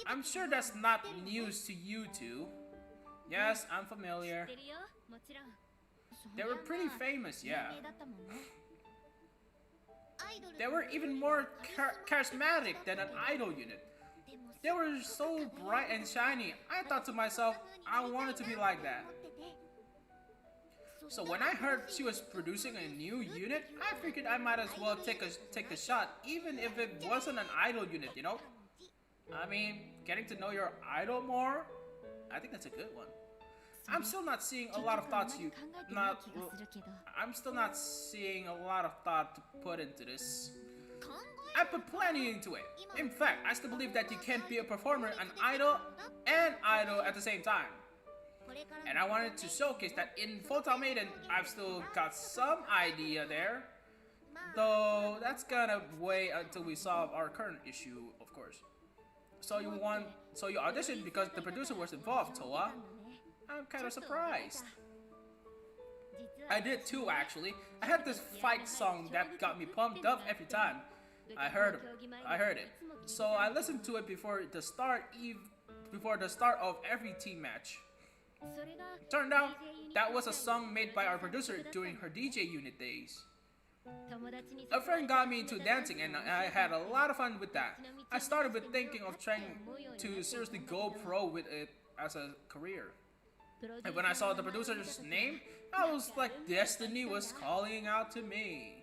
I'm sure that's not news to you two. Yes, I'm familiar. They were pretty famous, yeah. They were even more charismatic than an idol unit. They were so bright and shiny, I thought to myself, I wanted to be like that. So when I heard she was producing a new unit, I figured I might as well take a shot, even if it wasn't an idol unit, you know? I mean, getting to know your idol more, I think that's a good one. I'm still not seeing a lot of thoughts I'm still not seeing a lot of thought to put into this. I put plenty into it. In fact, I still believe that you can't be a performer, an idol, and idol at the same time. And I wanted to showcase that in Photon Maiden, I've still got some idea there. Though that's gonna wait until we solve our current issue, of course. So you auditioned because the producer was involved, Toa. I'm kind of surprised. I did too, actually. I had this fight song that got me pumped up every time I heard it. So I listened to it before the start of every team match. Turned out that was a song made by our producer during her DJ unit days. A friend got me into dancing and I had a lot of fun with that. I started with thinking of trying to seriously go pro with it as a career. And when I saw the producer's name, I was like destiny was calling out to me.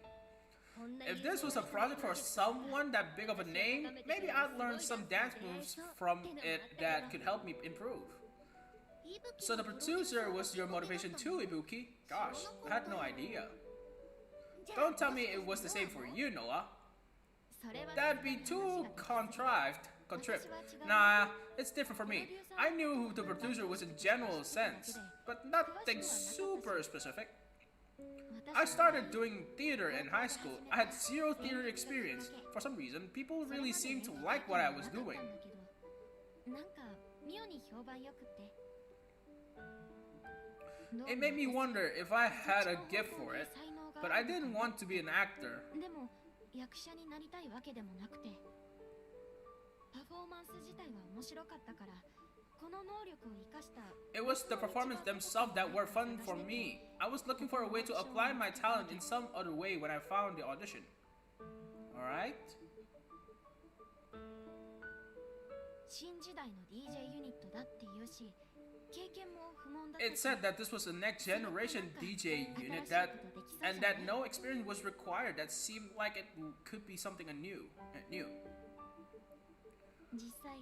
If this was a project for someone that big of a name, maybe I'd learn some dance moves from it that could help me improve. So the producer was your motivation too, Ibuki? Gosh, I had no idea. Don't tell me it was the same for you, Noah. That'd be too contrived. Nah, it's different for me. I knew who the producer was in general sense, but nothing super specific. I started doing theater in high school. I had zero theater experience. For some reason, people really seemed to like what I was doing. It made me wonder if I had a gift for it, but I didn't want to be an actor. It was the performance themselves that were fun for me. I was looking for a way to apply my talent in some other way when I found the audition. Alright? It said that this was a next generation DJ unit and that no experience was required. That seemed like it could be something new.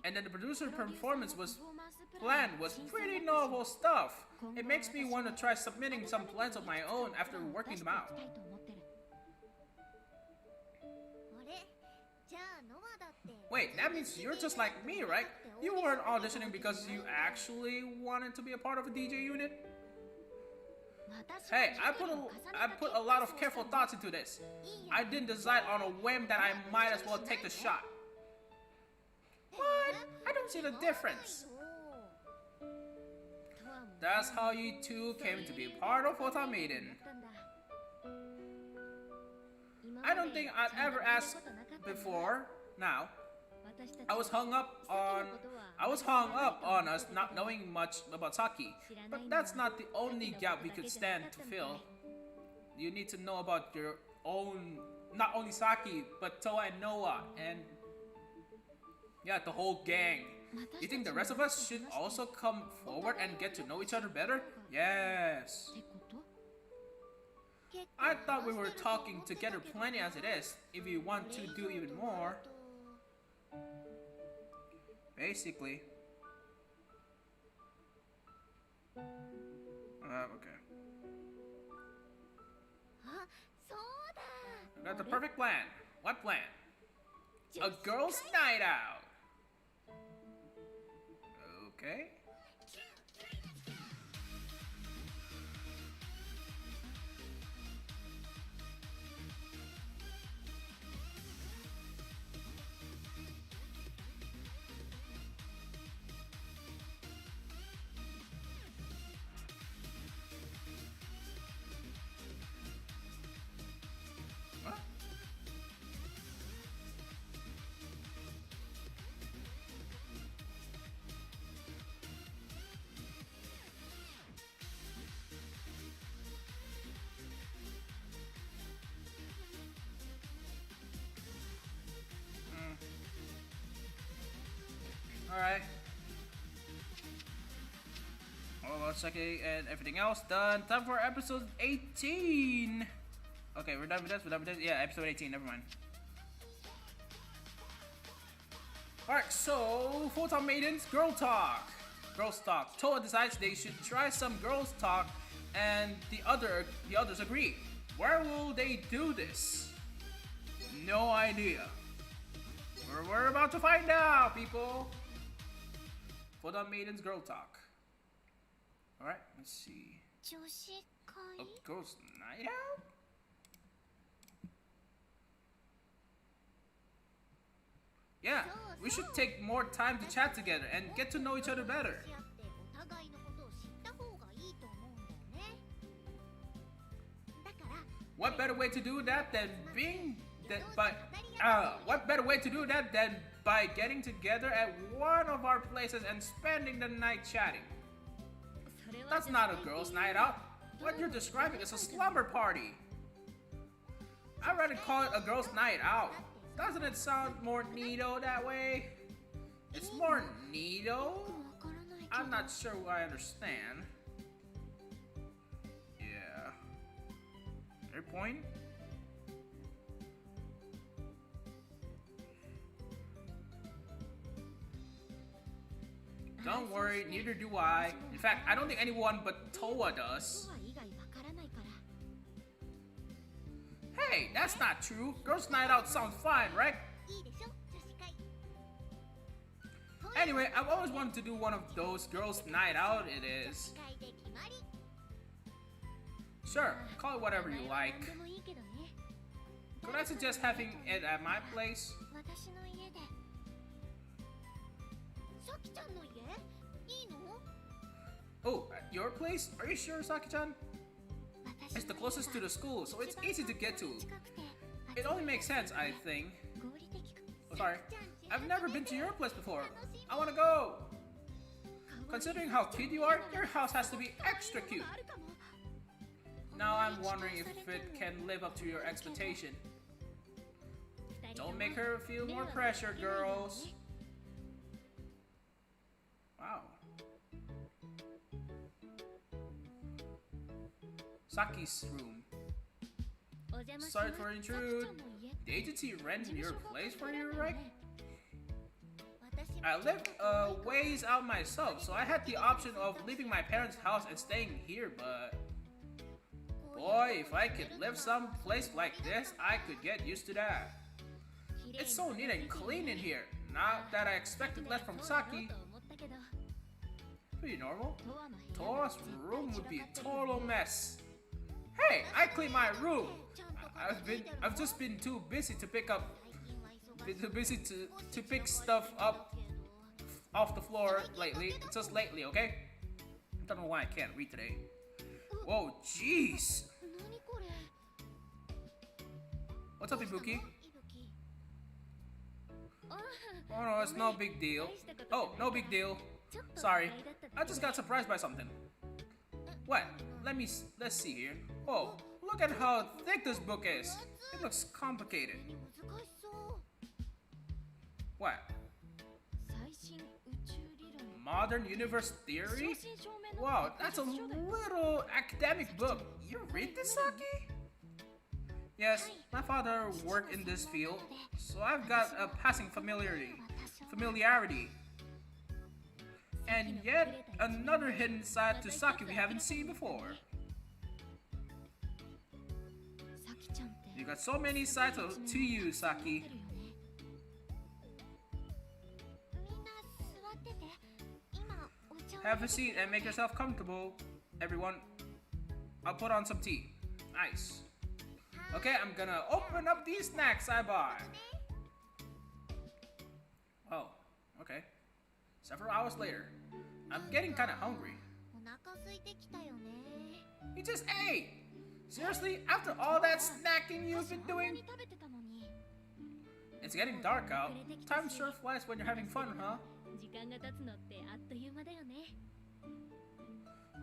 And then the producer performance was pretty novel stuff. It makes me want to try submitting some plans of my own after working them out. Wait, that means you're just like me, right? You weren't auditioning because you actually wanted to be a part of a DJ unit? Hey, I put a lot of careful thoughts into this. I didn't decide on a whim that I might as well take the shot. What? I don't see the difference. That's how you two came to be a part of Photon Maiden. I don't think I'd ever asked before. Now, I was hung up on us not knowing much about Saki, but that's not the only gap we could stand to fill. You need to know about your own, not only Saki, but Toa and Noah, and yeah, the whole gang. You think the rest of us should also come forward and get to know each other better? Yes. I thought we were talking together plenty as it is. If you want to do even more, basically. Okay. I got the perfect plan. What plan? A girls' night out. Okay. Alright. Oh, second and everything else done. Time for episode 18. Okay, we're done with this. Yeah, episode 18. Never mind. Alright, so Photon Maiden's girl talk. Girls talk. Toa decides they should try some girls talk, and the others agree. Where will they do this? No idea. We're about to find out, people. Photon Maiden's girl talk. Alright, let's see. A girls' night out? Yeah, we should take more time to chat together and get to know each other better. What better way to do that than by getting together at one of our places and spending the night chatting? That's not a girls' night out. What you're describing is a slumber party. I'd rather call it a girls' night out. Doesn't it sound more neato that way? It's more neato? I'm not sure I understand. Yeah. Your point? Don't worry, neither do I. In fact, I don't think anyone but Toa does. Hey, that's not true. Girls' night out sounds fine, right? Anyway, I've always wanted to do one of those girls' night out it is. Sure, call it whatever you like. Could I suggest having it at my place? Oh, at your place? Are you sure, Saki-chan? It's the closest to the school, so it's easy to get to. It only makes sense, I think. Oh, sorry. I've never been to your place before. I wanna go! Considering how cute you are, your house has to be extra cute. Now I'm wondering if it can live up to your expectation. Don't make her feel more pressure, girls. Wow. Saki's room. Sorry for intrude. The agency rented your place for you, right? I live a ways out myself, so I had the option of leaving my parents' house and staying here, but boy, if I could live someplace like this, I could get used to that. It's so neat and clean in here. Not that I expected less from Saki. Pretty normal. Toa's room would be a total mess. Hey, I cleaned my room. I've just been too busy to pick stuff up off the floor lately. Just lately, okay? I don't know why I can't read today. Whoa, jeez. What's up, Ibuki? Oh no, it's no big deal. Oh, no big deal. Sorry, I just got surprised by something. What? Let's see here. Oh, look at how thick this book is. It looks complicated. What? Modern Universe Theory? Wow, that's a little academic book. You read this, Saki? Yes, my father worked in this field, so I've got a passing familiarity. And yet, another hidden side to Saki we haven't seen before. You got so many sides to you, Saki. Have a seat and make yourself comfortable, everyone. I'll put on some tea. Nice. Okay, I'm gonna open up these snacks I bought. Oh, okay. Several hours later, I'm getting kinda hungry. You just ate! Seriously? After all that snacking you've been doing? It's getting dark out. Time sure flies when you're having fun, huh?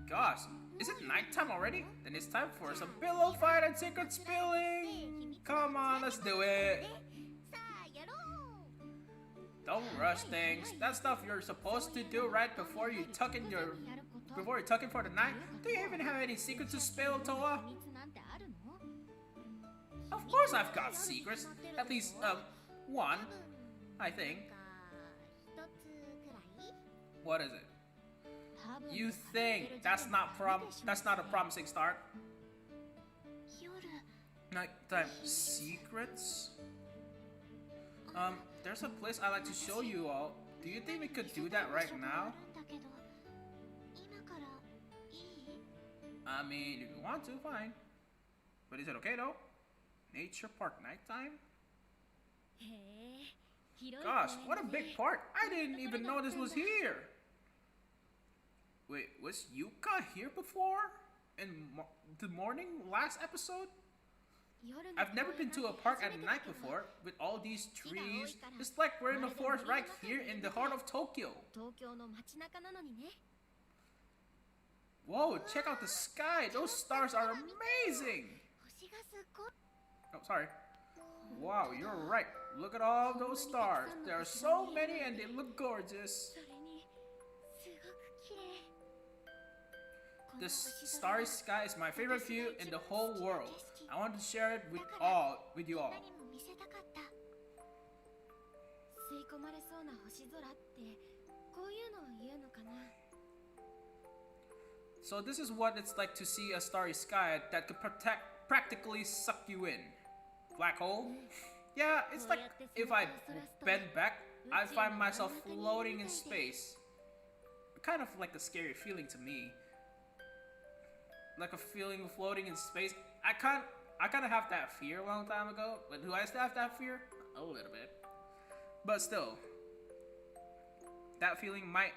Gosh, is it nighttime already? Then it's time for some pillow fight and secret spilling! Come on, let's do it! Don't rush things. That stuff you're supposed to do right before you tuck in for the night. Do you even have any secrets to spill, Toa? Of course I've got secrets. At least, one, I think. What is it? You think that's not a promising start? Nighttime secrets? There's a place I'd like to show you all. Do you think we could do that right now? I mean, if you want to, fine. But is it okay though? Nature park nighttime? Gosh, what a big park! I didn't even know this was here! Wait, was Yuka here before? In the morning last episode? I've never been to a park at night before, with all these trees. It's like we're in the forest right here in the heart of Tokyo. Whoa, check out the sky! Those stars are amazing! Oh, sorry. Wow, you're right. Look at all those stars. There are so many and they look gorgeous. The starry sky is my favorite view in the whole world. I want to share it with you all. So this is what it's like to see a starry sky that could practically suck you in. Black hole? Yeah, it's like if I bend back, I find myself floating in space. Kind of like a scary feeling to me. Like a feeling of floating in space. I kind of have that fear a long time ago, but do I still have that fear? A little bit. But still, that feeling might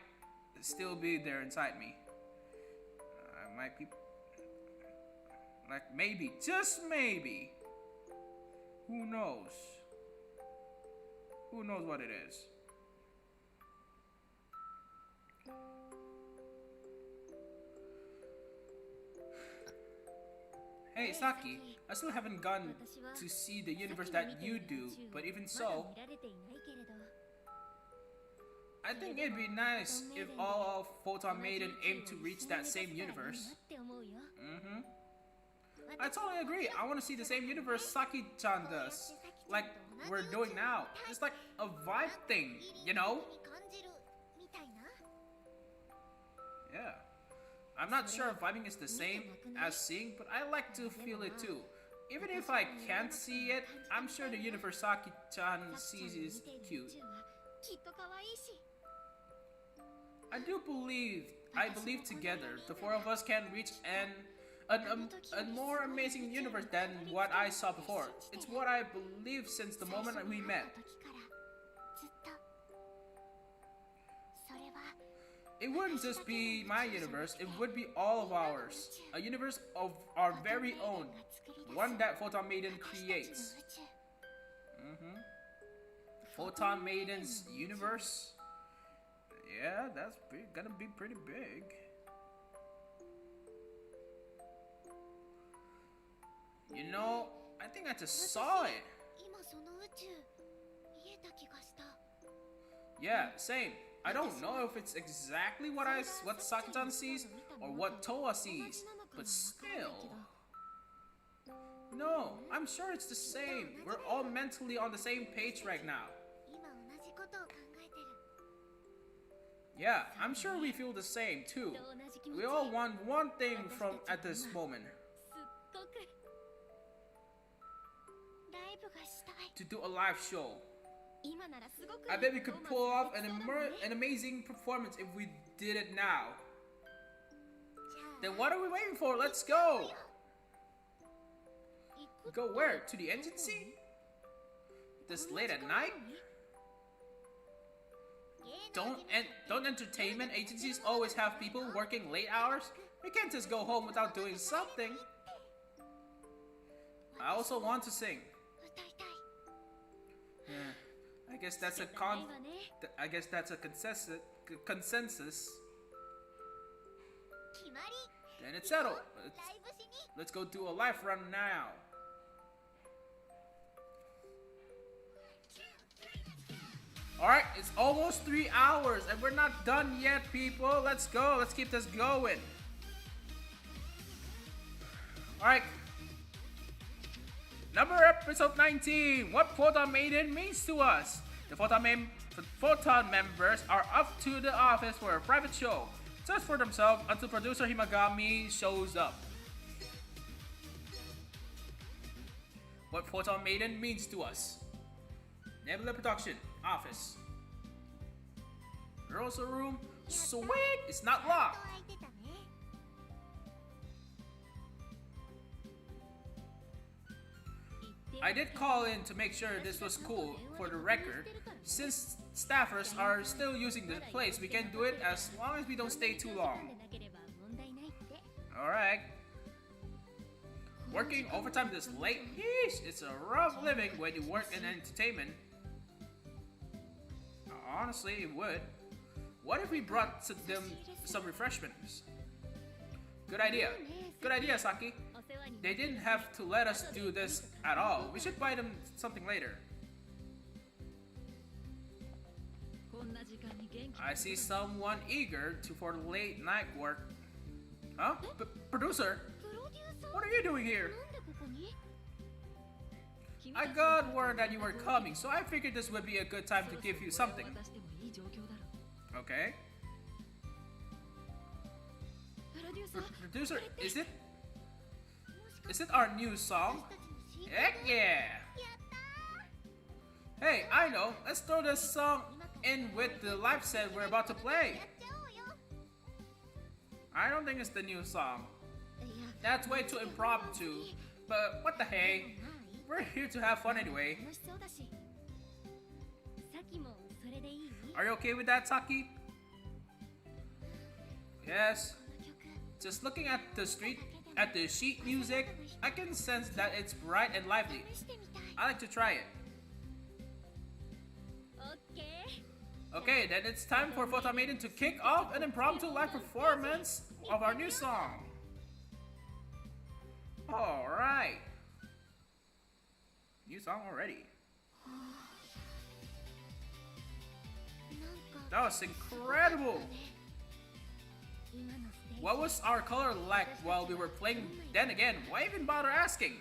still be there inside me. I might be, like maybe, just maybe. Who knows? Who knows what it is? Hey Saki, I still haven't gone to see the universe that you do, but even so, I think it'd be nice if all of Photon Maiden aim to reach that same universe. I totally agree. I want to see the same universe Saki-chan does, like we're doing now. It's like a vibe thing, you know? Yeah. I'm not sure if vibing is the same as seeing, but I like to feel it too. Even if I can't see it, I'm sure the universe Saki-chan sees is cute. I believe together the four of us can reach a more amazing universe than what I saw before. It's what I believed since the moment we met. It wouldn't just be my universe, it would be all of ours. A universe of our very own. One that Photon Maiden creates. Photon Maiden's universe? Yeah, that's gonna be pretty big. You know, I think I just saw it. Yeah, same. I don't know if it's exactly what Saki-chan sees or what Toa sees, but still. No, I'm sure it's the same. We're all mentally on the same page right now. Yeah, I'm sure we feel the same too. We all want one thing from at this moment. To do a live show. I bet we could pull off an amazing performance if we did it now. Then what are we waiting for? Let's go! Go where? To the agency? This late at night? Don't entertainment agencies always have people working late hours? We can't just go home without doing something. I also want to sing. I guess that's a consensus. Then it's settled. Let's go do a live run now. Alright, it's almost 3 hours and we're not done yet, people. Let's go. Let's keep this going. Alright. Episode 19. What Photon Maiden means to us. The Photon members are up to the office for a private show. Just for themselves until producer Himagami shows up. What Photon Maiden means to us. Nebula Production office. Rehearsal room. Sweet! It's not locked. I did call in to make sure this was cool for the record. Since staffers are still using the place, we can do it as long as we don't stay too long. Alright. Working overtime this late? Yeesh, it's a rough living when you work in entertainment. Honestly, it would. What if we brought them some refreshments? Good idea. Good idea, Saki. They didn't have to let us do this at all. We should buy them something later. I see someone eager for late night work. Huh? Producer? What are you doing here? I got word that you were coming, so I figured this would be a good time to give you something. Okay. Producer, is it our new song? Heck yeah! Hey, I know. Let's throw this song in with the live set we're about to play. I don't think it's the new song. That's way too impromptu. But what the hey? We're here to have fun anyway. Are you okay with that, Saki? Yes. Just looking at the sheet music, I can sense that it's bright and lively. I like to try it. Okay, then it's time for Photon Maiden to kick off an impromptu live performance of our new song. Alright. New song already. That was incredible. What was our color like while we were playing? Then again, why even bother asking?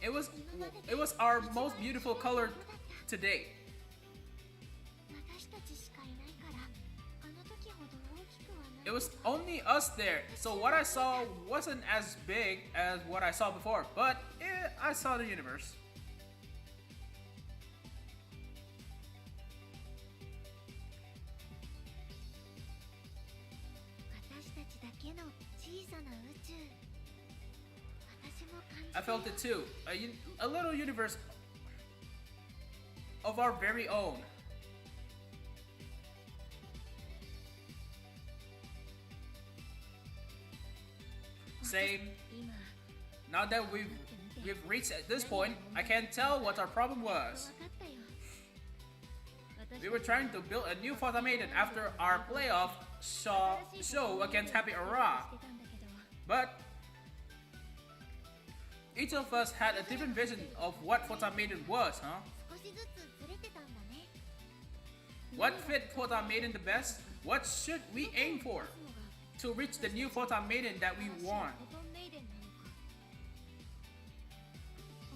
It was our most beautiful color to date. It was only us there, so what I saw wasn't as big as what I saw before, but I saw the universe. I felt it too. A little universe of our very own. Same. Now that we've reached at this point, I can't tell what our problem was. We were trying to build a new Photon Maiden after our playoff show against Happy Aura. But each of us had a different vision of what Photon Maiden was, huh? What fit Photon Maiden the best? What should we aim for to reach the new Photon Maiden that we want?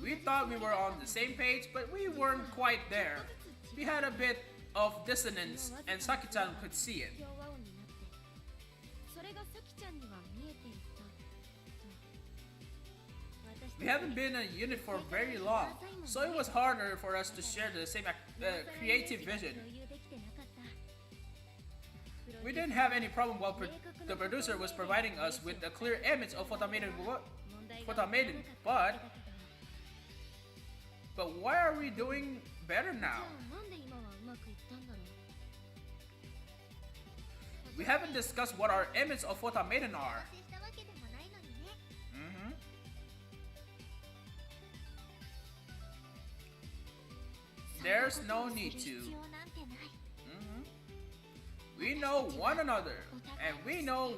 We thought we were on the same page, but we weren't quite there. We had a bit of dissonance, and Saki-chan could see it. We haven't been a unit for very long, so it was harder for us to share the same creative vision. We didn't have any problem while the producer was providing us with a clear image of Photon Maiden, but why are we doing better now? We haven't discussed what our image of Photon Maiden are. There's no need to. We know one another, and we know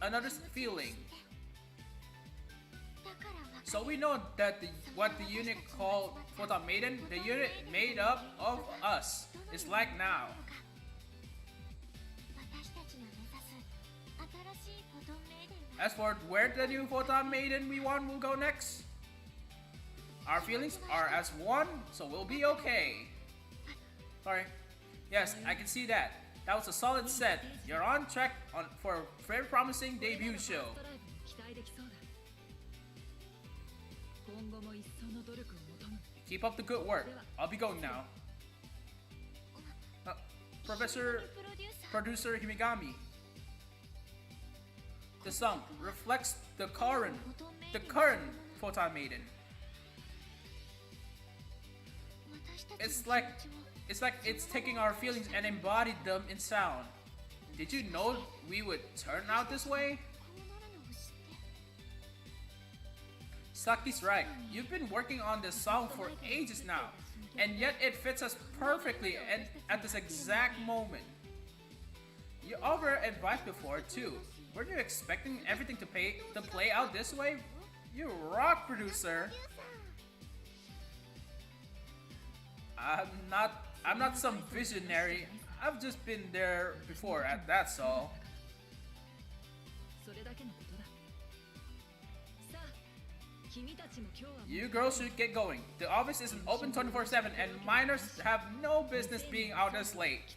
another's feeling. So we know that what the unit called Photon Maiden, the unit made up of us, is like now. As for where the new Photon Maiden we want will go next, our feelings are as one, so we'll be okay. Sorry. Yes, I can see that. That was a solid set. You're on track for a very promising debut show. Keep up the good work. I'll be going now. Producer Himigami. The song reflects the current Photon Maiden. It's like it's taking our feelings and embodied them in sound. Did you know we would turn out this way? Saki's right. You've been working on this song for ages now, and yet it fits us perfectly and at this exact moment. You offered advice before too. Were you expecting everything to play out this way? You rock, producer. I'm not some visionary. I've just been there before, that's all. You girls should get going. The office isn't open 24/7 and minors have no business being out this late.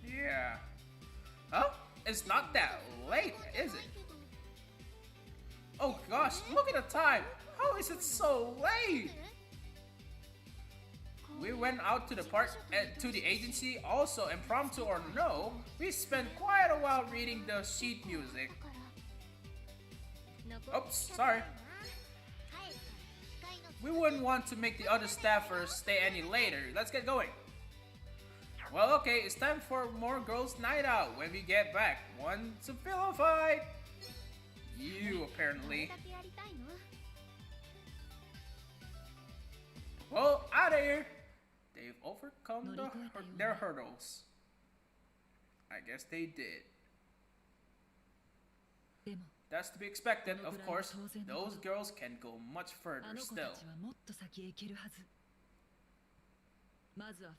Yeah. Oh, it's not that late, is it? Oh gosh, look at the time. How is it so late? We went out to the park to the agency, also impromptu or no, we spent quite a while reading the sheet music. Oops, sorry. We wouldn't want to make the other staffers stay any later. Let's get going. Well, okay, it's time for more girls' night out when we get back. Want to pillow fight? You, apparently. Well, out of here. They've overcome their hurdles. I guess they did. That's to be expected, of course. Those girls can go much further still.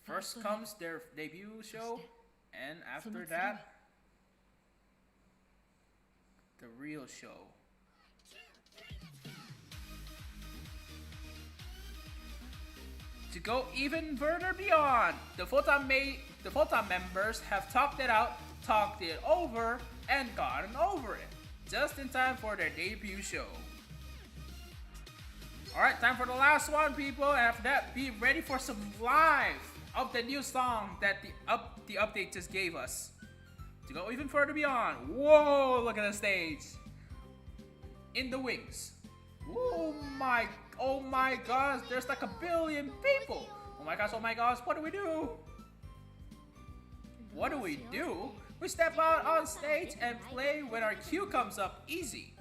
First comes their debut show, and after that, the real show. To go even further beyond, the Photon members have talked it out, talked it over, and gotten over it. Just in time for their debut show. Alright, time for the last one, people. And after that, be ready for some live of the new song that the update just gave us. to go even further beyond. Whoa, look at the stage. In the wings. Oh my gosh, there's like a billion people. Oh my gosh, what do we do? What do we do? We step out on stage and play when our cue comes up easy.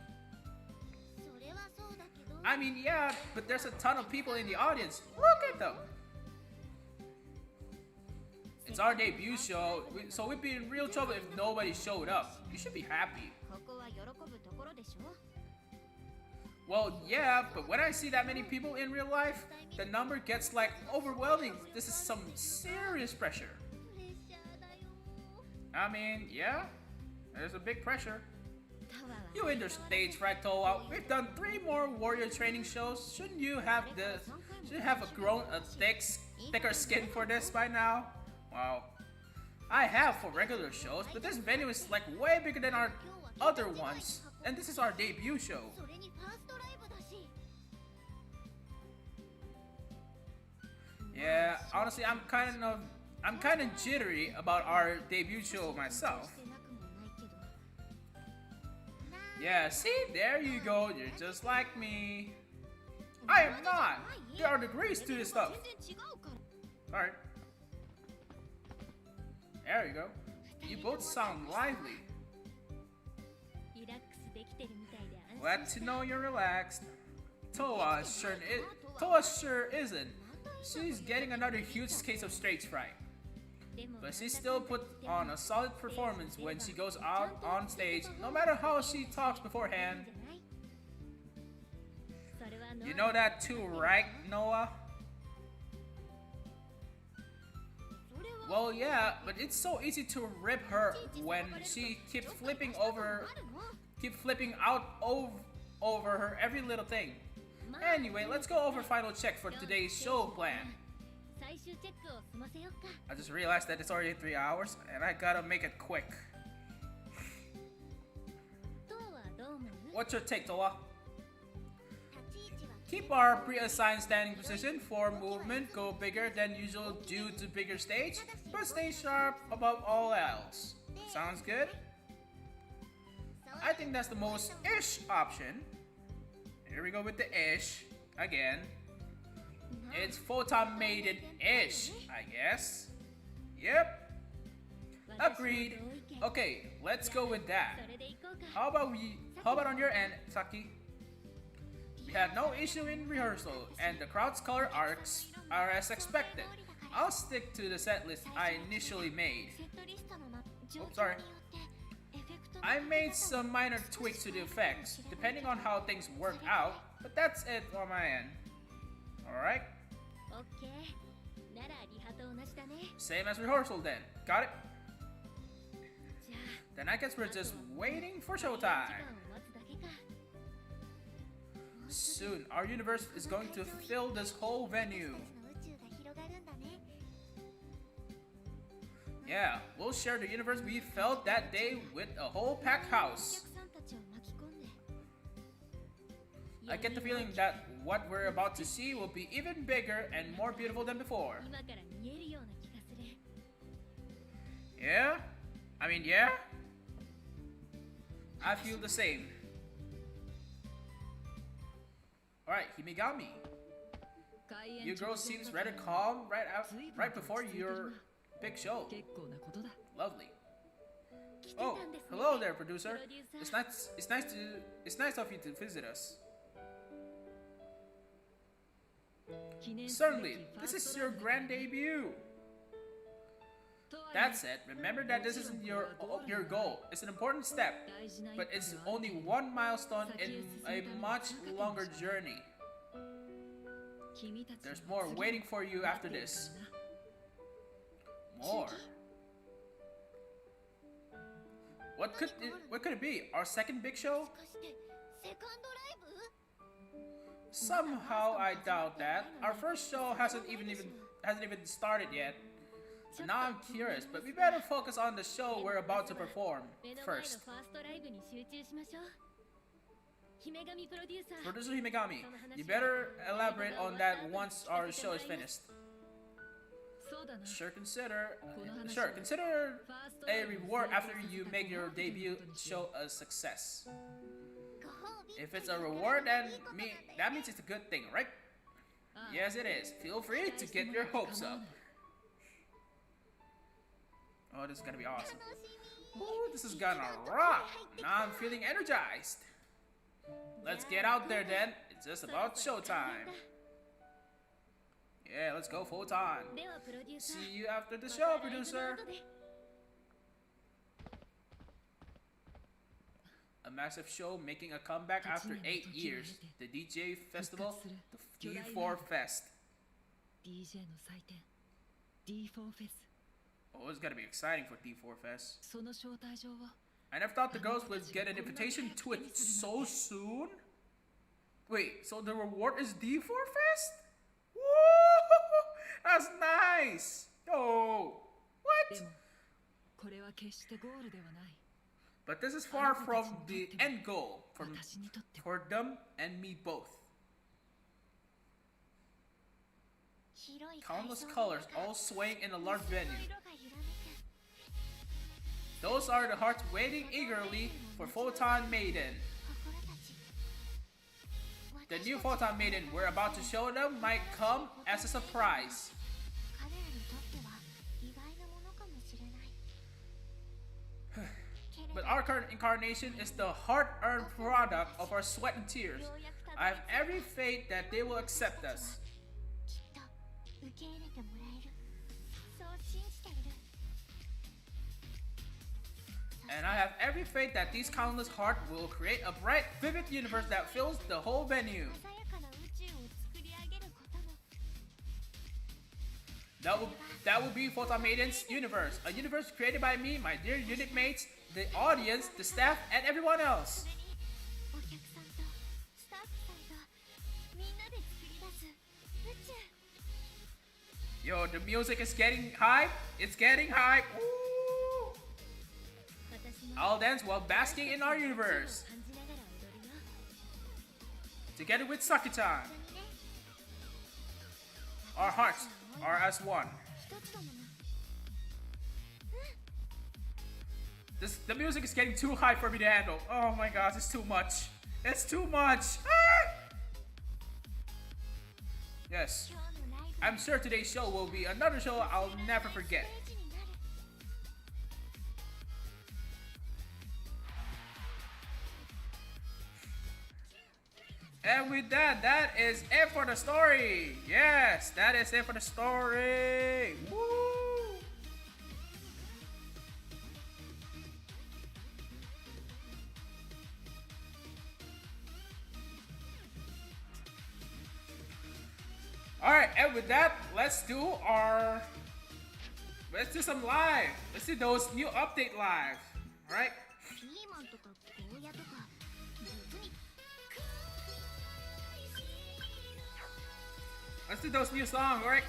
I mean, yeah, but there's a ton of people in the audience. Look at them. It's our debut show, so we'd be in real trouble if nobody showed up. You should be happy. Well, yeah, but when I see that many people in real life, the number gets like overwhelming. This is some serious pressure. I mean, yeah, there's a big pressure. You in the stage fright, Toa. We've done 3 more warrior training shows. Shouldn't you have thicker skin for this by now? Wow. I have for regular shows, but this venue is like way bigger than our other ones. And this is our debut show. Yeah, honestly, I'm kind of jittery about our debut show myself. Yeah, see, there you go, you're just like me. I am not! There are degrees to this stuff. Alright. There you go. You both sound lively. Glad to know you're relaxed. Toa sure isn't. She's getting another huge case of stage fright. But she still put on a solid performance when she goes out on stage, no matter how she talks beforehand. You know that too, right, Noah? Well, yeah, but it's so easy to rip her when she keeps flipping out over her every little thing. Anyway, let's go over final check for today's show plan. I just realized that it's already 3 hours and I gotta make it quick. What's your take, Toa? Keep our pre-assigned standing position for movement, go bigger than usual due to bigger stage, but stay sharp above all else. Sounds good? I think that's the most ish option. Here we go with the ish again. It's Photon Maiden-ish, I guess. Yep. Agreed. Okay, let's go with that. How about on your end, Saki? We had no issue in rehearsal, and the crowd's color are as expected. I'll stick to the set list I initially made. Oops, sorry. I made some minor tweaks to the effects, depending on how things work out, but that's it on my end. Alright? Same as rehearsal then. Got it? Then I guess we're just waiting for showtime. Soon, our universe is going to fill this whole venue. Yeah, we'll share the universe we felt that day with a whole packed house. I get the feeling that what we're about to see will be even bigger and more beautiful than before. Yeah? I mean, yeah? I feel the same. Alright, Himigami. Your girl seems rather calm right before your big show. Lovely. Oh, hello there, producer. It's nice of you to visit us. Certainly, this is your grand debut. That said, remember that this isn't your goal. It's an important step, but it's only one milestone in a much longer journey. There's more waiting for you after this. More? What could it be? Our second big show? Somehow I doubt that. Our first show hasn't even started yet. So now I'm curious, but we better focus on the show we're about to perform first. Producer Himegami, you better elaborate on that once our show is finished. Consider a reward after you make your debut show a success. If it's a reward, then that means it's a good thing, right? Yes, it is. Feel free to get your hopes up. Oh, this is gonna be awesome. Ooh, this is gonna rock. Now I'm feeling energized. Let's get out there then. It's just about showtime. Yeah, let's go full time. See you after the show, producer. A massive show making a comeback after 8 years. The DJ festival, the D4 Fest. Oh, it's gonna be exciting for D4 Fest. I never thought the girls would get an invitation to it so soon. Wait, so the reward is D4 Fest? Woo! That's nice! Oh, what? But this is far from the end goal for them and me both. Countless colors all swaying in a large venue. Those are the hearts waiting eagerly for Photon Maiden. The new Photon Maiden we're about to show them might come as a surprise. But our current incarnation is the hard-earned product of our sweat and tears. I have every faith that they will accept us. And I have every faith that these countless hearts will create a bright, vivid universe that fills the whole venue. That will be Photon Maiden's universe. A universe created by me, my dear unit mates, the audience, the staff, and everyone else. Yo, the music is getting hype. It's getting hype. Ooh. I'll dance while basking in our universe. Together with Saki-chan. Our hearts are as one. The music is getting too high for me to handle. Oh my gosh, it's too much. It's too much. Ah! Yes. I'm sure today's show will be another show I'll never forget. And with that, that is it for the story. Yes, that is it for the story. Woo! Alright, and with that, let's do some live. Let's do those new update live. Alright? Let's do those new songs, alright?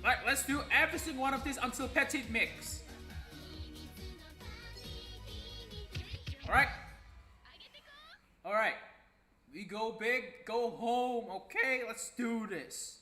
Alright, let's do every single one of these until Petit mix. Alright? Alright. We go big, go home, okay? Let's do this.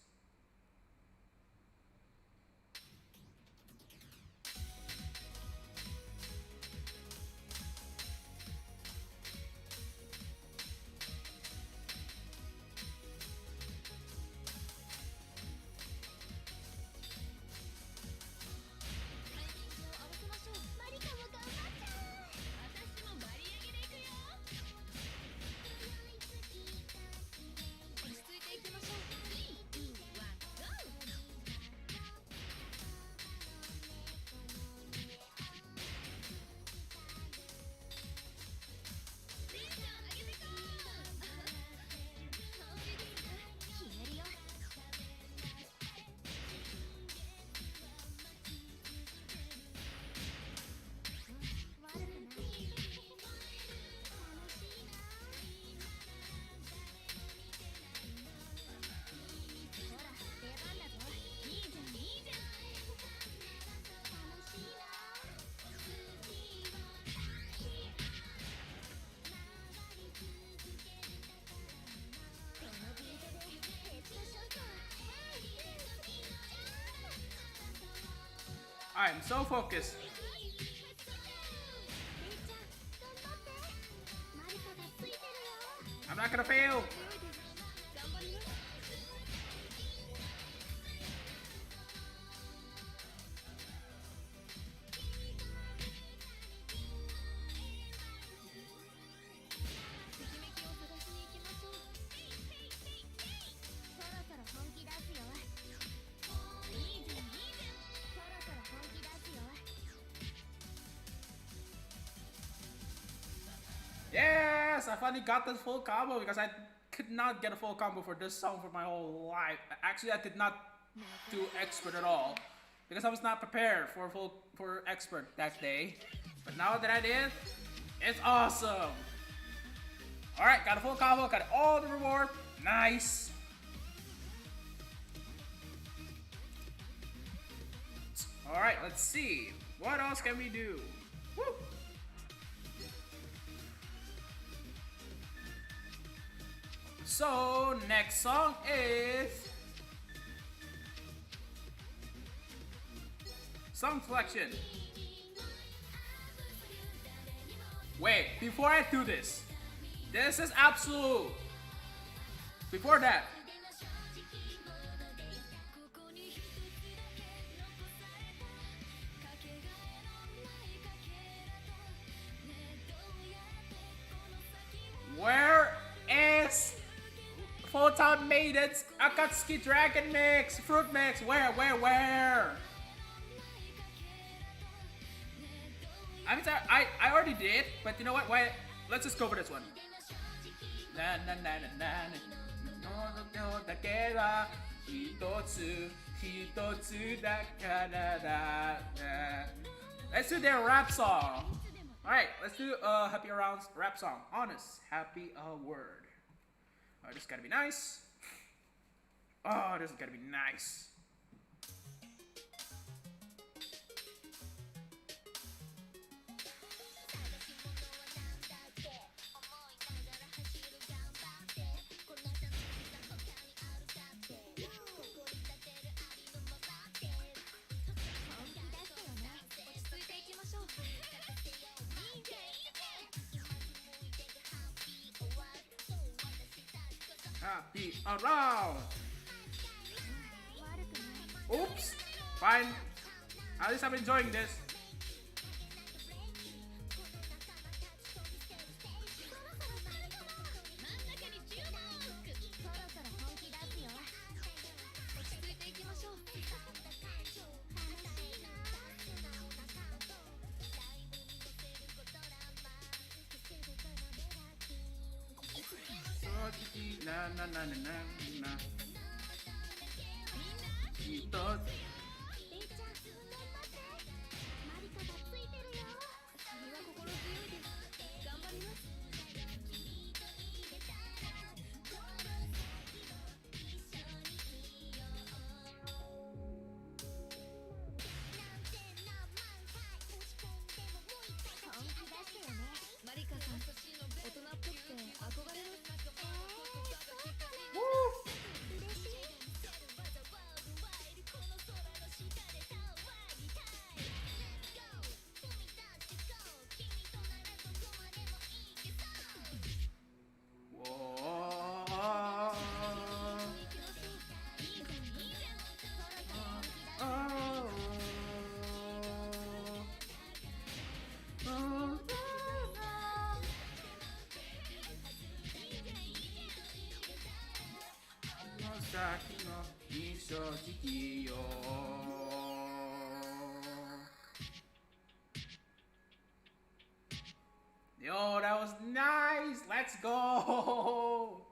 I'm so focused. I'm not gonna fail. Yes, I finally got the full combo because I could not get a full combo for this song for my whole life. Actually, I did not do expert at all because I was not prepared for expert that day. But now that I did, it's awesome. All right, got a full combo, got all the reward. Nice. All right, let's see. What else can we do? Woo! So, next song is song selection. Wait, before I do this is absolute. Before that, where is Photon Maiden's Akatsuki Dragon Mix, Fruit Mix? Where? I mean, I already did, but you know what? Why? Let's just go for this one. Na na na na na no da kera hitotsu hitotsu da kana da. Let's do their rap song. All right, let's do Happy Around's rap song. Honest, happy word. Oh, this is gotta be nice. Oh, this is gotta be nice. Happy around. Oops. Fine. At least I'm enjoying this. Na na na na na. Yo, that was nice. Let's go. All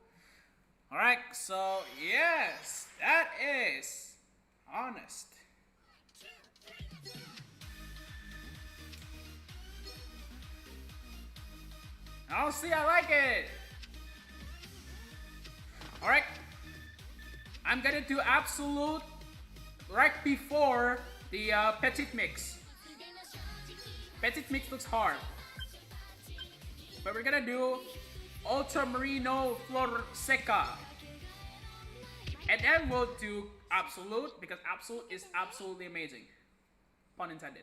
right, so yes, that is honest. Oh, see, I like it. All right, I'm gonna do absolute right before the petit mix. Petit mix looks hard, but we're gonna do ultramarino flor seca, and then we'll do absolute because absolute is absolutely amazing. Pun intended.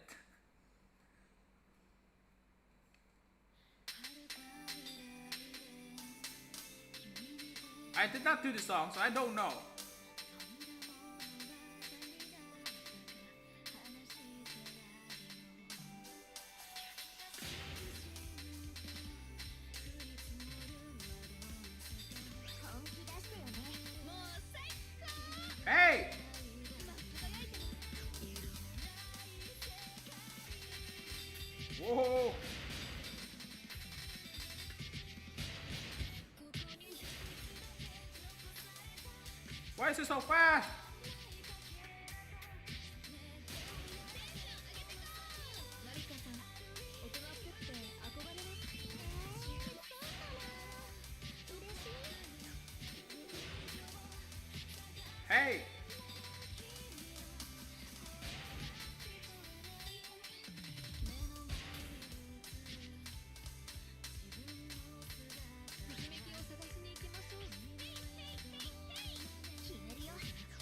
I did not do the song, so I don't know. Hey! Whoa! Why is it so fast? Hey!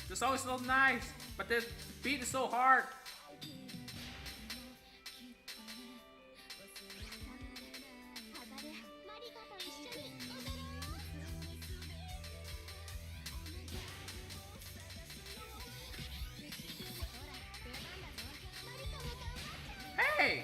The song is so nice, but the beat is so hard. Hey!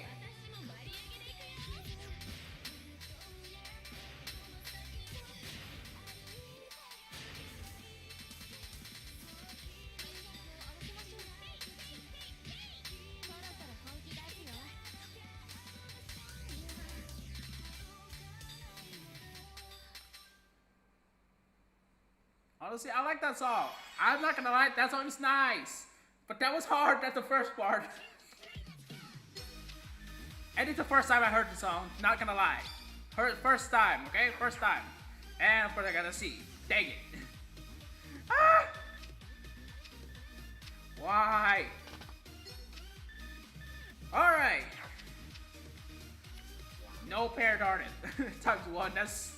Honestly, I like that song. I'm not gonna lie, that song is nice. But that was hard at the first part. And it's the first time I heard the song, not gonna lie. First time, okay? First time. And of course I gotta see. Dang it. Ah! Why? Alright. No pair darted. Times 1, that's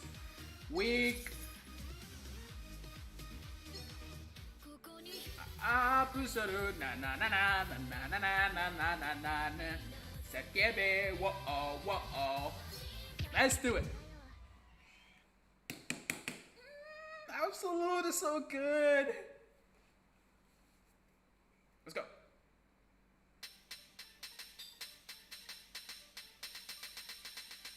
weak. Absolute na na na na na na na na na na na. Said Gibby, whoa whoa. Let's do it. Absolute is so good. Let's go.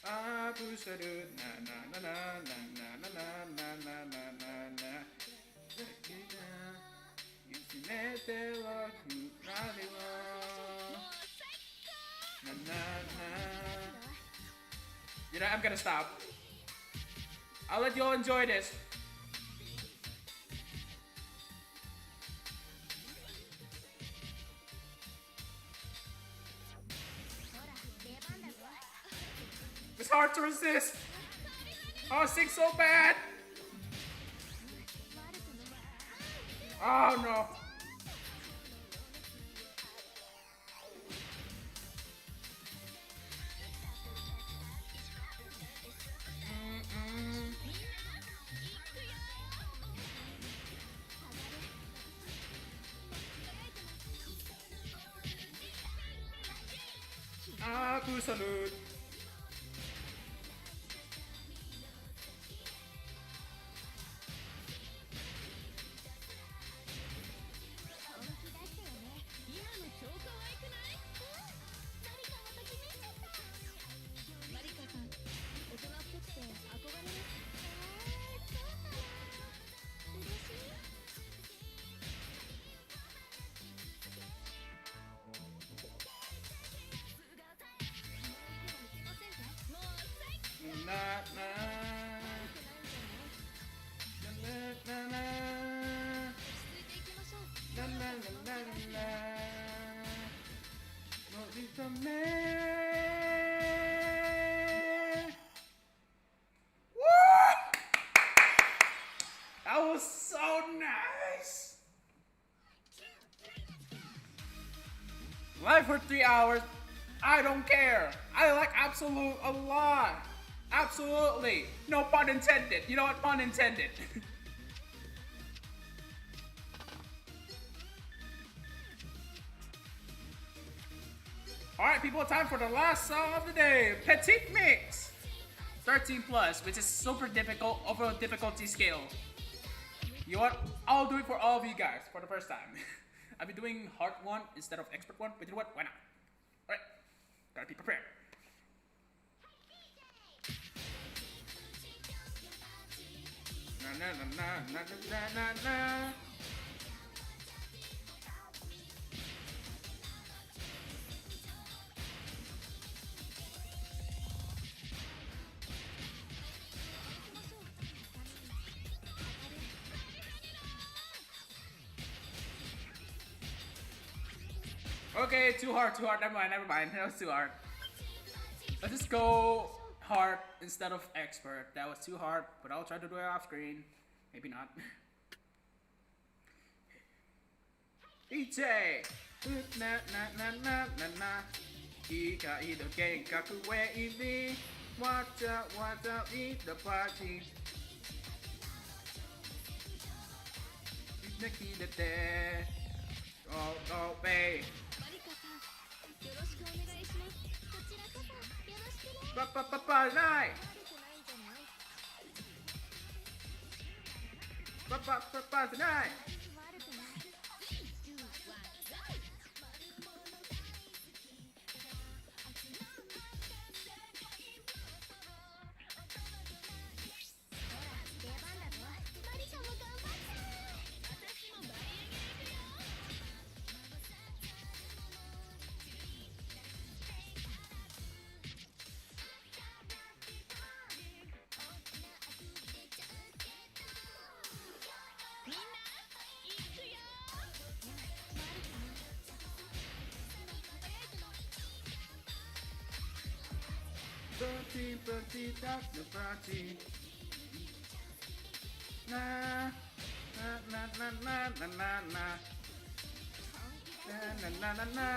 Absolute na na na na na na na na na na na na. You know, I'm gonna stop. I'll let you all enjoy this. It's hard to resist. Oh, sing so bad. Oh no. Aku salute. That was so nice. Live for 3 hours. I don't care. I like Absolute a lot. Absolutely. No pun intended. You know what? Pun intended. Alright, people, time for the last song of the day. Petite Mix. 13 plus, which is super difficult over a difficulty scale. You know what? I'll do it for all of you guys for the first time. I'll be doing hard one instead of expert one, but you know what? Why not? Alright, gotta be prepared. Na na na na na na na. Okay, too hard. Never mind. That was too hard. Let's just go hard instead of expert. That was too hard, but I'll try to do it off screen. Maybe not. DJ! Na na na na na na. Ika ida gang kaku we ibi. Watch out, eat the party. Nikki the day. Oh, babe. Night. Tonight. Party, that's the party. Na na na na na na na na na na na.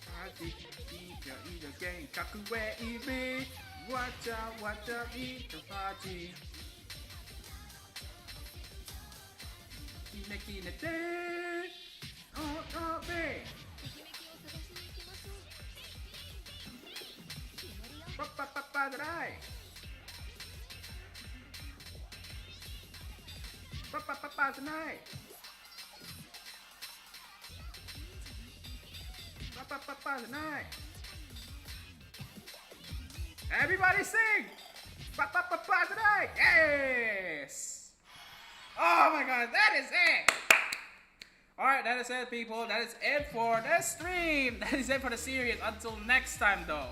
Party, eat again, kaku we ibi. Watch out, eat the party. Neki ne day. Oh, babe. Tonight. Tonight. Tonight. Everybody sing. Tonight. Yes. Oh my God, that is it. Alright, that is it, people. That is it for the stream. That is it for the series. Until next time, though.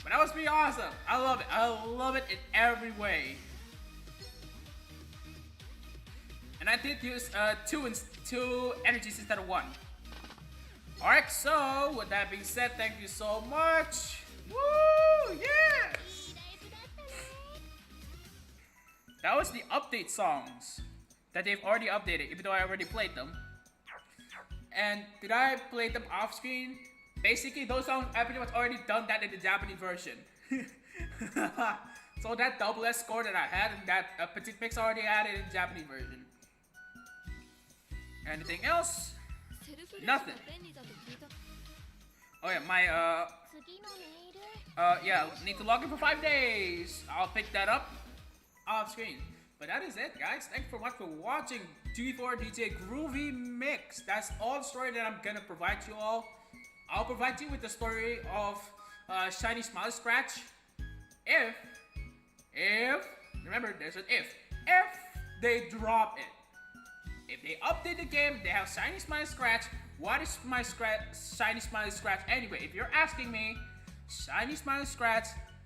But that was pretty awesome. I love it. I love it in every way. And I did use two energies instead of one. Alright, so with that being said, thank you so much. Woo! Yes! That was the update songs that they've already updated, even though I already played them. And did I play them off screen? Basically, those songs, I pretty much already done that in the Japanese version. So that double S score that I had in that Petite Mix already had it in the Japanese version. Anything else? Nothing. Oh yeah, my yeah, need to log in for 5 days. I'll pick that up off screen. But that is it, guys. Thanks so much for watching D4DJ Groovy Mix. That's all the story that I'm gonna provide you all. I'll provide you with the story of Shiny Smile Scratch if, remember there's an if they drop it. If they update the game, they have Shiny Smile Scratch. What is my Shiny Smile Scratch anyway? If you're asking me, Shiny Smile Scratch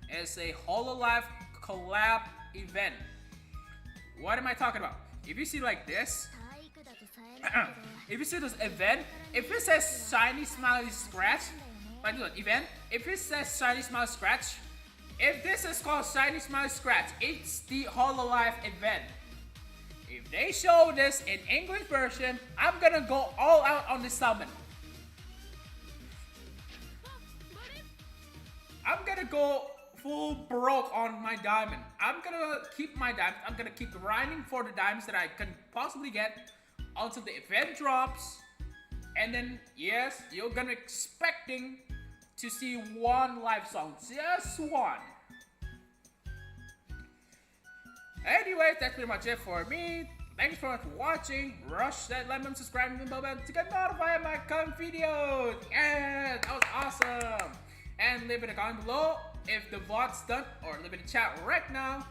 is a HoloLive collab event. What am I talking about? If you see like this, if you see this event, if it says Shiny Smiley Scratch, like this event, if it says Shiny Smiley Scratch, if this is called Shiny Smiley Scratch, it's the HoloLive event. If they show this in English version, I'm gonna go all out on the summon. I'm gonna go full broke on my diamond. I'm gonna keep my diamond. I'm gonna keep grinding for the diamonds that I can possibly get until the event drops. And then, yes, you're gonna expecting to see one live song. Just one. Anyways, that's pretty much it for me. Thanks for watching. Rush that lemon, subscribe, and bell button to get notified of my coming videos. Yeah, that was awesome. And leave in a comment below if the VOD's done, or leave in the chat right now.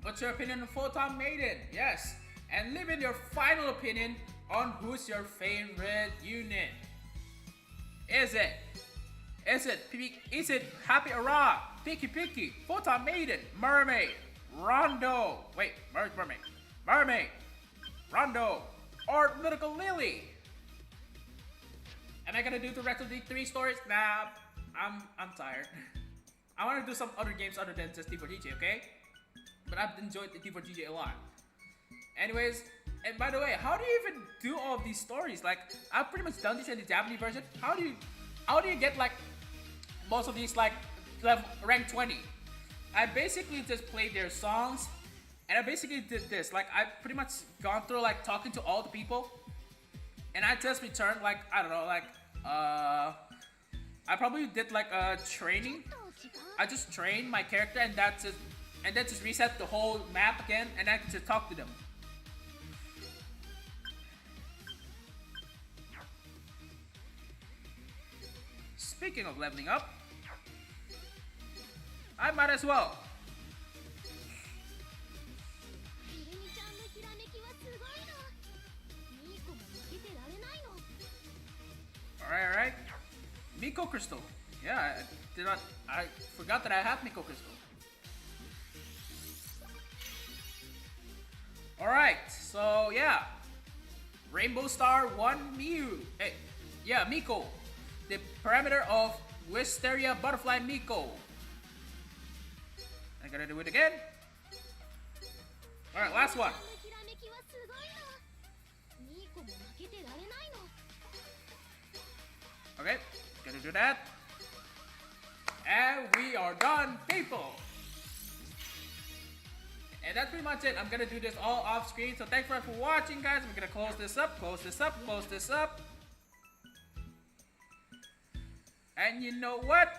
What's your opinion on Photon Maiden? Yes. And leave in your final opinion on who's your favorite unit. Is it Happy Ara, Peaky P-key, Photon Maiden, Mermaid, RONDO, wait, Mermaid, RONDO, or Lyrical Lily? Am I gonna do the rest of the 3 stories? Nah, I'm tired. I wanna do some other games other than just D4DJ, okay? But I've enjoyed the D4DJ a lot. Anyways, and by the way, how do you even do all of these stories? Like, I've pretty much done this in the Japanese version. How do you get like most of these like level rank 20? I basically just played their songs, and I basically did this. Like, I've pretty much gone through like talking to all the people, and I just returned like, I don't know, like I probably did like a training. I just trained my character, and that's it, and then just reset the whole map again, and then just talk to them. Speaking of leveling up, I might as well. Alright. Miko Crystal. Yeah, I forgot that I have Miko Crystal. Alright, so yeah. Rainbow Star 1 Miu. Hey, yeah, Miko. The parameter of Wisteria Butterfly Miko. I gotta do it again. Alright, last one. Okay, gotta do that. And we are done, people. And that's pretty much it. I'm gonna do this all off screen. So thanks for watching, guys. We're gonna close this up. And you know what?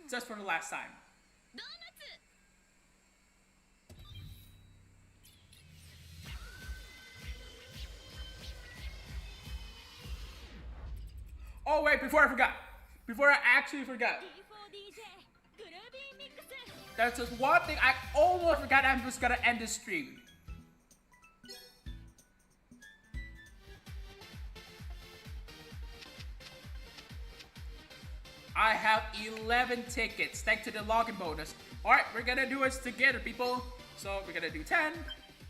Just for the last time. Oh wait, before I actually forgot. There's just one thing I almost forgot. I'm just gonna end the stream. I have 11 tickets thanks to the login bonus. Alright, we're gonna do it together, people. So we're gonna do 10.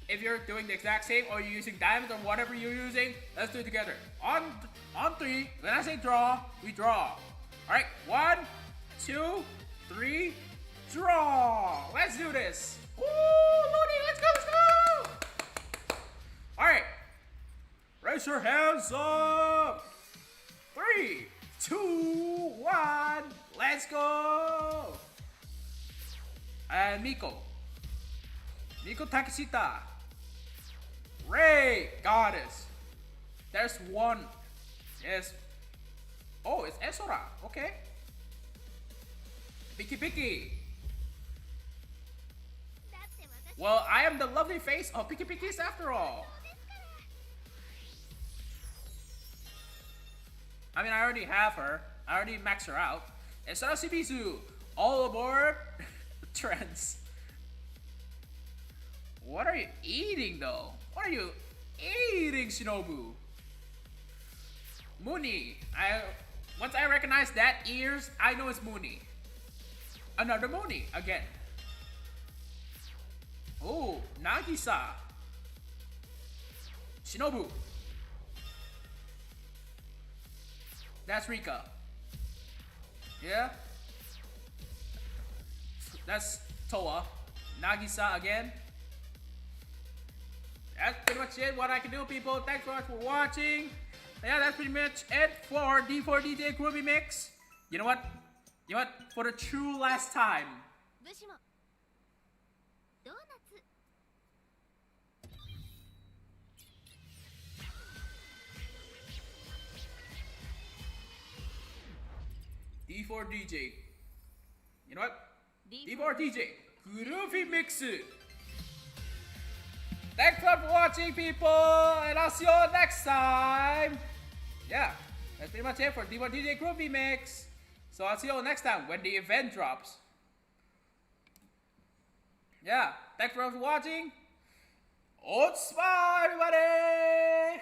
If you're doing the exact same, or you're using diamonds or whatever you're using, let's do it together. On 3, when I say draw, we draw. Alright, 1, 2, 3, draw. Let's do this. Woo, Looney, let's go. Alright, raise your hands up. 3, 2, 1, let's go. And Miko Takeshita. Ray, Goddess. There's one. Yes. Oh, it's Esora. Okay. Peaky P-key. Well, I am the lovely face of Peaky P-keys after all. I mean, I already have her. I already maxed her out. Esora Shibizu. All aboard. Trends. What are you eating though? What are you eating, Shinobu? Mooney. Once I recognize that ears, I know it's Mooney. Another Mooney again. Oh, Nagisa. Shinobu. That's Rika. Yeah. That's Toa. Nagisa again. That's pretty much it, what I can do, people. Thanks so much for watching. Yeah, that's pretty much it for D4DJ Groovy Mix. You know what? For the true last time. D4DJ. You know what? D4DJ. Groovy mix. Thanks for watching, people, and I'll see you next time. Yeah, that's pretty much it for D4DJ Groovy mix. So I'll see you next time when the event drops. Yeah, thanks for watching. Bye, everybody.